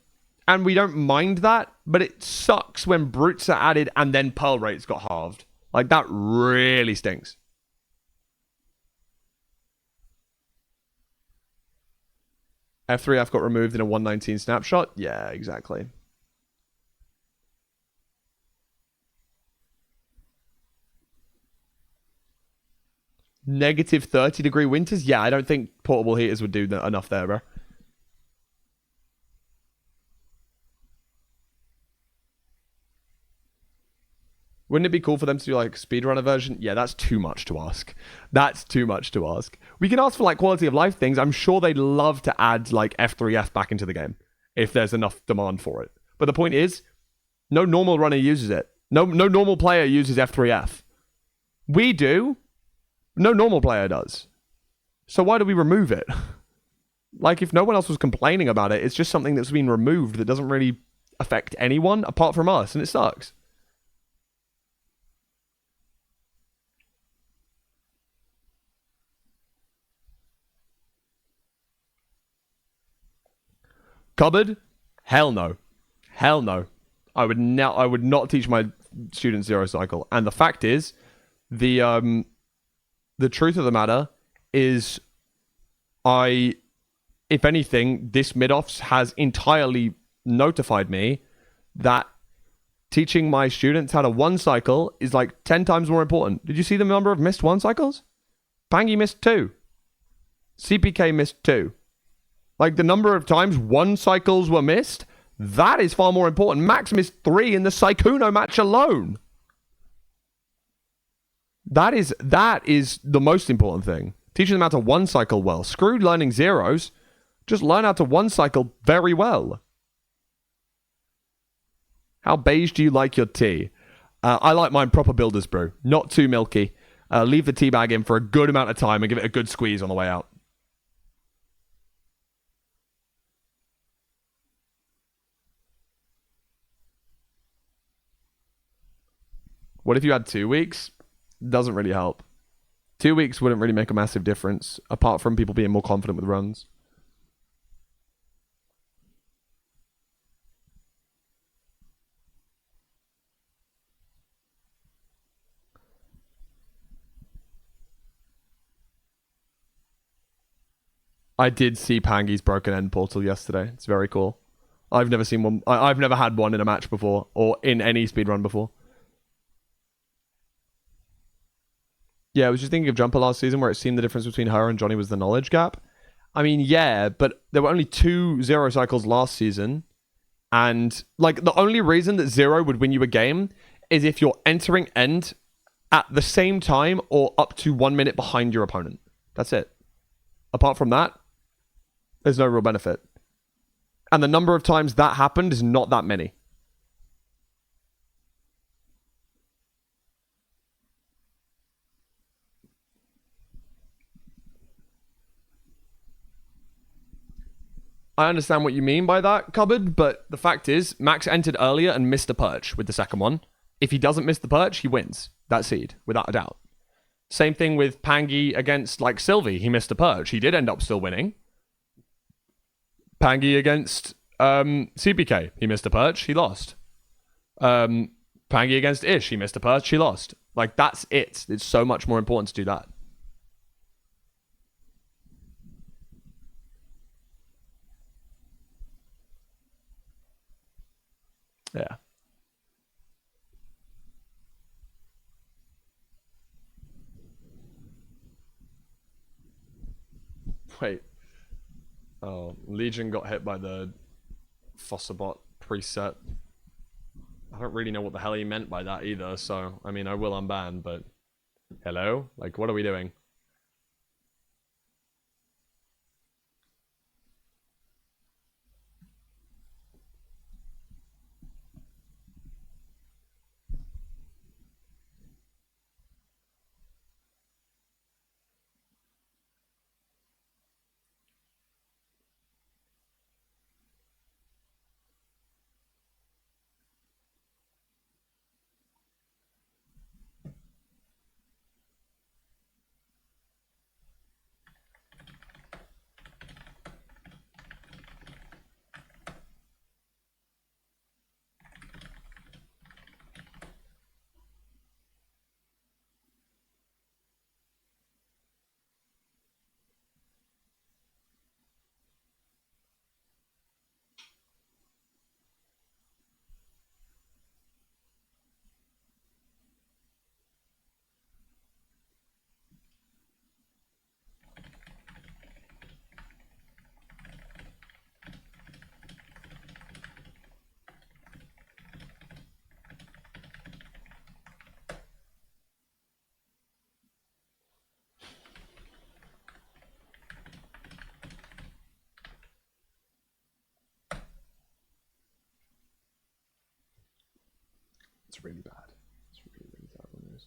and we don't mind that, but it sucks when brutes are added and then pearl rates got halved. Like, that really stinks. F3F got removed in a 119 snapshot? Yeah, exactly. Negative 30-degree winters? Yeah, I don't think portable heaters would do enough there, bro. Wouldn't it be cool for them to do like speedrunner version? Yeah, that's too much to ask. That's too much to ask. We can ask for like quality of life things. I'm sure they'd love to add like F3F back into the game if there's enough demand for it. But the point is, no normal runner uses it. No normal player uses F3F. We do. No normal player does. So why do we remove it? Like, if no one else was complaining about it, it's just something that's been removed that doesn't really affect anyone apart from us, and it sucks. Cupboard? Hell no. Hell no. I would not teach my students zero cycle. And the fact is, the truth of the matter is, if anything, this MIDOFFS has entirely notified me that teaching my students how to one cycle is like 10 times more important. Did you see the number of missed one cycles? Pangy missed 2. CPK missed 2. Like, the number of times one cycles were missed, that is far more important. Max missed 3 in the Sykkuno match alone. That is the most important thing. Teaching them how to one cycle well. Screw learning zeros. Just learn how to one cycle very well. How beige do you like your tea? I like mine proper builder's brew. Not too milky. Leave the tea bag in for a good amount of time and give it a good squeeze on the way out. What if you had 2 weeks? Doesn't really help. 2 weeks wouldn't really make a massive difference, apart from people being more confident with runs. I did see Pangy's broken end portal yesterday. It's very cool. I've never seen one. I've never had one in a match before, or in any speedrun before. Yeah, I was just thinking of Jumper last season where it seemed the difference between her and Johnny was the knowledge gap. I mean, yeah, but there were only 2 zero cycles last season. And, like, the only reason that zero would win you a game is if you're entering end at the same time or up to 1 minute behind your opponent. That's it. Apart from that, there's no real benefit. And the number of times that happened is not that many. I understand what you mean by that, Cupboard, but the fact is, Max entered earlier and missed a perch with the second one. If he doesn't miss the perch, he wins that seed, without a doubt. Same thing with Pangy against, like, Sylvie. He missed a perch. He did end up still winning. Pangy against CPK. He missed a perch. He lost. Pangy against Ish. He missed a perch. He lost. Like, that's it. It's so much more important to do that. Yeah. Wait. Oh, Legion got hit by the Fossabot preset. I don't really know what the hell he meant by that either, so, I mean, I will unban, but... Hello? Like, what are we doing? That's really bad. That's really, really terrible news.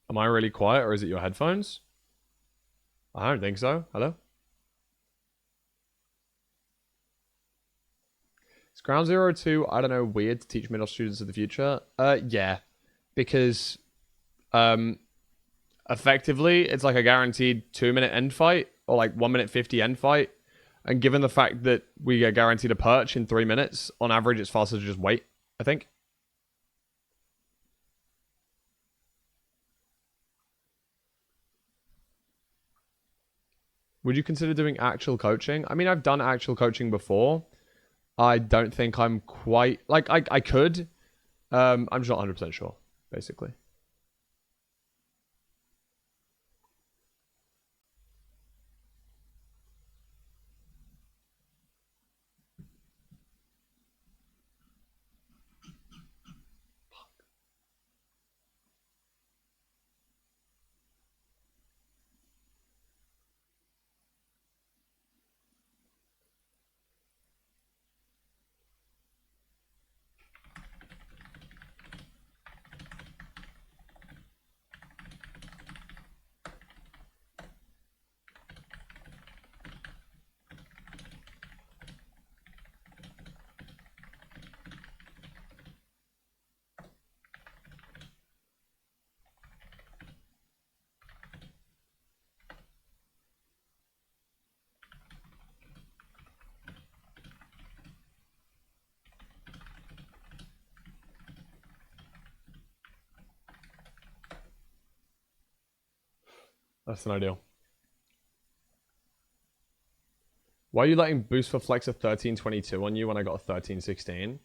Am I really quiet, or is it your headphones? I don't think so. Hello? Is Ground Zero 2, I don't know, weird to teach middle students of the future? Yeah. Because, effectively, it's like a guaranteed 2-minute end fight, or like 1 minute 50 end fight. And given the fact that we get guaranteed a perch in 3 minutes, on average, it's faster to just wait, I think. Would you consider doing actual coaching? I mean, I've done actual coaching before. I don't think I'm quite... Like, I could. I'm just not 100% sure, basically. That's an ideal. Why are you letting Boost for Flex a 1322 on you when I got a 1316?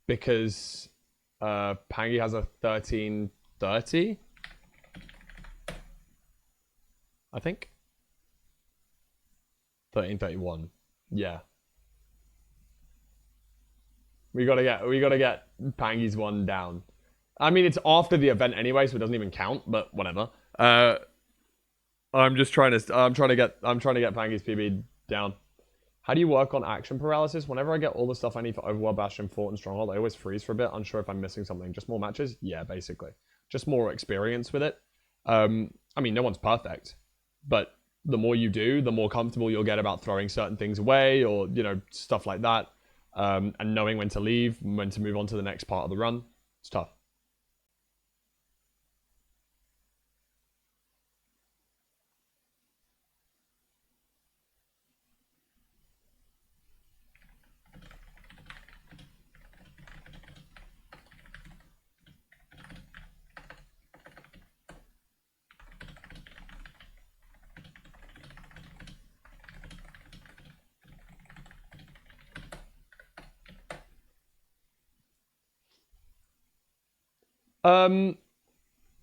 Because Pangy has a 1330, I think. 1331. Yeah. We gotta get Pangy's one down. I mean, it's after the event anyway, so it doesn't even count. But whatever. I'm trying to get Pangy's PB down. How do you work on action paralysis? Whenever I get all the stuff I need for Overworld, Bastion, Fort, and Stronghold, I always freeze for a bit, unsure if I'm missing something. Just more matches? Yeah, basically. Just more experience with it. I mean, no one's perfect, but the more you do, the more comfortable you'll get about throwing certain things away, or, you know, stuff like that. And knowing when to leave, when to move on to the next part of the run. It's tough.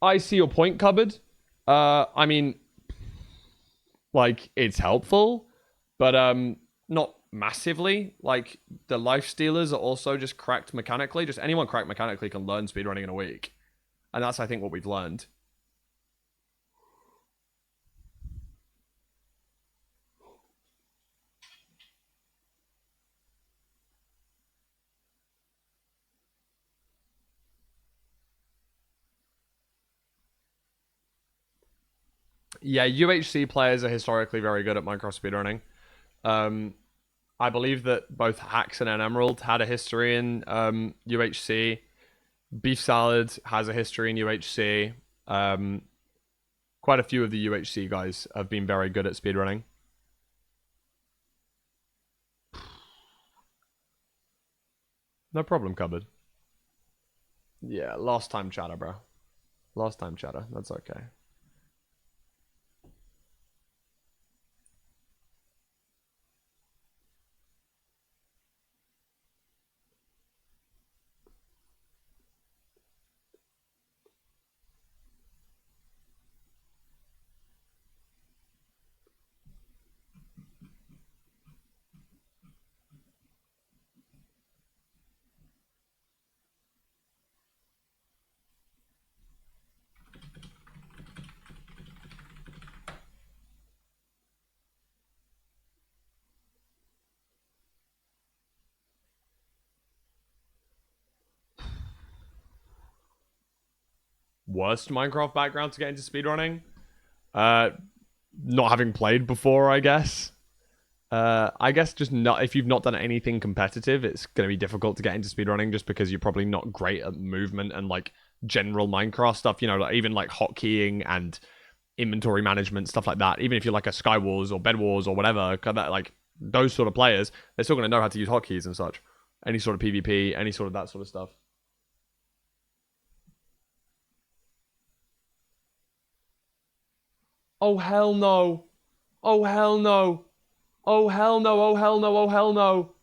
I see your point, Cupboard. I mean, like, it's helpful, but not massively. Like, the life stealers are also just cracked mechanically. Just anyone cracked mechanically can learn speedrunning in a week. And that's, I think, what we've learned. Yeah, UHC players are historically very good at Minecraft speedrunning. I believe that both Haxon and Emerald had a history in UHC. Beef Salad has a history in UHC. Quite a few of the UHC guys have been very good at speedrunning. No problem, Cupboard. Yeah, last time chatter, bro. Last time chatter. That's okay. worst Minecraft background to get into speedrunning. Not having played before, I guess. I guess just not if you've not done anything competitive, it's going to be difficult to get into speedrunning just because you're probably not great at movement and like general Minecraft stuff, you know, like even like hotkeying and inventory management, stuff like that. Even if you're like a Skywars or Bed Wars or whatever, like those sort of players, they're still going to know how to use hotkeys and such. Any sort of PvP, any sort of that sort of stuff. Oh hell no. Oh hell no. Oh hell no, oh hell no, oh hell no.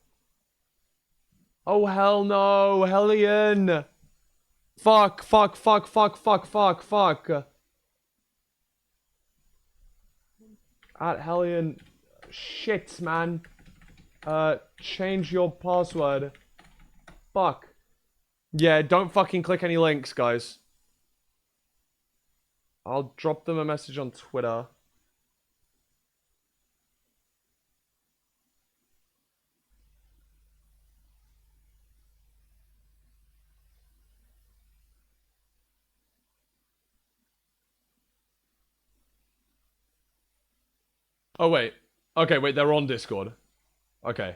Oh hell no, Hellion. Fuck. At Hellion. Shit, man. Change your password. Fuck. Yeah, don't fucking click any links, guys. I'll drop them a message on Twitter. Oh, wait. Okay, wait, they're on Discord. Okay.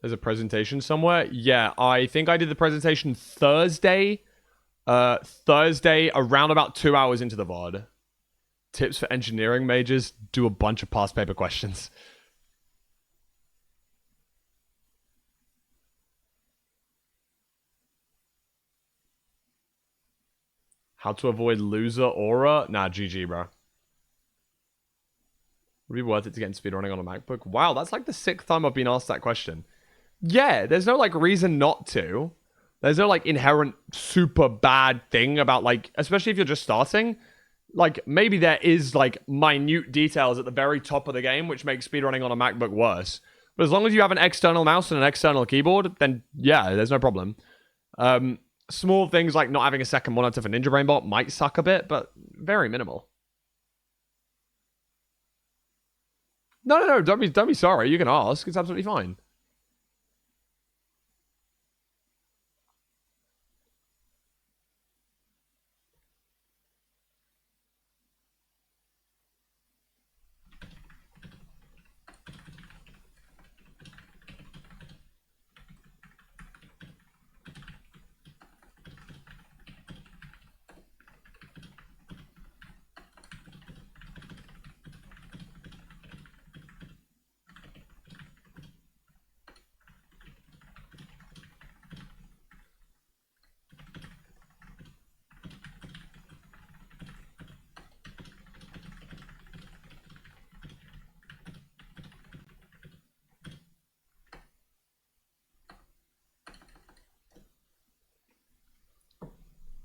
There's a presentation somewhere? Yeah, I think I did the presentation Thursday. Thursday, around about 2 hours into the VOD. Tips for engineering majors, do a bunch of past paper questions. How to avoid loser aura? Nah, GG, bro. Would it be worth it to get into speedrunning on a MacBook? Wow, that's like the 6th time I've been asked that question. Yeah, there's no like reason not to. There's no like inherent super bad thing about like, especially if you're just starting. Like maybe there is like minute details at the very top of the game which make speedrunning on a MacBook worse. But as long as you have an external mouse and an external keyboard, then yeah, there's no problem. Small things like not having a second monitor for Ninja Brain Bot might suck a bit, but very minimal. No, don't be sorry. You can ask. It's absolutely fine.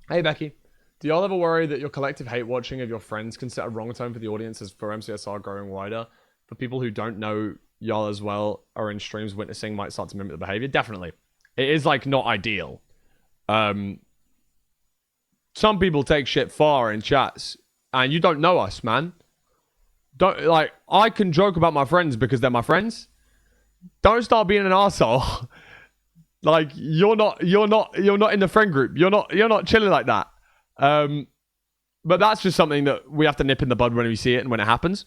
Hey, Becky. Do y'all ever worry that your collective hate watching of your friends can set a wrong tone for the audience as for MCSR growing wider? For people who don't know y'all as well or in streams witnessing might start to mimic the behavior? Definitely. It is like not ideal. Some people take shit far in chats and you don't know us, man. Don't like I can joke about my friends because they're my friends. Don't start being an asshole. Like you're not in the friend group. You're not chilling like that. But that's just something that we have to nip in the bud when we see it and when it happens.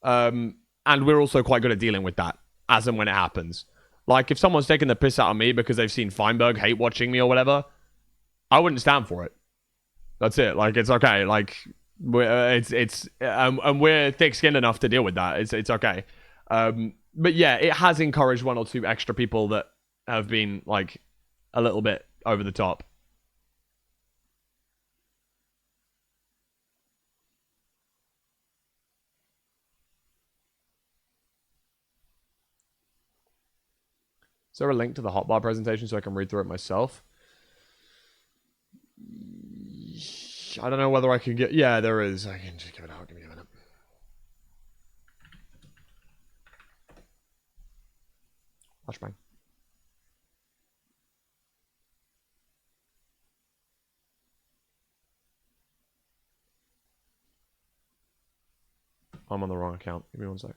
And we're also quite good at dealing with that as and when it happens. Like if someone's taking the piss out of me because they've seen Feinberg hate watching me or whatever, I wouldn't stand for it. That's it. Like it's okay. Like and we're thick-skinned enough to deal with that. It's okay. But yeah, it has encouraged one or two extra people that have been like a little bit over the top. Is there a link to the hotbar presentation so I can read through it myself? I don't know whether I can get... Yeah, there is. I can just give it out. Give me a minute. Flashbang. I'm on the wrong account. Give me 1 sec.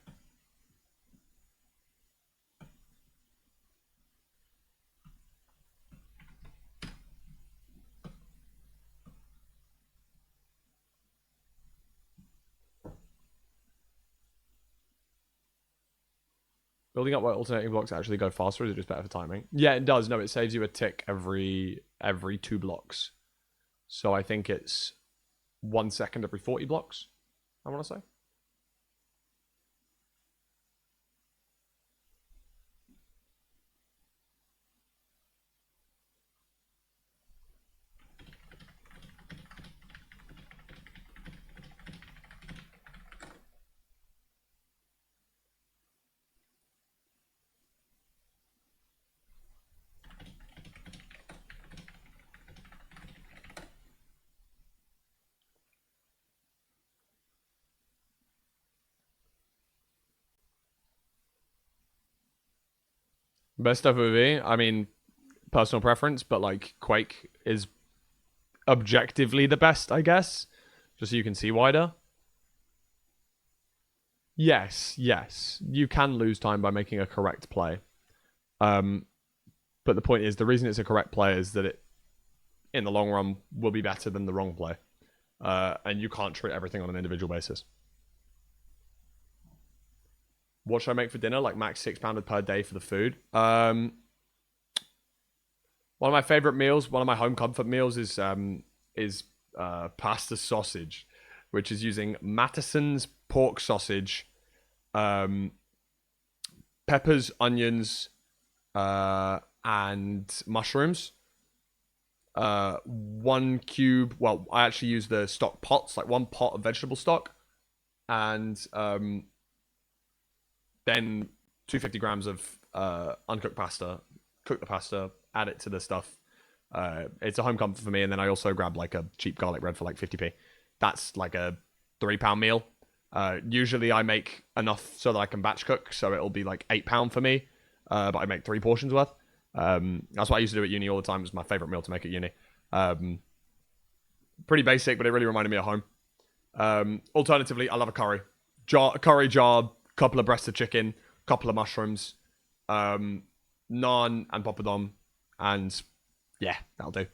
Building up while alternating blocks actually go faster, or is it just better for timing? Yeah, it does. No, it saves you a tick every 2 blocks. So I think it's 1 second every 40 blocks, I want to say. Best FOV, I mean, personal preference, but like Quake is objectively the best, I guess. Just so you can see wider. Yes, yes. You can lose time by making a correct play. But the point is, the reason it's a correct play is that it, in the long run, will be better than the wrong play. And you can't treat everything on an individual basis. What should I make for dinner? Like max £6 per day for the food. One of my favorite meals, one of my home comfort meals is pasta sausage, which is using Mattison's pork sausage, peppers, onions, and mushrooms. 1 cube. Well, I actually use the stock pots, like 1 pot of vegetable stock, and then 250 grams of uncooked pasta. Cook the pasta, add it to the stuff. It's a home comfort for me, and then I also grab like a cheap garlic bread for like 50p. That's like a £3 meal. Usually I make enough so that I can batch cook, so it'll be like £8 for me, but I make 3 portions worth. That's what I used to do at uni all the time. It was my favorite meal to make at uni. Pretty basic, but it really reminded me of home. Alternatively, I love a curry jar, couple of breasts of chicken, couple of mushrooms, naan and papadom, and yeah, that'll do.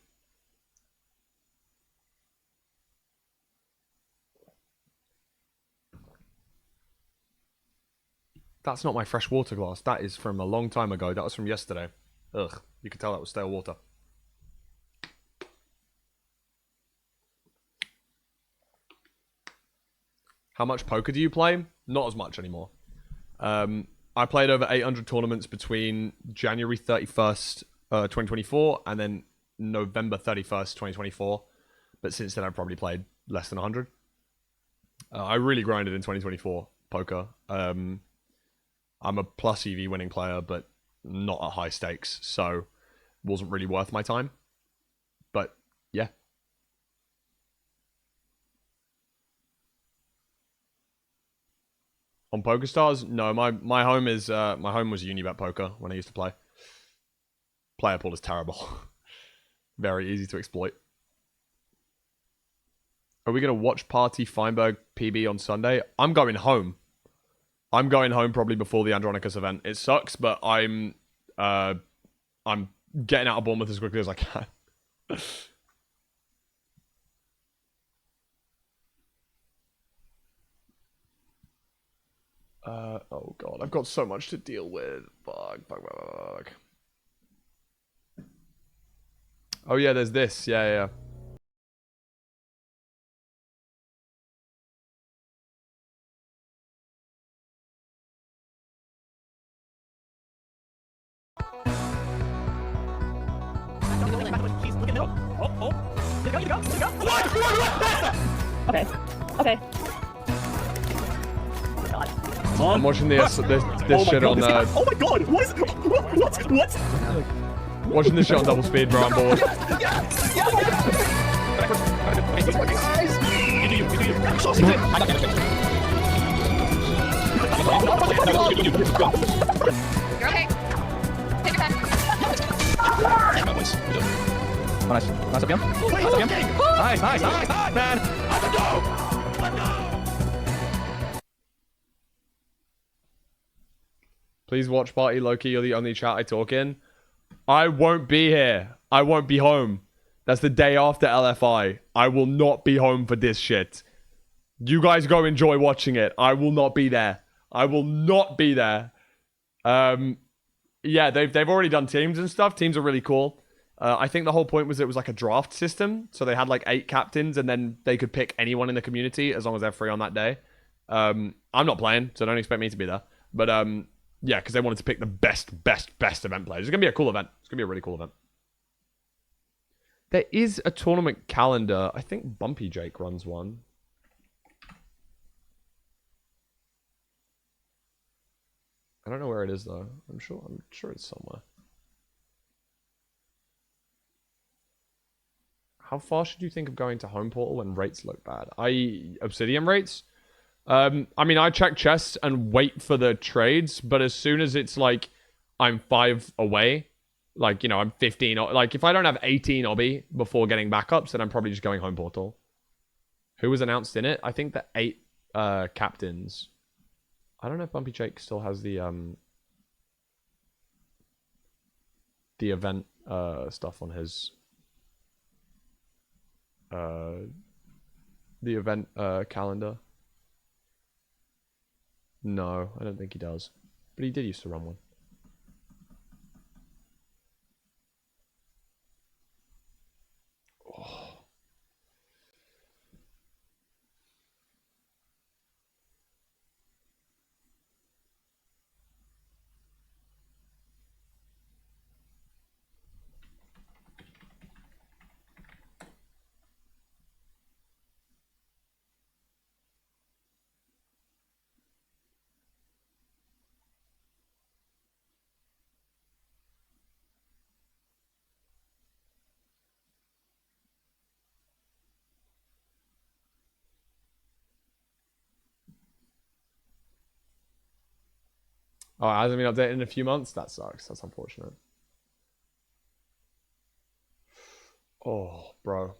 That's not my fresh water glass. That is from a long time ago. That was from yesterday. Ugh, you could tell that was stale water. How much poker do you play? Not as much anymore. I played over 800 tournaments between January 31st, 2024, and then November 31st, 2024. But since then, I've probably played less than 100. I really grinded in 2024 poker. I'm a plus EV winning player, but not at high stakes, so it wasn't really worth my time. But yeah. On PokerStars, no. My home is my home was Unibet Poker when I used to play. Player pool is terrible. Very easy to exploit. Are we gonna watch Party Feinberg PB on Sunday? I'm going home. I'm going home probably before the Andronicus event. It sucks, but I'm getting out of Bournemouth as quickly as I can. Oh god, I've got so much to deal with. Fuck. Oh yeah, there's this. Yeah. Okay. I'm watching this shit on oh my god! What is what? watching this shit on double speed, bro. I'm bored. Okay. Take your time. Nice. Nice up, Nice, man. Please watch party, Loki. You're the only chat I talk in. I won't be here. I won't be home. That's the day after LFI. I will not be home for this shit. You guys go enjoy watching it. I will not be there. I will not be there. Yeah, they've already done teams and stuff. Teams are really cool. I think the whole point was it was like a draft system. So they had like 8 captains and then they could pick anyone in the community as long as they're free on that day. I'm not playing, so don't expect me to be there. But yeah, because they wanted to pick the best event players. It's going to be a cool event. It's going to be a really cool event. There is a tournament calendar. I think Bumpy Jake runs one. I don't know where it is though. I'm sure it's somewhere. How far should you think of going to home portal when rates look bad? Obsidian rates? I mean, I check chests and wait for the trades, but as soon as it's like I'm 5 away, like, you know, I'm 15, like if I don't have 18 obby before getting backups, then I'm probably just going home portal. Who was announced in it? I think the 8 captains. I don't know if Bumpy Jake still has the event stuff on his the event calendar. No, I don't think he does. But he did used to run one. Oh. Oh, it hasn't been updated in a few months? That sucks. That's unfortunate. Oh, bro.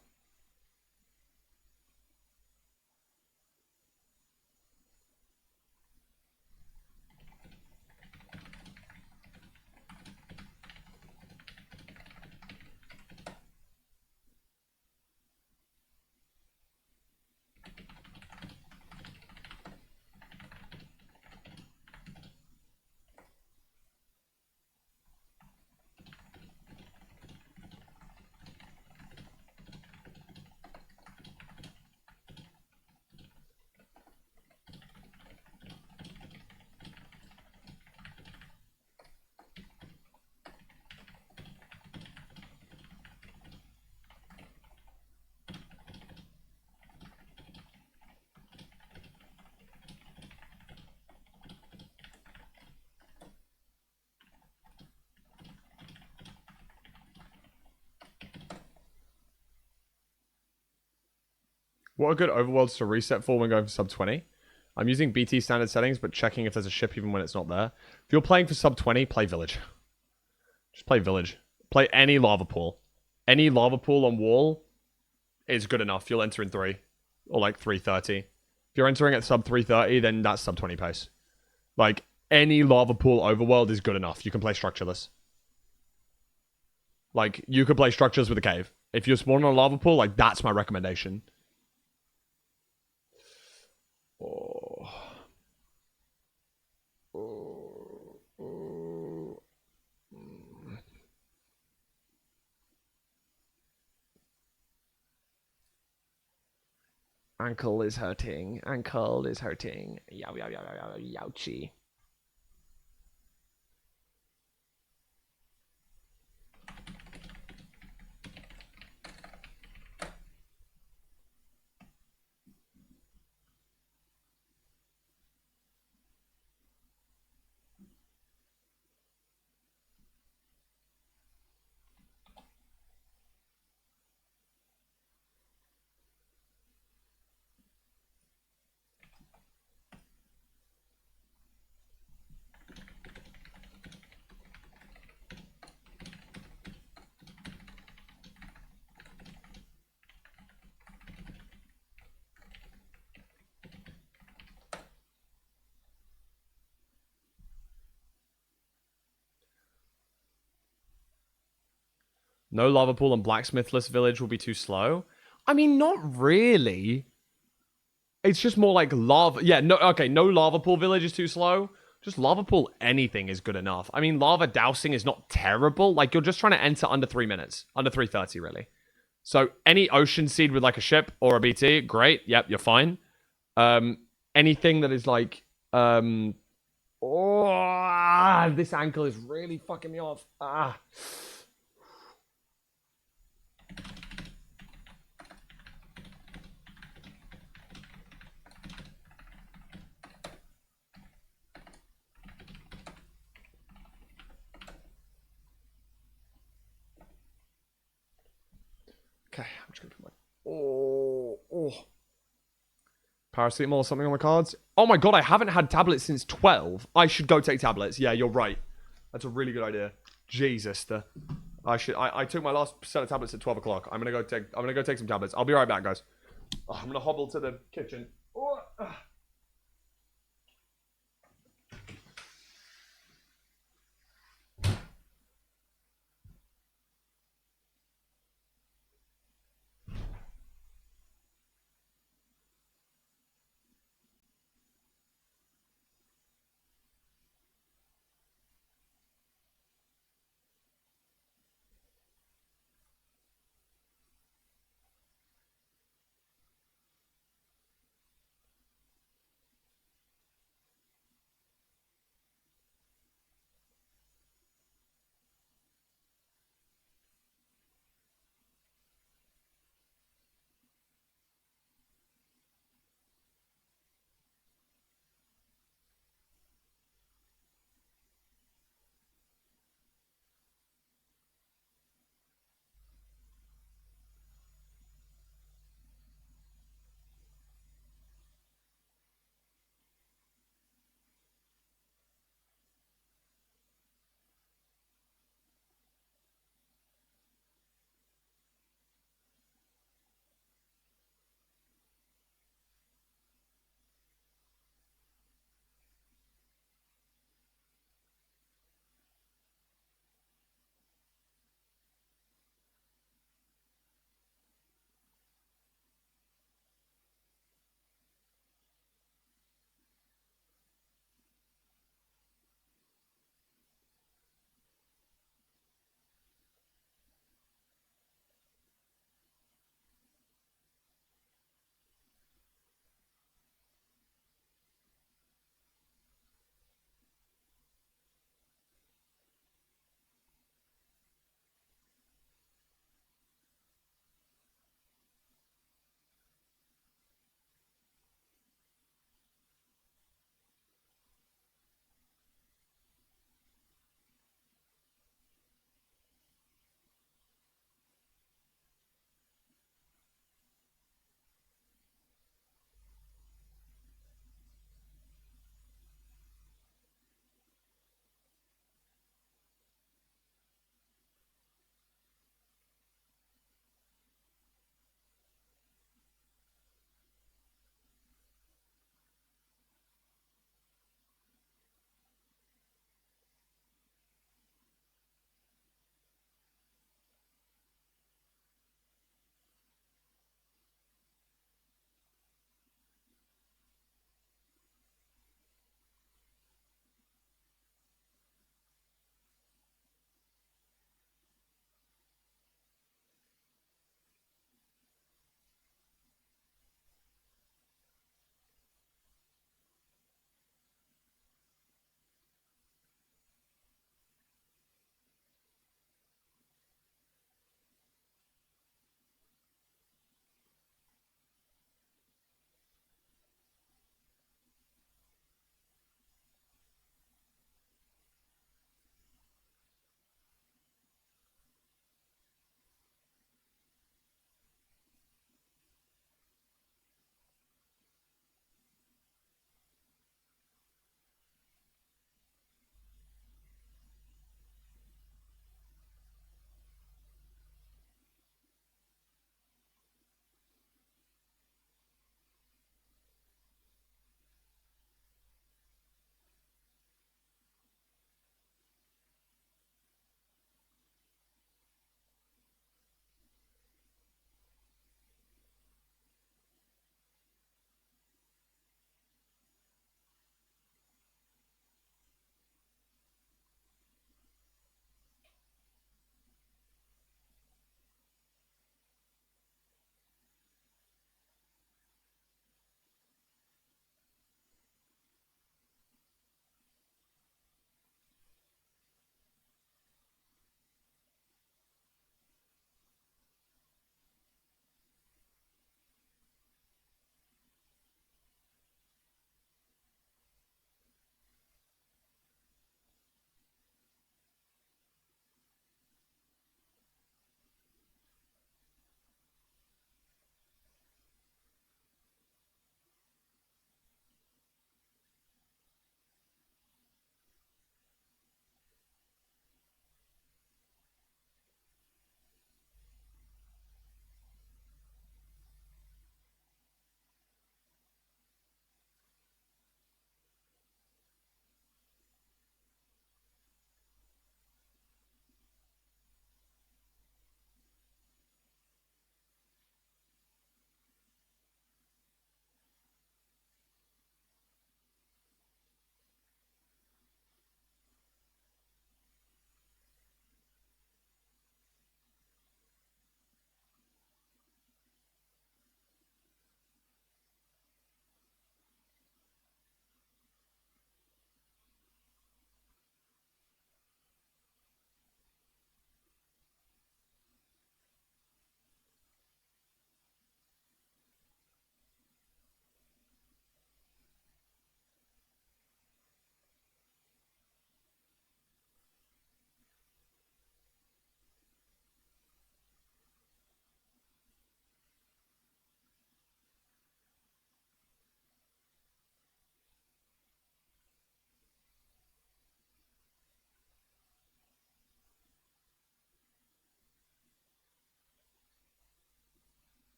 What are good overworlds to reset for when going for sub 20? I'm using BT standard settings, but checking if there's a ship even when it's not there. If you're playing for sub 20, play Village. Just play Village. Play any lava pool. Any lava pool on wall is good enough. You'll enter in 3. Or like 330. If you're entering at sub 330, then that's sub 20 pace. Like, any lava pool overworld is good enough. You can play structureless. Like, you could play structures with a cave. If you're spawning on a lava pool, like, that's my recommendation. Oh. Oh. Oh. Ankle is hurting. Ankle is hurting. Yow, yow, yow, yow, yow, youchie. No lava pool and blacksmithless village will be too slow. I mean, not really. It's just more like lava. Yeah, no, okay, no lava pool village is too slow. Just lava pool anything is good enough. I mean, lava dousing is not terrible. Like, you're just trying to enter under 3 minutes. Under 3:30, really. So, any ocean seed with, like, a ship or a BT, great. Yep, you're fine. Anything that is, like, this ankle is really fucking me off. Okay, I'm just gonna put my paracetamol or something on the cards. Oh my god, I haven't had tablets since 12. I should go take tablets. Yeah, you're right. That's a really good idea. Jesus, I took my last set of tablets at 12 o'clock. I'm gonna go take some tablets. I'll be right back, guys. I'm gonna hobble to the kitchen.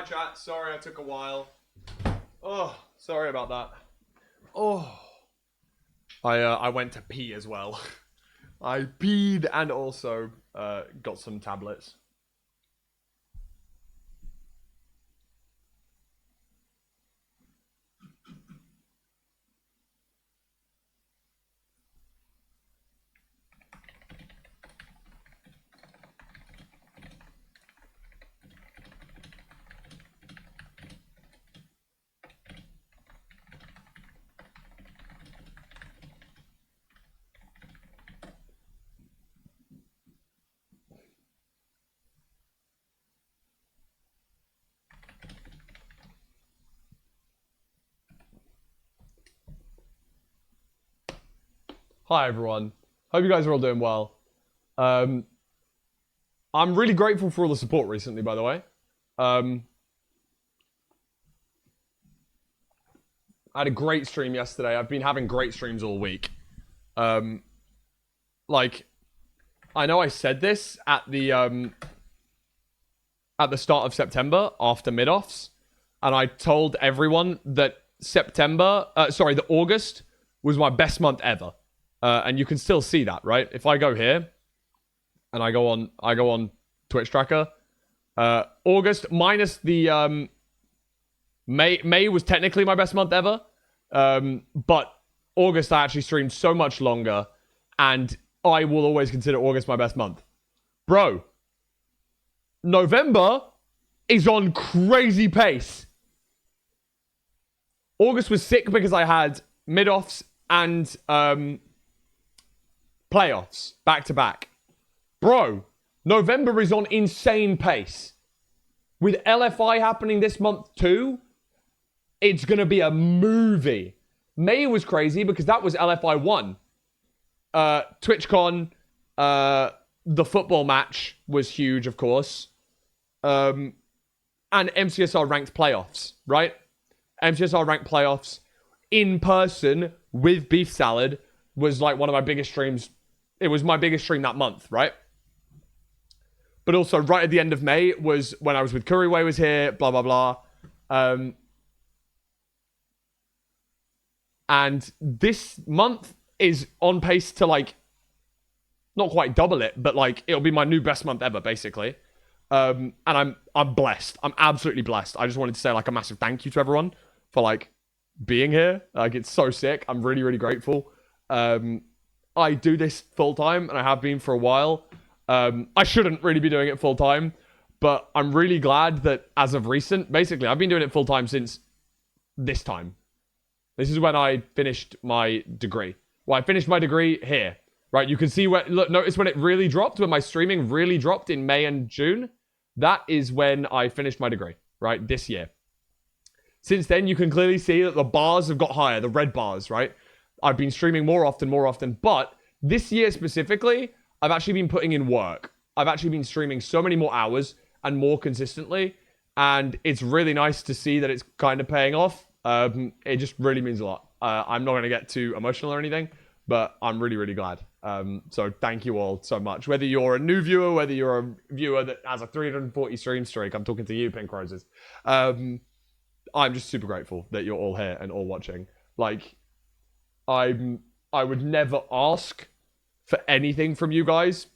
chat. Sorry I took a while. Oh, sorry about that. Oh. I went to pee as well. I peed and also got some tablets. Hi everyone. Hope you guys are all doing well. I'm really grateful for all the support recently, by the way. I had a great stream yesterday. I've been having great streams all week. Like, I know I said this at the start of September after MIDOFFS, and I told everyone that that August was my best month ever. And you can still see that, right? If I go here and I go on Twitch tracker, August minus the May was technically my best month ever. But August I actually streamed so much longer, and I will always consider August my best month. Bro, November is on crazy pace. August was sick because I had MIDOFFS and playoffs back to back. Bro, November is on insane pace. With LFI happening this month too, it's going to be a movie. May was crazy because that was LFI 1. TwitchCon, the football match was huge, of course. And MCSR ranked playoffs, right? MCSR ranked playoffs in person with beef salad was like one of my biggest streams. It was my biggest stream that month, right? But also right at the end of May was when I was with Kuriway was here, blah, blah, blah. And this month is on pace to like, not quite double it, but like it'll be my new best month ever, basically. And I'm blessed. I'm absolutely blessed. I just wanted to say like a massive thank you to everyone for like being here. Like it's so sick. I'm really, really grateful. I do this full time and I have been for a while. I shouldn't really be doing it full time, but I'm really glad that as of recent, basically I've been doing it full time since this time. This is when I finished my degree. Well, I finished my degree here, right? You can see where, look, notice when it really dropped, when my streaming really dropped in May and June. That is when I finished my degree, right? This year. Since then, you can clearly see that the bars have got higher, the red bars, right? I've been streaming more often, but this year specifically, I've actually been putting in work. I've actually been streaming so many more hours and more consistently, and it's really nice to see that it's kind of paying off. It just really means a lot. I'm not going to get too emotional or anything, but I'm really, really glad. So thank you all so much. Whether you're a new viewer, whether you're a viewer that has a 340 stream streak, I'm talking to you, Pink Roses. I'm just super grateful that you're all here and all watching. Like, I would never ask for anything from you guys.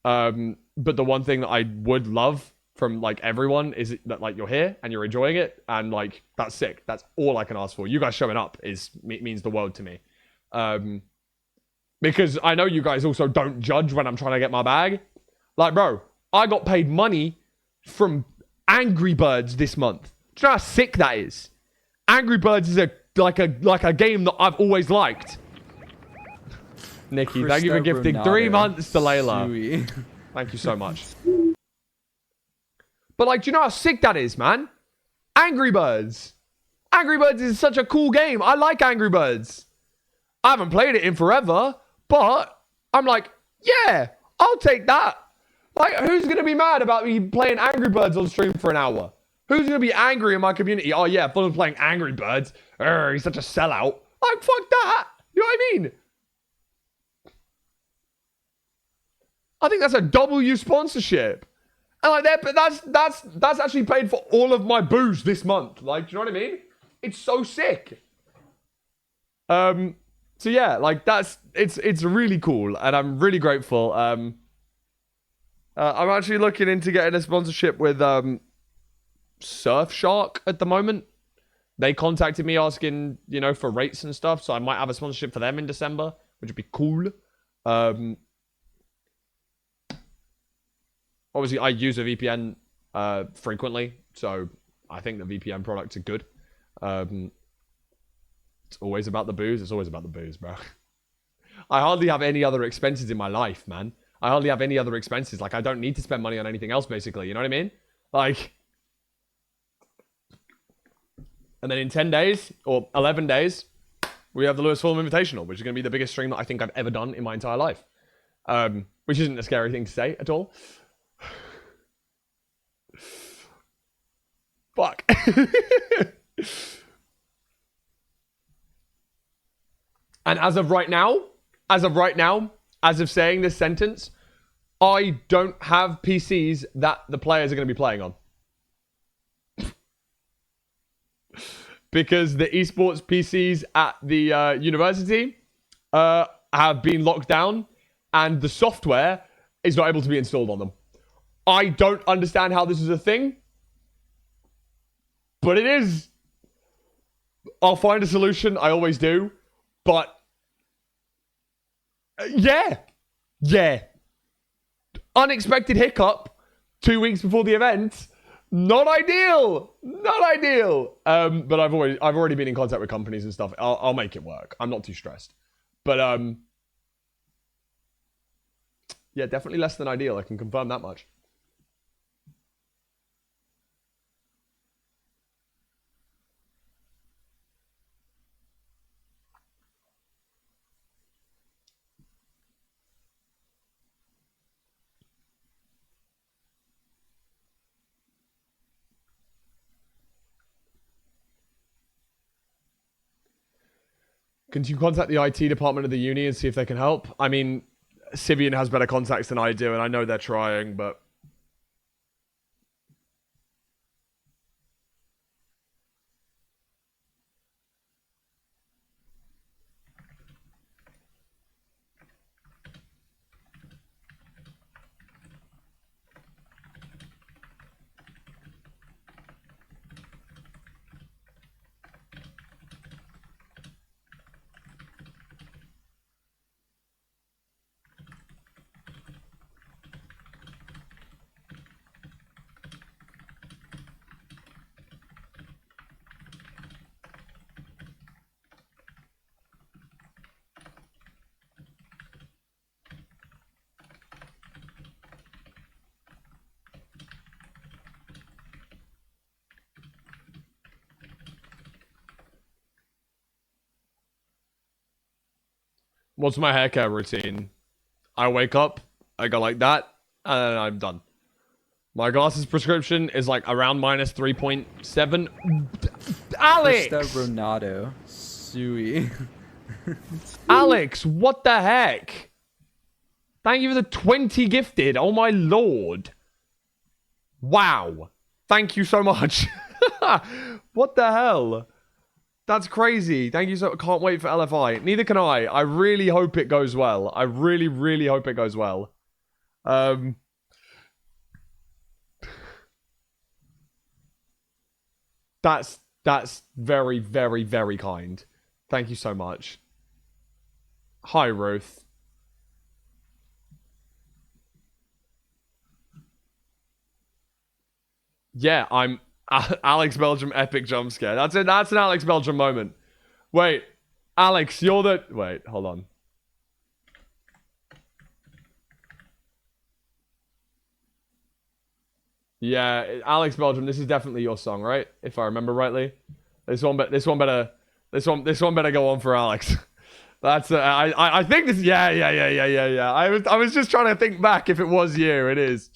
But the one thing that I would love from like everyone is that like you're here and you're enjoying it, and like that's sick. That's all I can ask for. You guys showing up means the world to me. Because I know you guys also don't judge when I'm trying to get my bag. Like, bro, I got paid money from Angry Birds this month. Do you know how sick that is? Angry Birds is like a game that I've always liked. Nikki, thank you for gifting 3 months to Layla. Thank you so much. But like, do you know how sick that is, man? Angry Birds. Angry Birds is such a cool game. I like Angry Birds. I haven't played it in forever, but I'm like, yeah, I'll take that. Like, who's going to be mad about me playing Angry Birds on stream for an hour? Who's going to be angry in my community? Oh, yeah, Fulham's playing Angry Birds. He's such a sellout. Like, fuck that. You know what I mean? I think that's a W sponsorship. And like but that's actually paid for all of my booze this month. Like, do you know what I mean? It's so sick. So yeah, like it's really cool, and I'm really grateful. I'm actually looking into getting a sponsorship with Surfshark at the moment. They contacted me asking, you know, for rates and stuff, so I might have a sponsorship for them in December, which would be cool. Obviously, I use a VPN frequently, so I think the VPN products are good. It's always about the booze. It's always about the booze, bro. I hardly have any other expenses in my life, man. I hardly have any other expenses. Like, I don't need to spend money on anything else, basically. You know what I mean? Like... And then in 10 days, or 11 days, we have the Lewis Fulham Invitational, which is going to be the biggest stream that I think I've ever done in my entire life. Which isn't a scary thing to say at all. Fuck. And as of right now, as of saying this sentence, I don't have PCs that the players are going to be playing on. Because the esports PCs at the university have been locked down and the software is not able to be installed on them. I don't understand how this is a thing, but it is. I'll find a solution. I always do. But yeah. Unexpected hiccup 2 weeks before the event. Not ideal. But I've already been in contact with companies and stuff. I'll make it work. I'm not too stressed. But yeah, definitely less than ideal. I can confirm that much. Can you contact the IT department of the uni and see if they can help? I mean, Sivian has better contacts than I do, and I know they're trying, but... What's my haircare routine? I wake up, I go like that, and then I'm done. My glasses prescription is like around minus 3.7. Alex! Ronaldo. Sui. Alex, what the heck? Thank you for the 20 gifted. Oh my lord. Wow. Thank you so much. What the hell? That's crazy. Thank you so much. Can't wait for LFI. Neither can I. I really hope it goes well. I really, really hope it goes well. That's very, very, very kind. Thank you so much. Hi, Ruth. Yeah, I'm... Alex Belgium epic jump scare. That's it. That's an Alex Belgium moment. Wait, Alex, you're the... Wait, hold on. Yeah, Alex Belgium. This is definitely your song, right? If I remember rightly. This one better go on for Alex. That's I think this. Yeah. I was just trying to think back if it was you. It is.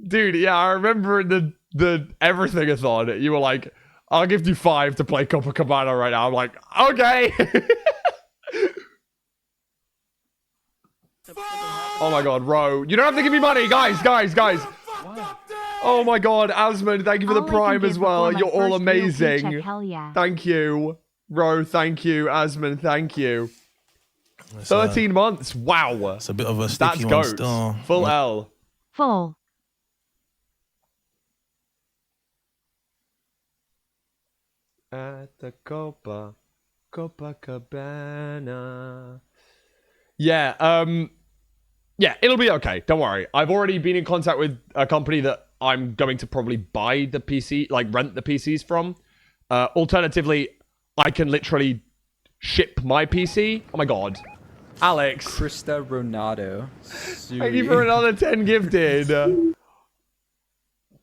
Dude, yeah, I remember the everything-a-thon. You were like, I'll give you 5 to play Copacabana right now. I'm like, okay. Oh my god, Ro. You don't have to give me money, guys. Oh my god, Asmund, thank you for the prime as well. You're all amazing. Hell yeah. Thank you. Ro, thank you. Asmund, thank you. 13 months. Wow. It's a bit of a That's sticky one goat. still. Full L. Full. At the Copacabana. Yeah, yeah, it'll be okay. Don't worry. I've already been in contact with a company that I'm going to probably buy the PC, like rent the PCs from. Alternatively, I can literally ship my PC. Oh my god. Alex. Krista Ronado. Thank you for another 10 gifted.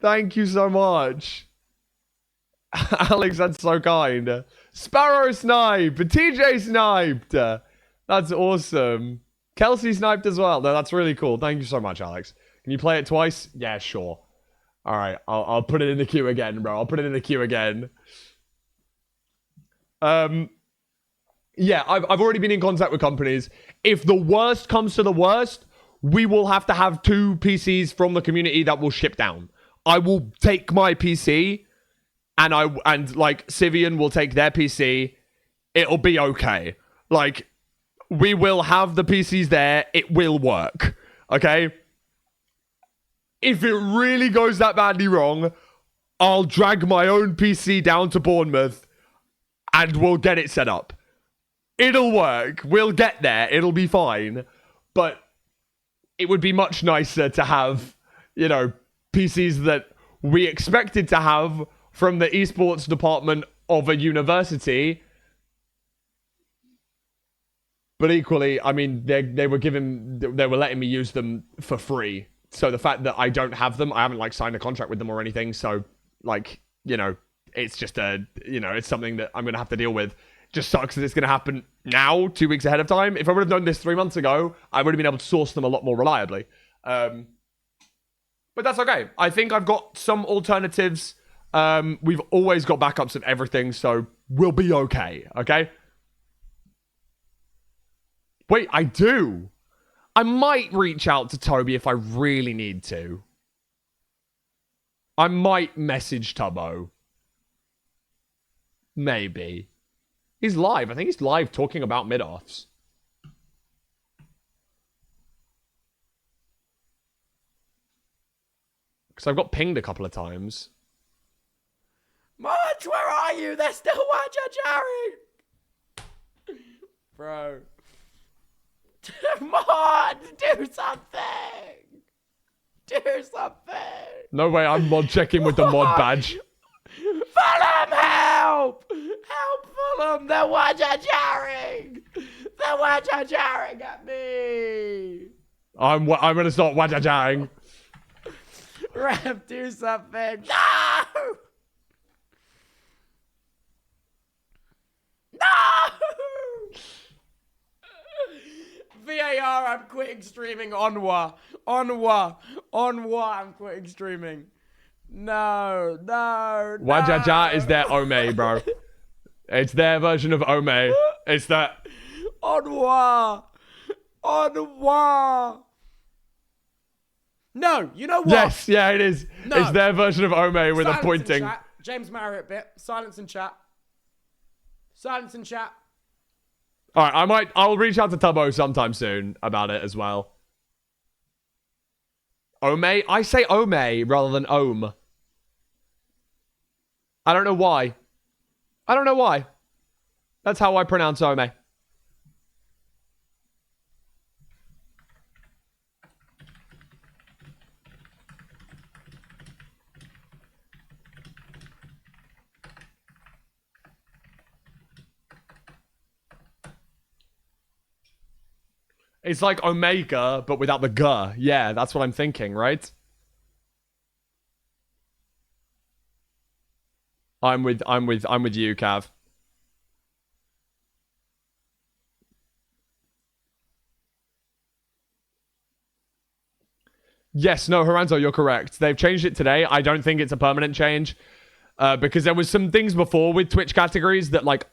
Thank you so much. Alex, that's so kind. Sparrow sniped. TJ sniped. That's awesome. Kelsey sniped as well. No, that's really cool. Thank you so much, Alex. Can you play it twice? Yeah, sure. All right, I'll put it in the queue again, bro. I'll put it in the queue again. Yeah, I've already been in contact with companies. If the worst comes to the worst, we will have to have 2 PCs from the community that will ship down. I will take my PC, and like Sivian will take their PC. It'll be okay. Like, we will have the PCs there. It will work. Okay? If it really goes that badly wrong, I'll drag my own PC down to Bournemouth and we'll get it set up. It'll work. We'll get there. It'll be fine. But it would be much nicer to have, you know, PCs that we expected to have from the esports department of a university. But equally, I mean, they were letting me use them for free. So the fact that I don't have them, I haven't like signed a contract with them or anything. So like, you know, it's just it's something that I'm going to have to deal with. Just sucks that it's going to happen now, 2 weeks ahead of time. If I would have done this 3 months ago, I would have been able to source them a lot more reliably. But that's okay. I think I've got some alternatives. We've always got backups of everything, so we'll be okay. Okay? Wait, I do. I might reach out to Toby if I really need to. I might message Tubbo. Maybe. He's live. I think he's live talking about mid-offs. Because I've got pinged a couple of times. Marge, where are you? They're still Jerry. Bro. Mod, do something. Do something. No way, I'm mod checking with the mod badge. Fulham, help! Help, Fulham! They're wajajaring! They're wajajaring at me! I'm gonna start wajajaring. Ref, do something! No! No! VAR, I'm quitting streaming. Onwa, I'm quitting streaming. No. Wajaja is their Ome, bro. It's their version of Ome. It's that. Onwa. No, you know what? Yes, yeah, it is. No. It's their version of Ome with Silence a pointing. in chat. James Marriott bit. Silence in chat. All right, I'll reach out to Tubbo sometime soon about it as well. Ome? I say Ome rather than Ohm. I don't know why. That's how I pronounce Ome. It's like Omega, but without the G. Yeah, that's what I'm thinking, right? I'm with you, Cav. Yes, no, Horanzo, you're correct. They've changed it today. I don't think it's a permanent change. Because there was some things before with Twitch categories that, like,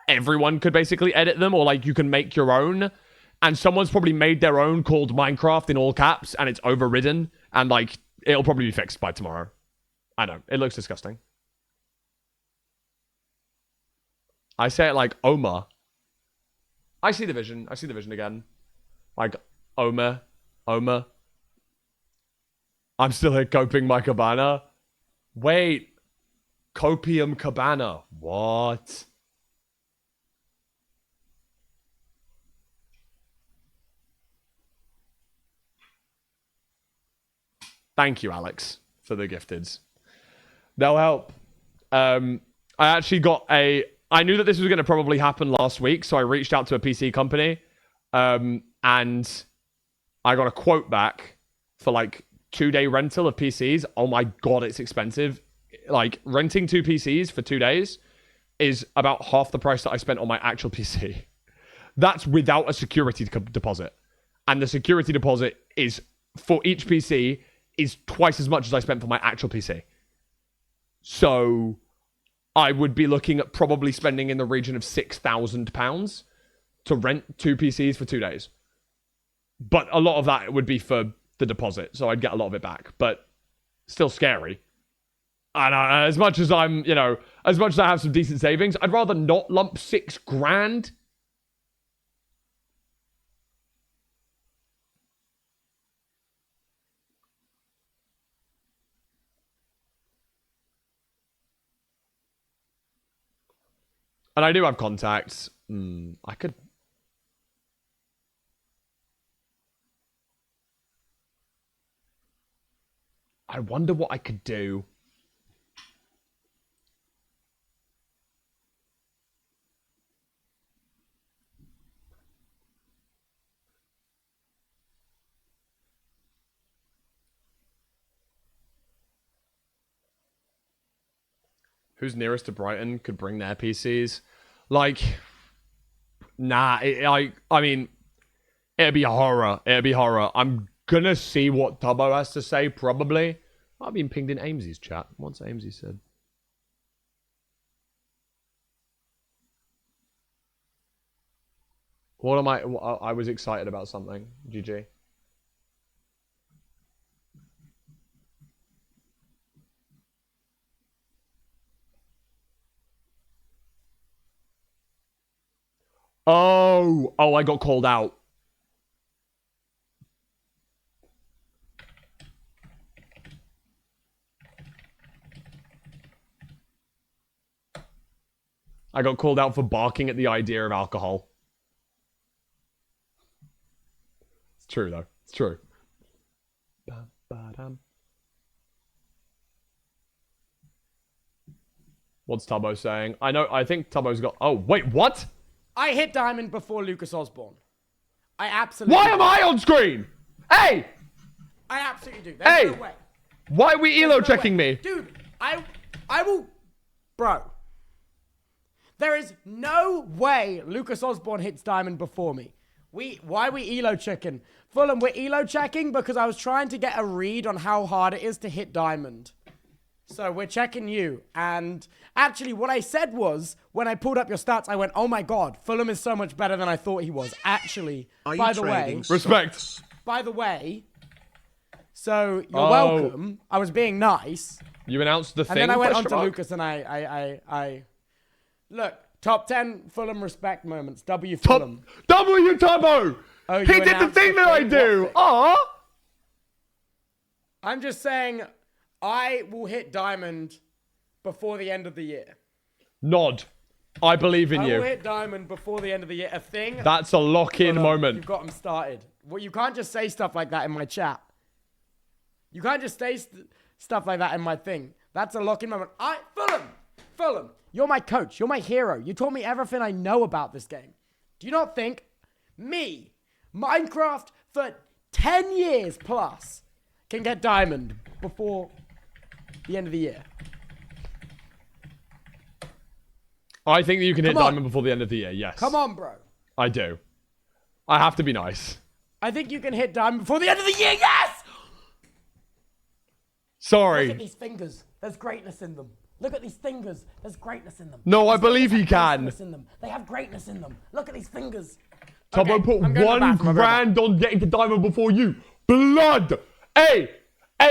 everyone could basically edit them, or, like, you can make your own. and someone's probably made their own called Minecraft in all caps, and it's overridden, and like it'll probably be fixed by tomorrow. I know, it looks disgusting. I say it like Oma. I see the vision. I see the vision again. Like Oma. I'm still here coping my cabana. Wait. Copium cabana. What? Thank you, Alex, for the gifteds. They'll help. I actually got a... I knew that this was going to probably happen last week, so I reached out to a PC company, and I got a quote back for like 2-day rental of PCs. Oh my god, it's expensive. Like renting 2 PCs for 2 days is about half the price that I spent on my actual PC. That's without a security deposit, and the security deposit is for each PC is twice as much as I spent for my actual PC. So I would be looking at probably spending in the region of £6,000 to rent 2 PCs for 2 days. But a lot of that would be for the deposit, so I'd get a lot of it back. But still scary. And as much as I'm, you know, as much as I have some decent savings, I'd rather not lump $6,000. And I do have contacts. I could... I wonder what I could do. Who's nearest to Brighton could bring their PCs? Like, nah. I mean, it'd be horror. It'd be horror. I'm gonna see what Tubbo has to say. Probably. I've been pinged in Amesy's chat. What's Amesy said? What am I was excited about something. GG. Oh, I got called out. I got called out for barking at the idea of alcohol. It's true, though. It's true. What's Tubbo saying? I think Tubbo's got... Oh, wait, what? I hit diamond before Lucas Osborne. I absolutely Why am I on screen? Hey! I absolutely do. There's Hey! no way. Why are we There's elo no checking way. me? Dude, I will... Bro. There is no way Lucas Osborne hits diamond before me. Why are we elo checking? Fulham, we're elo checking because I was trying to get a read on how hard it is to hit diamond. So we're checking you. And actually what I said was, when I pulled up your stats, I went, oh my god, Fulham is so much better than I thought he was. Actually, by the way... Respect. By the way, so you're welcome. I was being nice. You announced the thing? And then I went on to mark? Lucas and I look, top 10 Fulham respect moments. W Fulham. W Tubbo! Oh, you He did the announced thing that I thing? do! What thing? Aw! I'm just saying I will hit diamond before the end of the year. Nod. I believe in I you. will hit diamond before the end of the year. A thing. That's a lock-in moment. You've got him started. Well, you can't just say stuff like that in my chat. You can't just say stuff like that in my thing. That's a lock-in moment. Fulham, you're my coach. You're my hero. You taught me everything I know about this game. Do you not think me, Minecraft for 10 years plus, can get diamond before the end of the year? I think that you can hit Come on. diamond before the end of the year, yes. Come on, bro. I do. I have to be nice. I think you can hit diamond before the end of the year, yes! Sorry. Look at these fingers. There's greatness in them. Look at these fingers. There's greatness in them. No, I These believe fingers he have can. greatness in them. They have greatness in them. Look at these fingers. Tubbo Okay, put I'm going to the 1 bathroom, I'll be right grand on getting to diamond before you. Blood. Hey,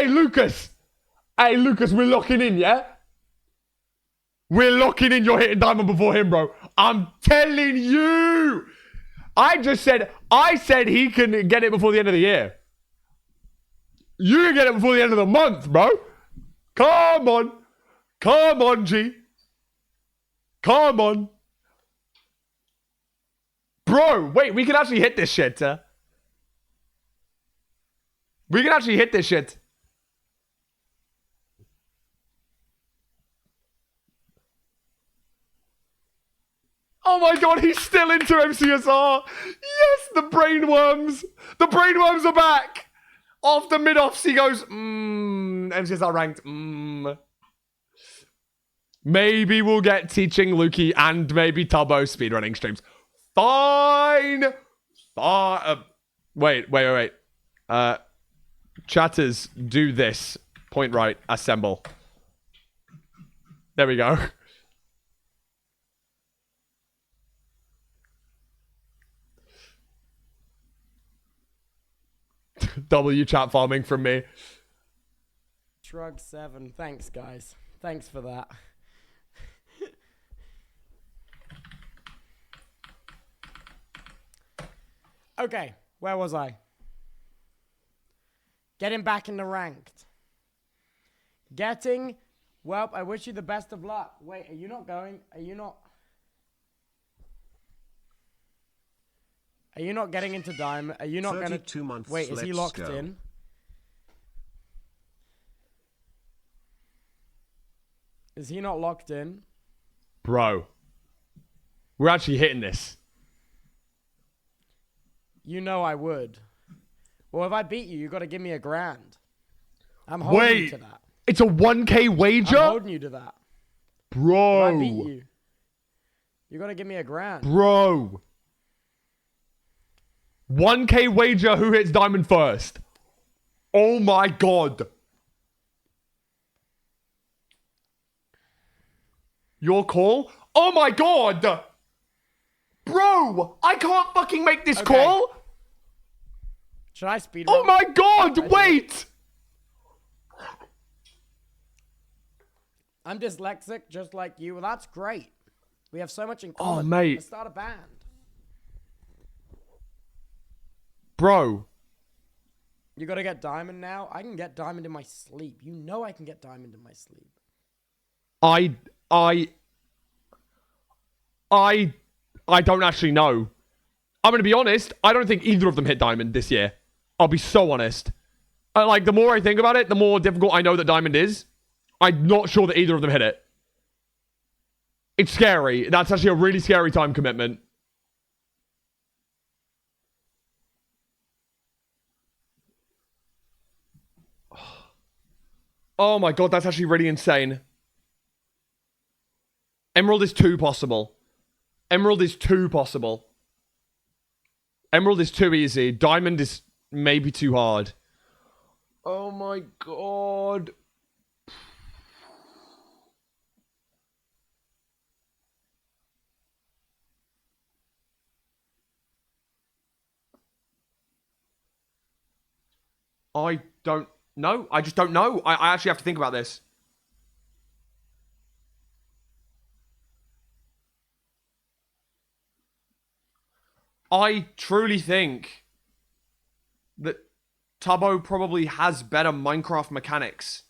Lucas. Hey, Lucas, we're locking in, yeah? We're locking in. You're hitting diamond before him, bro. I'm telling you. I said he can get it before the end of the year. You can get it before the end of the month, bro. Come on. Come on, G. Come on. Bro, wait, we can actually hit this shit, We can actually hit this shit. Oh my god, he's still into MCSR. Yes, the brainworms. The brainworms are back. After mid-offs, he goes, MCSR ranked, Maybe we'll get teaching Lukey and maybe Tubbo speedrunning streams. Fine. Wait. Chatters, do this. Point right, assemble. There we go. W chat farming from me. Shrug 7. Thanks, guys. Thanks for that. Okay, where was I? Getting back in the ranked. Well, I wish you the best of luck. Wait, are you not going? Are you not getting into diamond? Are you not gonna? 32 months. Wait, is he locked in? Is he not locked in? Bro. We're actually hitting this. You know I would. Well, if I beat you, you got to give me $1 grand. I'm holding you to that. It's a 1K wager? I'm holding you to that. Bro. If I beat you, you got to give me $1 grand. Bro. 1K wager, who hits diamond first? Oh my god. Your call? Oh my god. Bro, I can't fucking make this call. Should I speed Oh run? my god, wait. I'm dyslexic just like you. Well, that's great. We have so much in common. Oh, mate. Let's start a band. Bro. You got to get diamond now? I can get diamond in my sleep. You know I can get diamond in my sleep. I don't actually know. I'm going to be honest. I don't think either of them hit diamond this year. I'll be so honest. Like, the more I think about it, the more difficult I know that diamond is. I'm not sure that either of them hit it. It's scary. That's actually a really scary time commitment. Oh my god, that's actually really insane. Emerald is 2 possible. Emerald is 2 possible. Emerald is too easy. Diamond is maybe too hard. Oh my god. I don't know. I just don't know. I actually have to think about this. I truly think that Tubbo probably has better Minecraft mechanics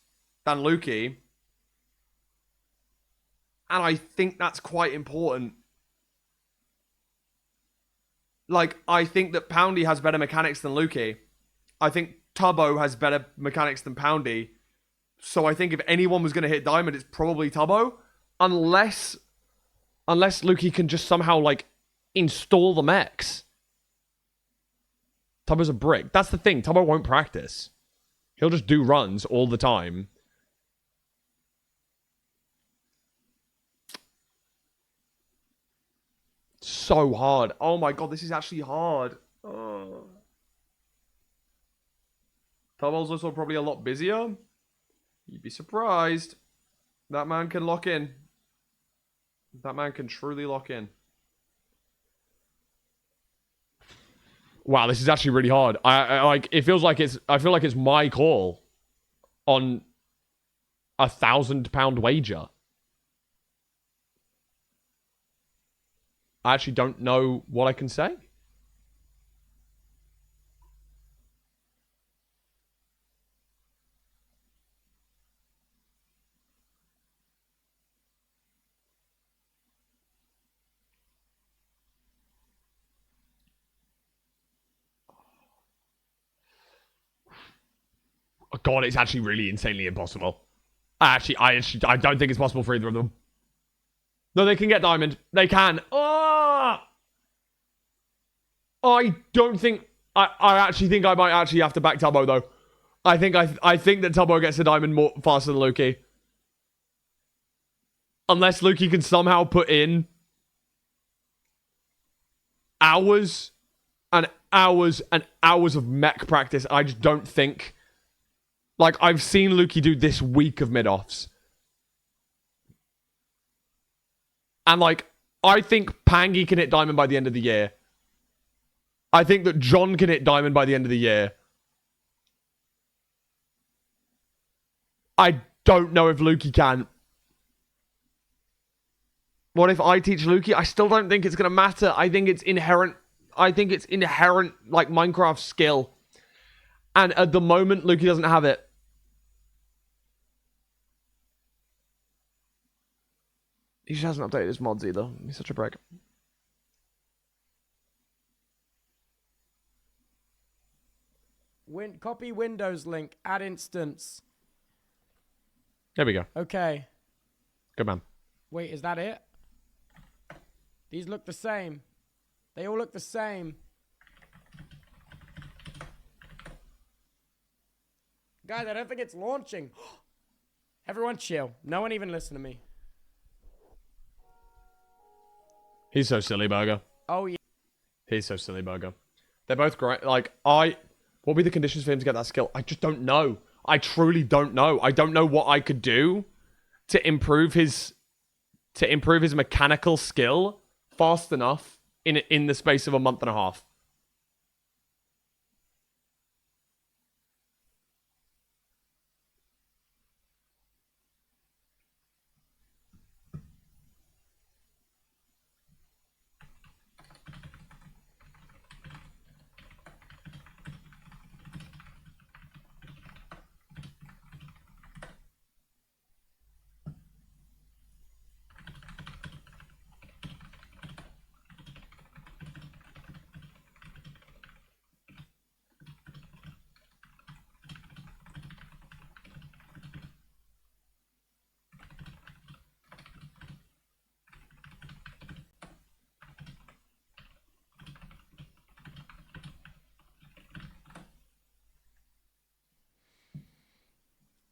than Lukey. And I think that's quite important. Like, I think that Poundy has better mechanics than Lukey. I think Tubbo has better mechanics than Poundy. So I think if anyone was going to hit Diamond, it's probably Tubbo. Unless Lukey can just somehow, like, install the mechs. Tubbo's a brick. That's the thing. Tubbo won't practice. He'll just do runs all the time. So hard. Oh my god, this is actually hard. Oh. Tubbo's also probably a lot busier. You'd be surprised. That man can lock in. That man can truly lock in. Wow, this is actually really hard. I like. It feels like it's. I feel like it's my call on a £1,000 wager. I actually don't know what I can say. Oh, God, it's actually really insanely impossible. I don't think it's possible for either of them. No, they can get diamond. They can. Oh! I don't think... I actually think I might actually have to back Tubbo, though. I think that Tubbo gets a diamond more faster than Lukey. Unless Lukey can somehow put in hours and hours and hours of mech practice. I just don't think... Like, I've seen Lukey do this week of mid-offs. And, like, I think Pangy can hit diamond by the end of the year. I think that John can hit diamond by the end of the year. I don't know if Lukey can. What if I teach Lukey? I still don't think it's going to matter. I think it's inherent, like, Minecraft skill. And at the moment, Lukey doesn't have it. He just hasn't updated his mods either. He's such a prick. Copy Windows link. Add instance. There we go. Okay. Good man. Wait, is that it? These look the same. They all look the same. Guys, I don't think it's launching. Everyone chill. No one even listen to me. He's so silly, Burger. Oh, yeah. He's so silly, Burger. They're both great. Like, what would be the conditions for him to get that skill? I just don't know. I truly don't know. I don't know what I could do to improve his mechanical skill fast enough in the space of a month and a half.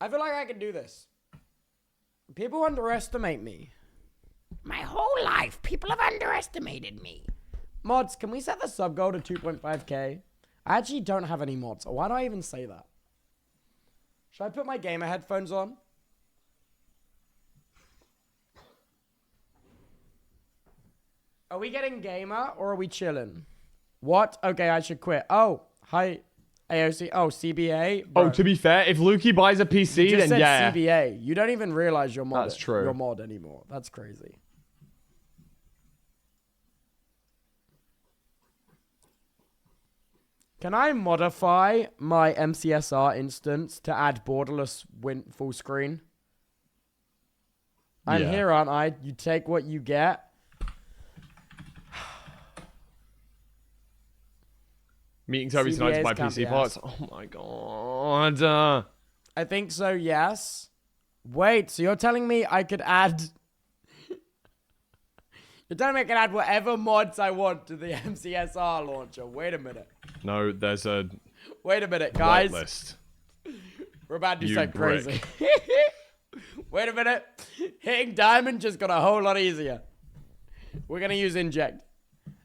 I feel like I can do this. People underestimate me. My whole life, people have underestimated me. Mods, can we set the sub goal to 2.5k? I actually don't have any mods. Why do I even say that? Should I put my gamer headphones on? Are we getting gamer or are we chilling? What? Okay, I should quit. Oh, hi. AOC. Oh, CBA. Bro. Oh, to be fair, if Lukey buys a PC, You just then said yeah. CBA. You don't even realize you're mod. That's true. You're mod anymore. That's crazy. Can I modify my MCSR instance to add borderless full screen? I'm Yeah. here, aren't I? You take what you get. Meeting Toby tonight to buy CBAs PC can't be parts. Oh my god. I think so, yes. Wait, so you're telling me I could add... You're telling me I can add whatever mods I want to the MCSR launcher. Wait a minute. No, there's a Wait a minute, guys. whitelist. We're about to do You something brick. crazy. Wait a minute. Hitting diamond just got a whole lot easier. We're going to use inject.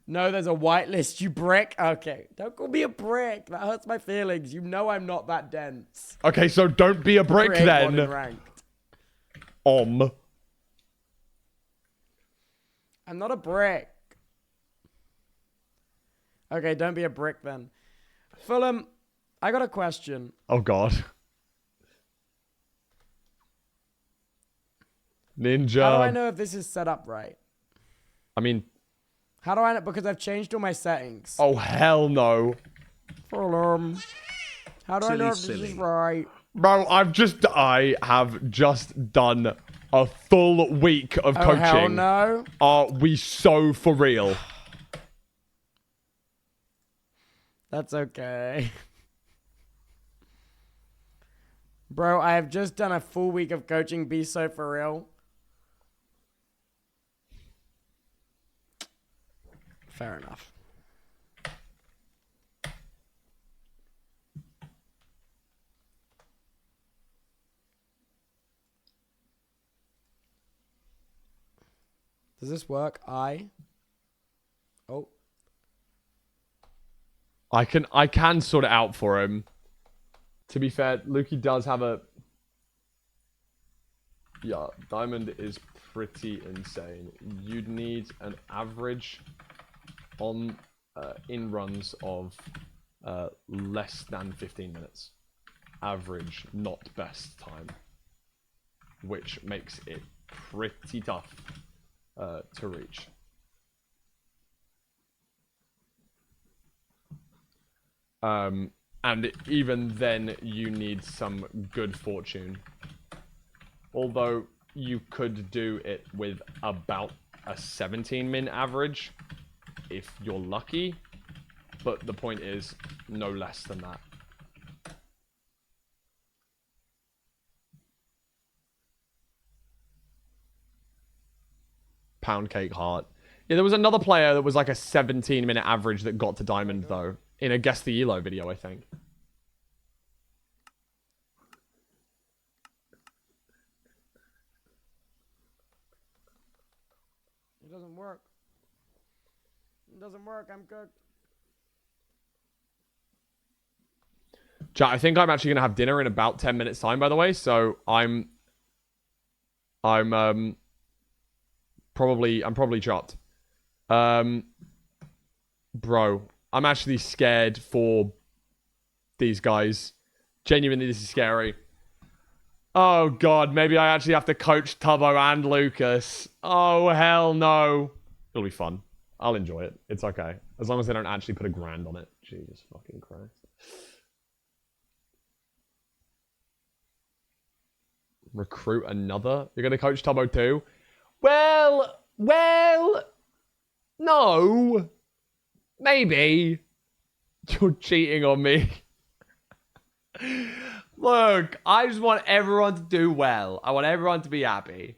No, there's a whitelist, you brick. Okay. Don't call me a brick. That hurts my feelings. You know I'm not that dense. Okay, so don't be a brick Create mod in then. ranked. I'm not a brick. Okay, don't be a brick then. Fulham, I got a question. Oh, God. Ninja. How do I know if this is set up right? I mean, How do I know? Because I've changed all my settings. oh, hell no. Fulham. How do I know if this Silly. is right? Bro, I have just done a full week of Oh, coaching. hell no. Are we so for real? That's okay. Bro, I have just done a full week of coaching. Be so for real. Fair enough. Does this work? Oh. I can sort it out for him. To be fair, Lukey does have a... Yeah, Diamond is pretty insane. You'd need an average on in runs of less than 15 minutes. Average, not best time. Which makes it pretty tough to reach. And even then, you need some good fortune. Although, you could do it with about a 17-min average, if you're lucky. But the point is, no less than that. Pound cake heart. Yeah, there was another player that was like a 17-minute average that got to diamond, though. In a Guess the Elo video, I think. It doesn't work. It doesn't work. I'm cooked. Chat, I think I'm actually going to have dinner in about 10 minutes time, by the way. So I'm probably chopped. Bro, I'm actually scared for these guys. Genuinely, this is scary. Oh, God. Maybe I actually have to coach Tubbo and Lucas. Oh, hell no. It'll be fun. I'll enjoy it. It's okay. As long as they don't actually put a grand on it. Jesus fucking Christ. Recruit another? You're going to coach Tubbo too? Well, no. Maybe. You're cheating on me. Look, I just want everyone to do well. I want everyone to be happy.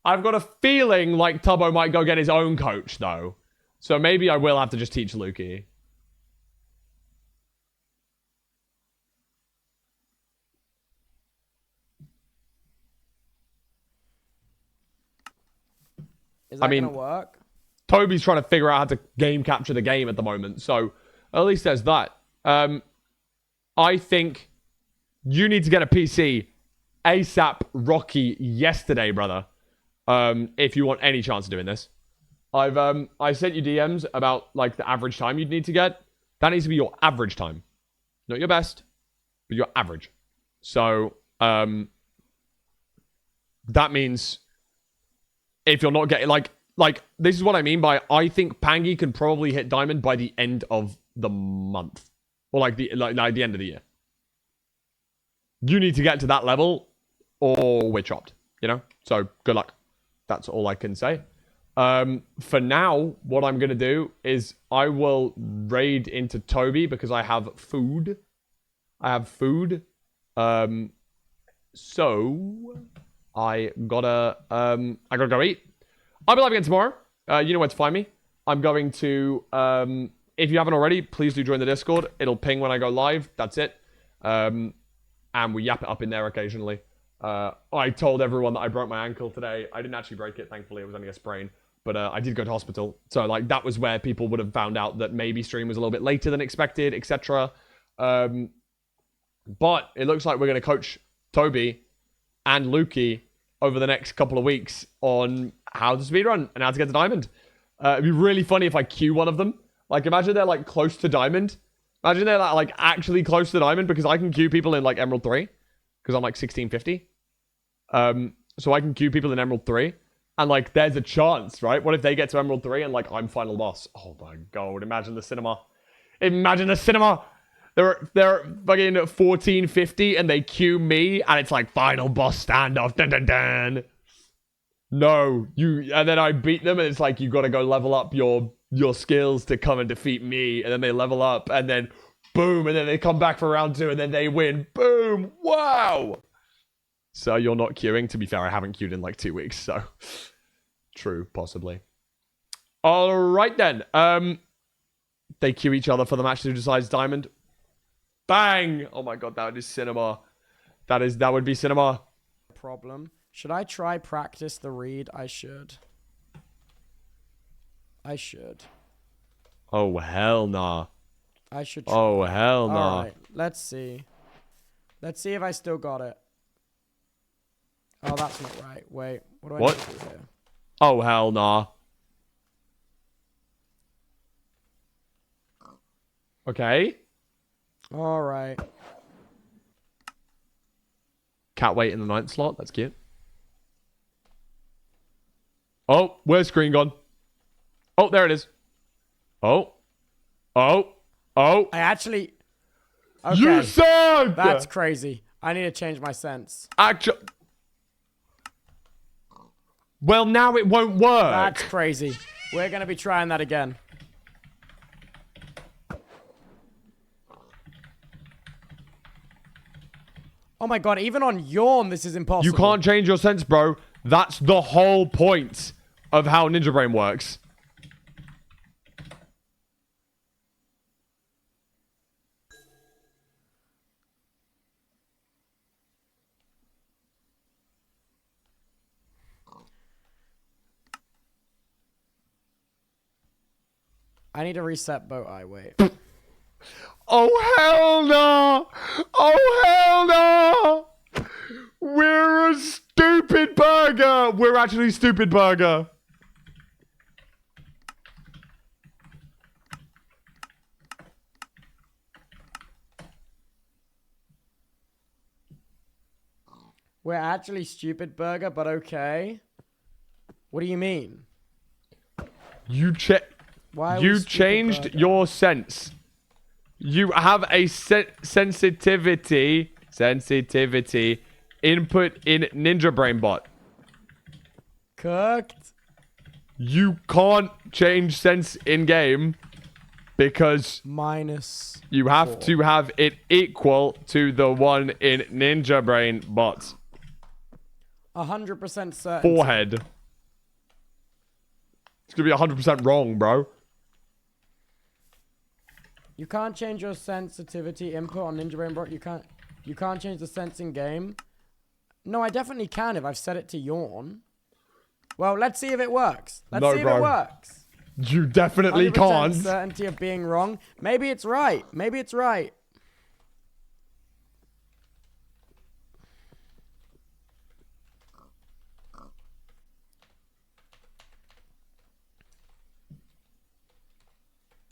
I've got a feeling like Tubbo might go get his own coach, though. So maybe I will have to just teach Lukey. Is that I mean, gonna work? Toby's trying to figure out how to game capture the game at the moment. So at least there's that. I think you need to get a PC ASAP Rocky yesterday, brother. If you want any chance of doing this. I sent you DMs about like the average time you'd need to get. That needs to be your average time. Not your best, but your average. So that means if you're not getting like this is what I mean by I think Pangy can probably hit diamond by the end of the month. Or like the end of the year. You need to get to that level or we're chopped, you know? So good luck. That's all I can say. For now, what I'm going to do is I will raid into Toby because I have food. So I gotta go eat. I'll be live again tomorrow. You know where to find me. I'm going to, if you haven't already, please do join the Discord. It'll ping when I go live. That's it. And we yap it up in there occasionally. I told everyone that I broke my ankle today. I didn't actually break it, thankfully. It was only a sprain. But I did go to hospital. So, like, that was where people would have found out that maybe stream was a little bit later than expected, etc. But it looks like we're going to coach Toby and Lukey over the next couple of weeks on how to speedrun and how to get to diamond. It'd be really funny if I queue one of them Like, imagine they're, like, close to diamond. Imagine they're, like, actually close to diamond, because I can queue people in, like, Emerald 3. Because I'm, like, 1650. So I can queue people in Emerald 3. And, like, there's a chance, right? What if they get to Emerald 3 and, like, I'm final boss? Oh, my God. Imagine the cinema. Imagine the cinema. They're fucking 1450 and they queue me and it's like final boss standoff. Dun, dun, dun. No, and then I beat them and it's like you got to go level up your skills to come and defeat me, and then they level up and then boom, and then they come back for round 2 and then they win. Boom. Wow. So you're not queuing. To be fair, I haven't queued in like 2 weeks, so true, possibly. All right then. They queue each other for the match who decides diamond. Bang! Oh my God, that is cinema. That would be cinema. Problem. Should I try practice the read? I should. Oh hell nah. I should try. Oh hell nah. Alright, let's see. Let's see if I still got it. Oh, that's not right. Wait, what do I need to do here? Oh hell nah. Okay. Alright. Cat wait in the 9th slot. That's cute. Oh, where's screen gone? Oh, there it is. Oh. Oh. Oh. I actually... Okay. You suck! That's crazy. I need to change my sense. Well, now it won't work. That's crazy. We're going to be trying that again. Oh my God, even on Yawn, this is impossible. You can't change your sense, bro. That's the whole point of how Ninja Brain works. I need to reset boat eye, wait. Oh, hell no! Oh, hell no! We're a stupid burger! We're actually stupid burger. We're actually stupid burger, but okay. What do you mean? You Why are we stupid changed burger? your sense. You have a sensitivity input in Ninja Brain Bot. Cooked. You can't change sense in game because Minus. you have 4. to have it equal to the one in Ninja Brain Bot. 100% certain. Forehead. It's gonna be 100% wrong, bro. You can't change your sensitivity input on Ninja Brain Bot. You can't change the sense in game. No, I definitely can if I've set it to Yawn. Well, let's see if it works. Let's see if it works. You definitely 100% can't. certainty of being wrong. Maybe it's right. Maybe it's right.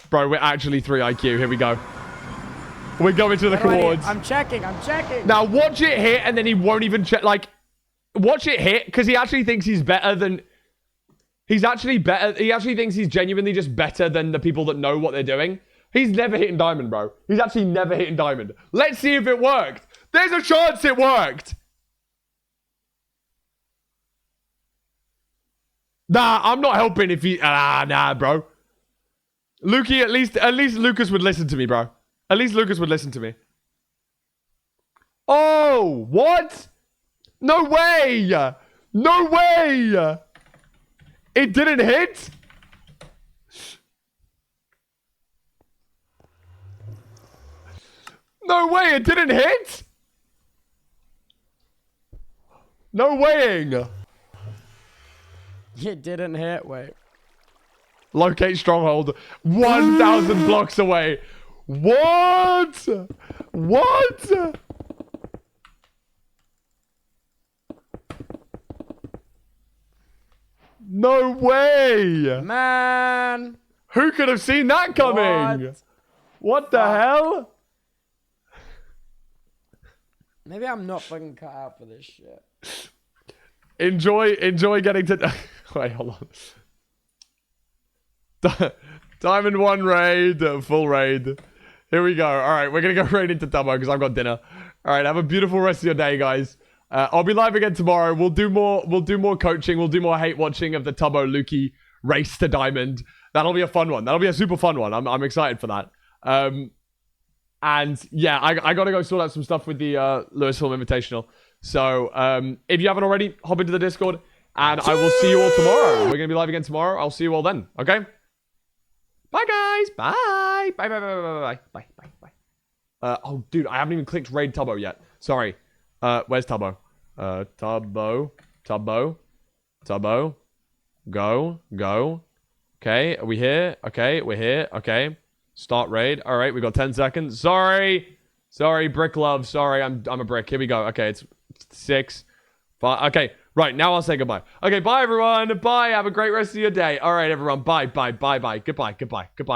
Bro, we're actually 3 IQ. Here we go. We're going to the chords. I'm checking. Now, watch it hit, and then he won't even check. Like, watch it hit, because he actually thinks he's better than... He's actually better. He actually thinks he's genuinely just better than the people that know what they're doing. He's never hitting diamond, bro. He's actually never hitting diamond. Let's see if it worked. There's a chance it worked. Nah, I'm not helping if he... nah, bro. Lukey, at least Lucas would listen to me, bro. At least Lucas would listen to me. Oh, what? No way! No way! It didn't hit? No way, it didn't hit? No weighing. It didn't hit. Wait. Locate stronghold 1,000 blocks away. What? What? No way. Man. Who could have seen that coming? What the hell? Maybe I'm not fucking cut out for this shit. Enjoy getting to... Wait, hold on. Diamond 1 raid, full raid. Here we go. All right, we're going to go raid into Tubbo because I've got dinner. All right, have a beautiful rest of your day, guys. I'll be live again tomorrow. We'll do more coaching. We'll do more hate watching of the Tubbo Lukey race to Diamond. That'll be a fun one. That'll be a super fun one. I'm excited for that. And yeah, I got to go sort out some stuff with the Lewis Film Invitational. So if you haven't already, hop into the Discord and I will see you all tomorrow. We're going to be live again tomorrow. I'll see you all then. Okay? Bye, guys. Bye. Bye, bye, bye, bye, bye, bye, bye. Oh, dude, I haven't even clicked raid Tubbo yet. Sorry. Where's Tubbo? Tubbo. Go. Okay, are we here? Okay, we're here. Okay. Start raid. All right, we got 10 seconds. Sorry, brick love. Sorry, I'm a brick. Here we go. Okay, it's 6, 5. Okay, right, now I'll say goodbye. Okay, bye, everyone. Bye. Have a great rest of your day. All right, everyone. Bye. Goodbye.